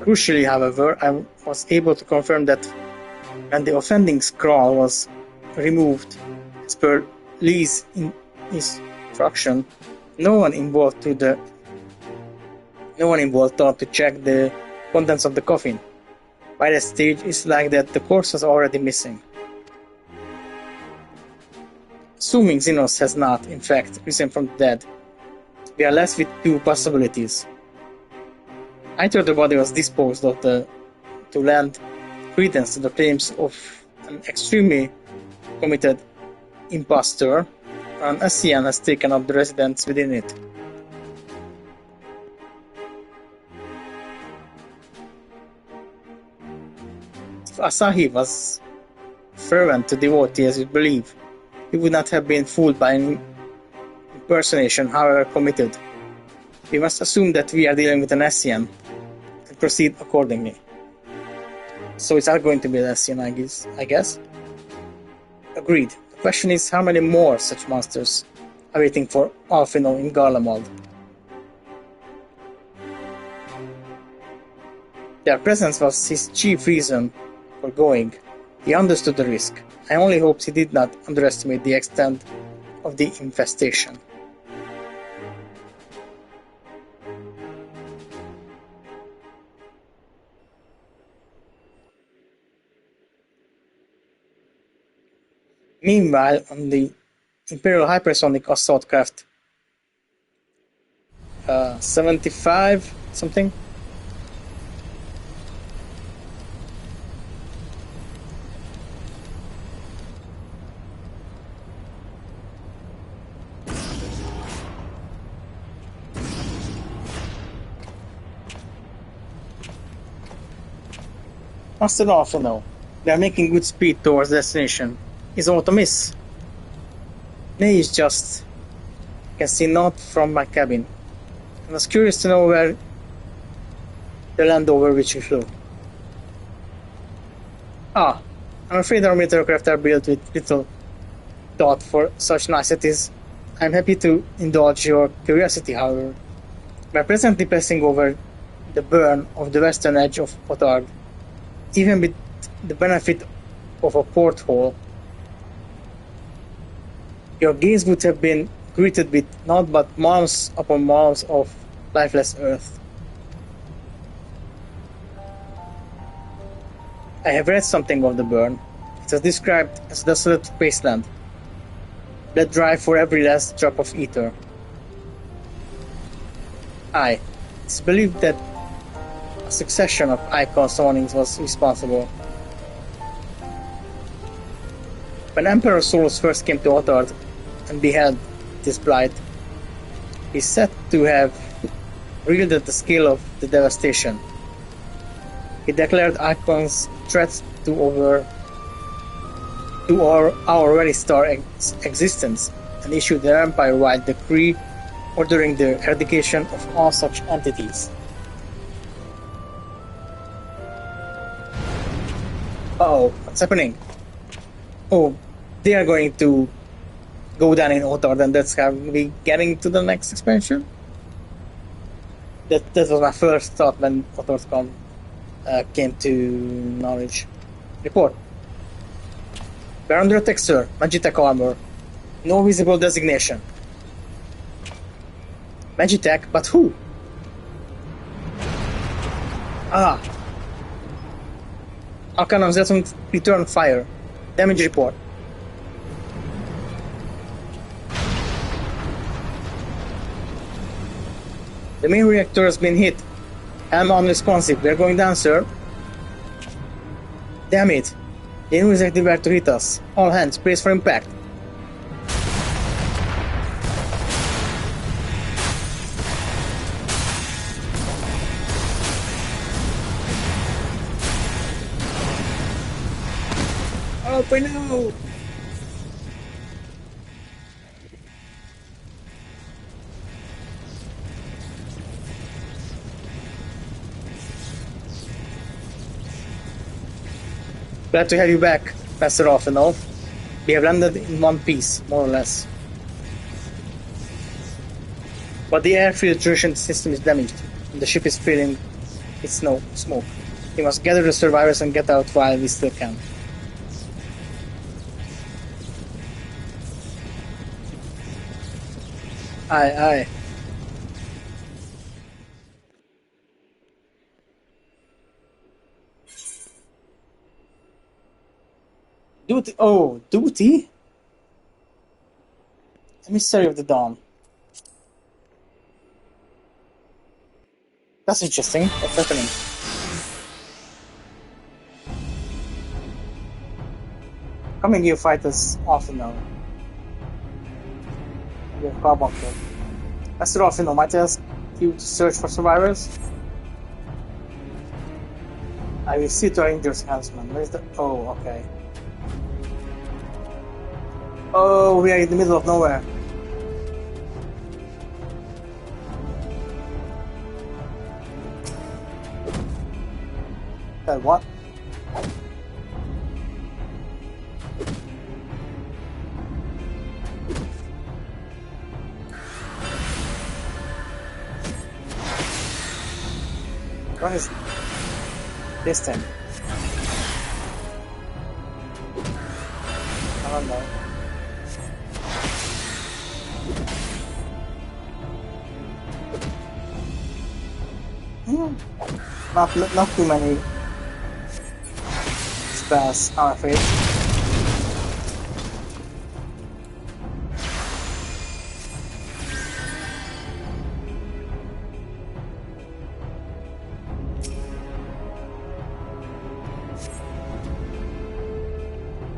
Crucially, however, I was able to confirm that when the offending scrawl was removed as per Lee's instruction, no one involved thought to check the contents of the coffin. By that stage, it's like that the corpse was already missing. Assuming Xenos has not, in fact, risen from the dead, we are left with two possibilities. Either the body was disposed of to lend credence to the claims of an extremely committed impostor, or an Asian has taken up the residence within it. If Asahi was fervent devotee as you believe, he would not have been fooled by an impersonation, however committed. We must assume that we are dealing with an Essien and proceed accordingly. So it's not going to be an Essien, I guess. Agreed. The question is how many more such monsters are waiting for Alphinaud in Garlemald. Their presence was his chief reason for going. He understood the risk. I only hoped he did not underestimate the extent of the infestation. Meanwhile, on the Imperial Hypersonic Assault Craft 75 something. Master Alphinaud, they are making good speed towards destination. Is aught amiss? Nay, it's just... I can see naught from my cabin. I was curious to know where the land over which we flew. I'm afraid our military craft are built with little thought for such niceties. I'm happy to indulge your curiosity, however. We are presently passing over the burn of the western edge of Potard. Even with the benefit of a porthole, your gaze would have been greeted with naught but miles upon miles of lifeless earth. I have read something of the burn. It is described as a desolate wasteland, blood dry for every last drop of ether. It is believed that a succession of icon summonings was responsible. When Emperor Solus first came to Otard and beheld this blight, he is said to have reeled at the scale of the devastation. He declared icons threats to our very star existence and issued an empire-wide decree ordering the eradication of all such entities. Uh-oh, what's happening? Oh, they are going to go down in Otard, and that's how we getting to the next expansion? That was my first thought when Otard came to knowledge. Report. We're under attack, sir. Magitech armor. No visible designation. Magitech, but who? Arcanum Zetum return fire. Damage report. The main reactor has been hit. I'm unresponsive. We're going down, sir. Damn it. The enemy is active to hit us. All hands, brace for impact. Oh, I know. Glad to have you back, Master Alphinaud. We have landed in one piece, more or less. But the air filtration system is damaged, and the ship is filling with smoke. We must gather the survivors and get out while we still can. Aye. Duty? Oh, duty? Emissary of the Dawn. That's interesting. What's happening? Coming here, fight us often now. We have carbon club. Master Alphinaud, might I ask you to search for survivors? I will see to Ranger's Huntsman. Where is the... Oh, okay. Oh, we are in the middle of nowhere. That what? What is this thing? I don't know. Not too many spells, I'm afraid.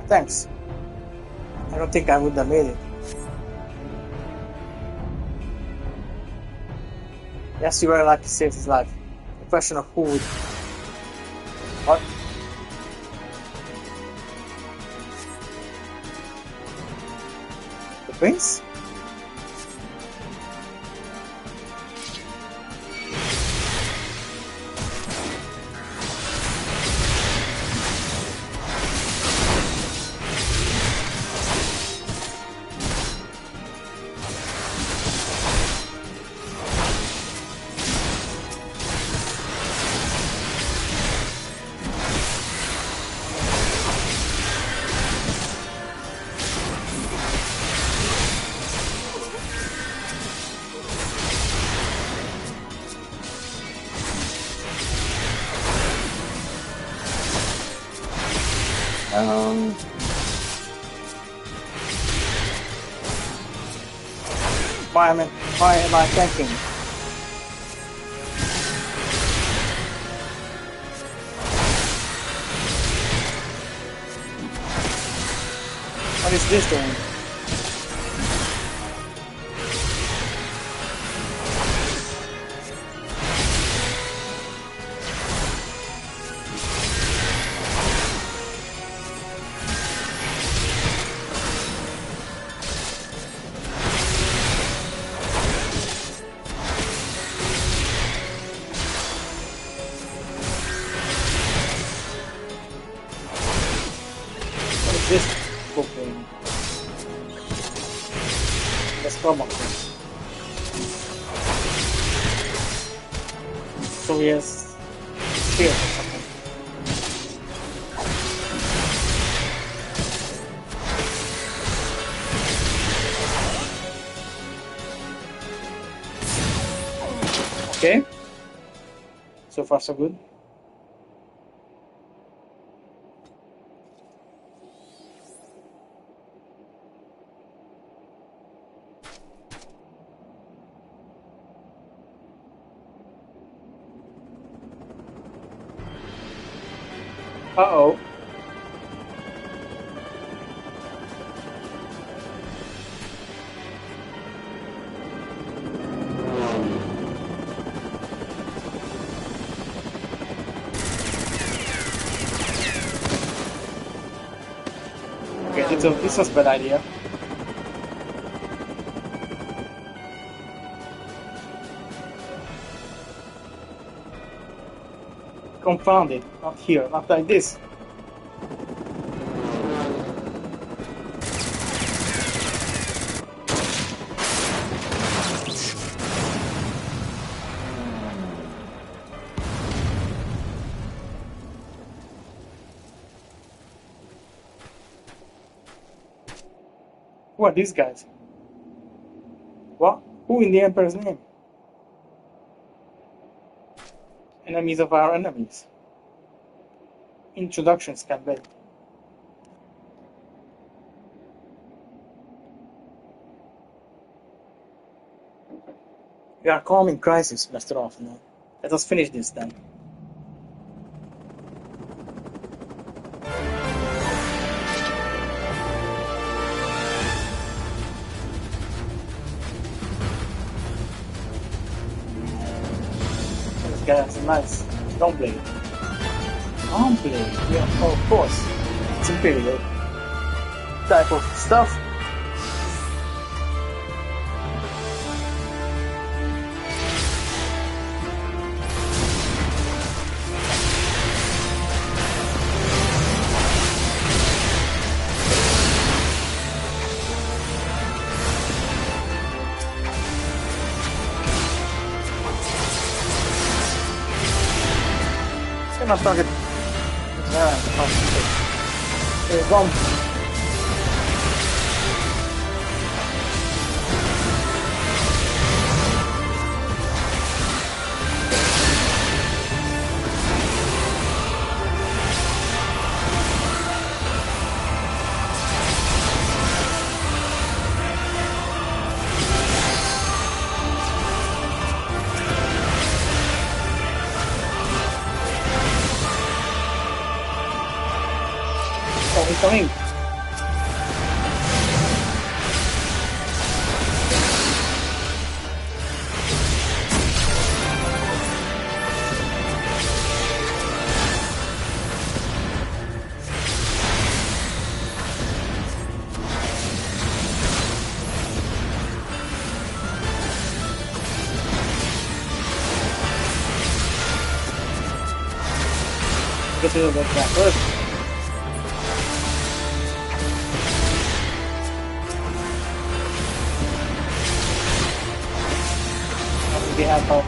Thanks. I don't think I would have made it. Yes, you were lucky to save his life. The question of who would... What? The prince? Why am I thinking? What is this doing? This book doing? The spell box. So he has spear or something. Okay. So far so good. Uh-oh. Okay, this was a bad idea. Confound it. Not here, not like this. Who are these guys? What? Who in the Emperor's name? Enemies of our enemies. Introductions can be. We are calm in crisis, Master Offner. Let us finish this then. This guy has a nice Stormblood. Stormblood? Yeah, oh, of course. It's Imperial type of stuff. cannot target. Bomb. Coming. Get rid of that first. We have our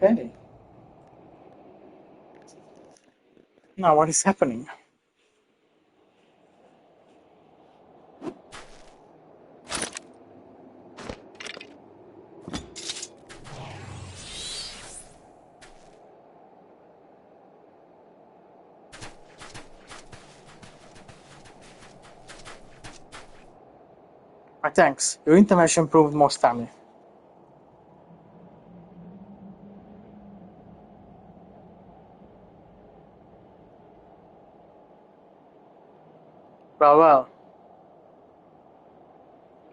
okay. Now what is happening? My thanks. Your intervention proved most timely. Well.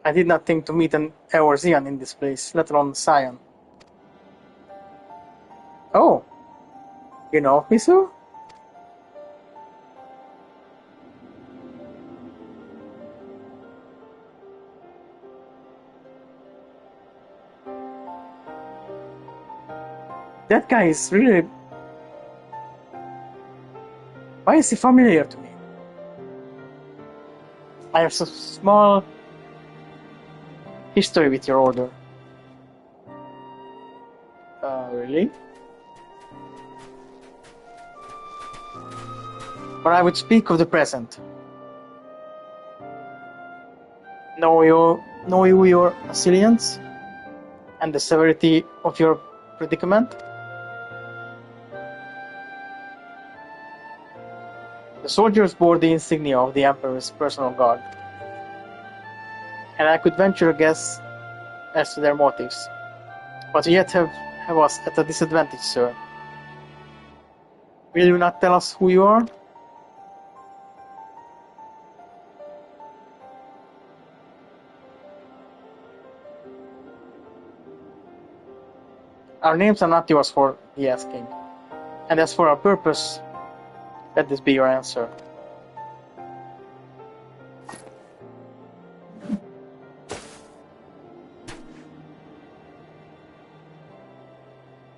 I did not think to meet an Eorzean in this place, let alone Scion. Oh, you know of me, sir? That guy is really... Why is he familiar to me? I have some small history with your order. Really? But I would speak of the present. Know you your assailants and the severity of your predicament? The soldiers bore the insignia of the Emperor's personal guard, and I could venture a guess as to their motives, but yet have us at a disadvantage, sir. Will you not tell us who you are? Our names are not yours for the asking, and as for our purpose, let this be your answer.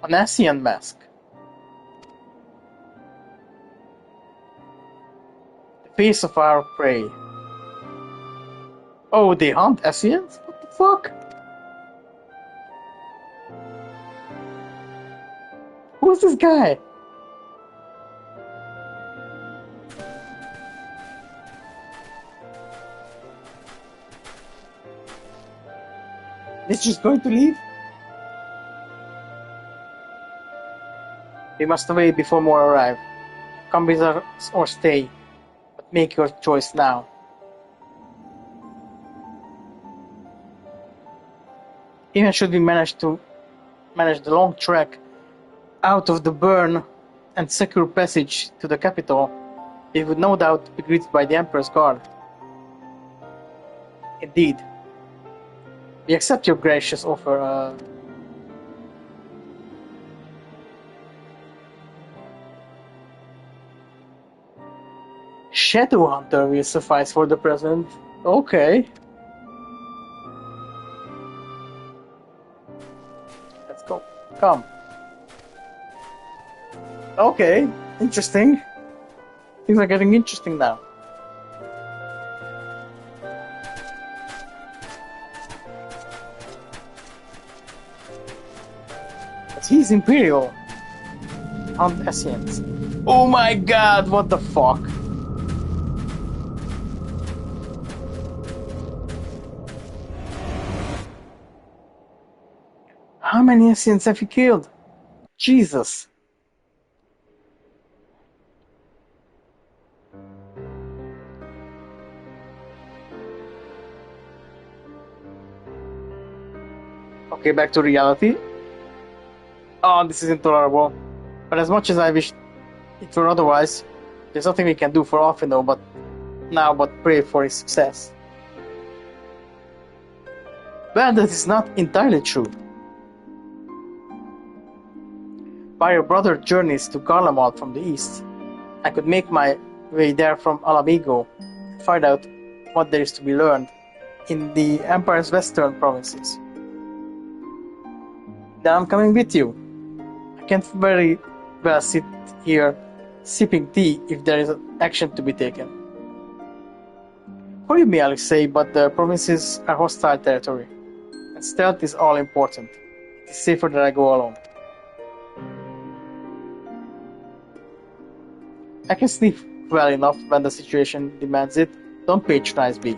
An Ascian mask. The face of our prey. Oh, they hunt Ascians? What the fuck? Who's this guy? Is just going to leave? We must away before more arrive. Come with us or stay. Make your choice now. Even should we manage the long trek out of the burn and secure passage to the capital, it would no doubt be greeted by the Emperor's guard. Indeed. We accept your gracious offer. Shadow Hunter will suffice for the present. Okay. Let's go. Come. Okay. Interesting. Things are getting interesting now. But he's Imperial. And Essenes. Oh my god, what the fuck? How many Essenes have you killed? Jesus. Okay, back to reality. Oh, this is intolerable. But as much as I wish it were otherwise, there's nothing we can do for Alphino but pray for his success. Well, that is not entirely true. By your brother journeys to Garlemald from the east, I could make my way there from Alamigo and find out what there is to be learned in the Empire's western provinces. Then I'm coming with you. I can't very well sit here sipping tea if there is action to be taken. Forgive me, Alexei, but the provinces are hostile territory, and stealth is all important. It is safer that I go alone. I can sleep well enough when the situation demands it. Don't patronize me.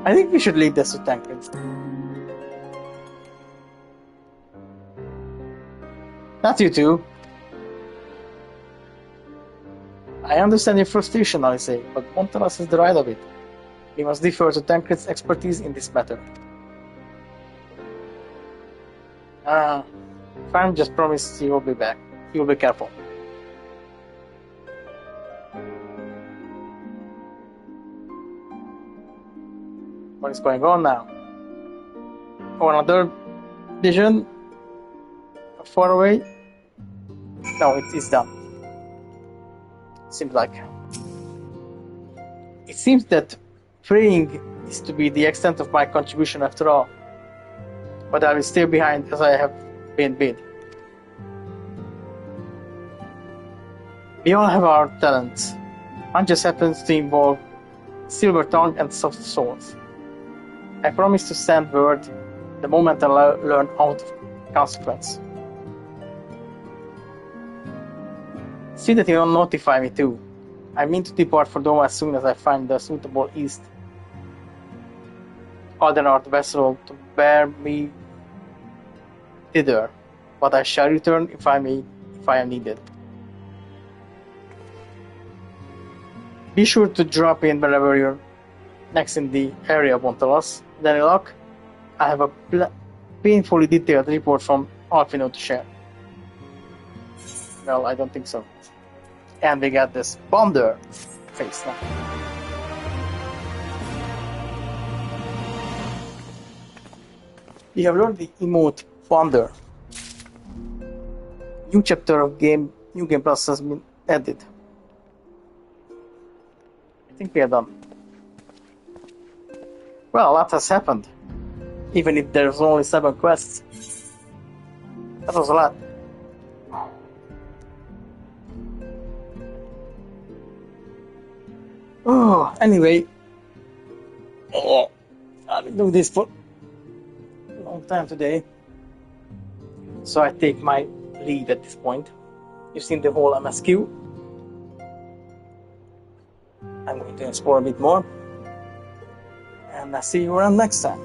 I think we should leave this to Tancred. Not you two. I understand your frustration, Alexei, but Montalas has the right of it. We must defer to Tancred's expertise in this matter. Fine, just promise you will be back. You will be careful. What is going on now? Oh, another vision? Far away? No, it is done. Seems like. It seems that praying is to be the extent of my contribution after all. But I will stay behind as I have been bid. We all have our talents. One just happens to involve silver tongue and soft souls. I promise to send word the moment I learn out of consequence. See that you don't notify me too. I mean to depart for Doma as soon as I find the suitable east Aldenard vessel to bear me thither, but I shall return if I am needed. Be sure to drop in wherever you're next in the area of Montalas. Then in luck, I have a painfully detailed report from Alphino to share. Well, I don't think so. And we got this Bonder face now. We have learned the emote Bonder. New chapter of New Game Plus has been added. I think we are done. Well, a lot has happened. Even if there's only 7 quests. That was a lot. Oh, anyway. Oh, I've been doing this for a long time today. So I take my leave at this point. You've seen the whole MSQ. I'm going to explore a bit more. And I'll see you around next time.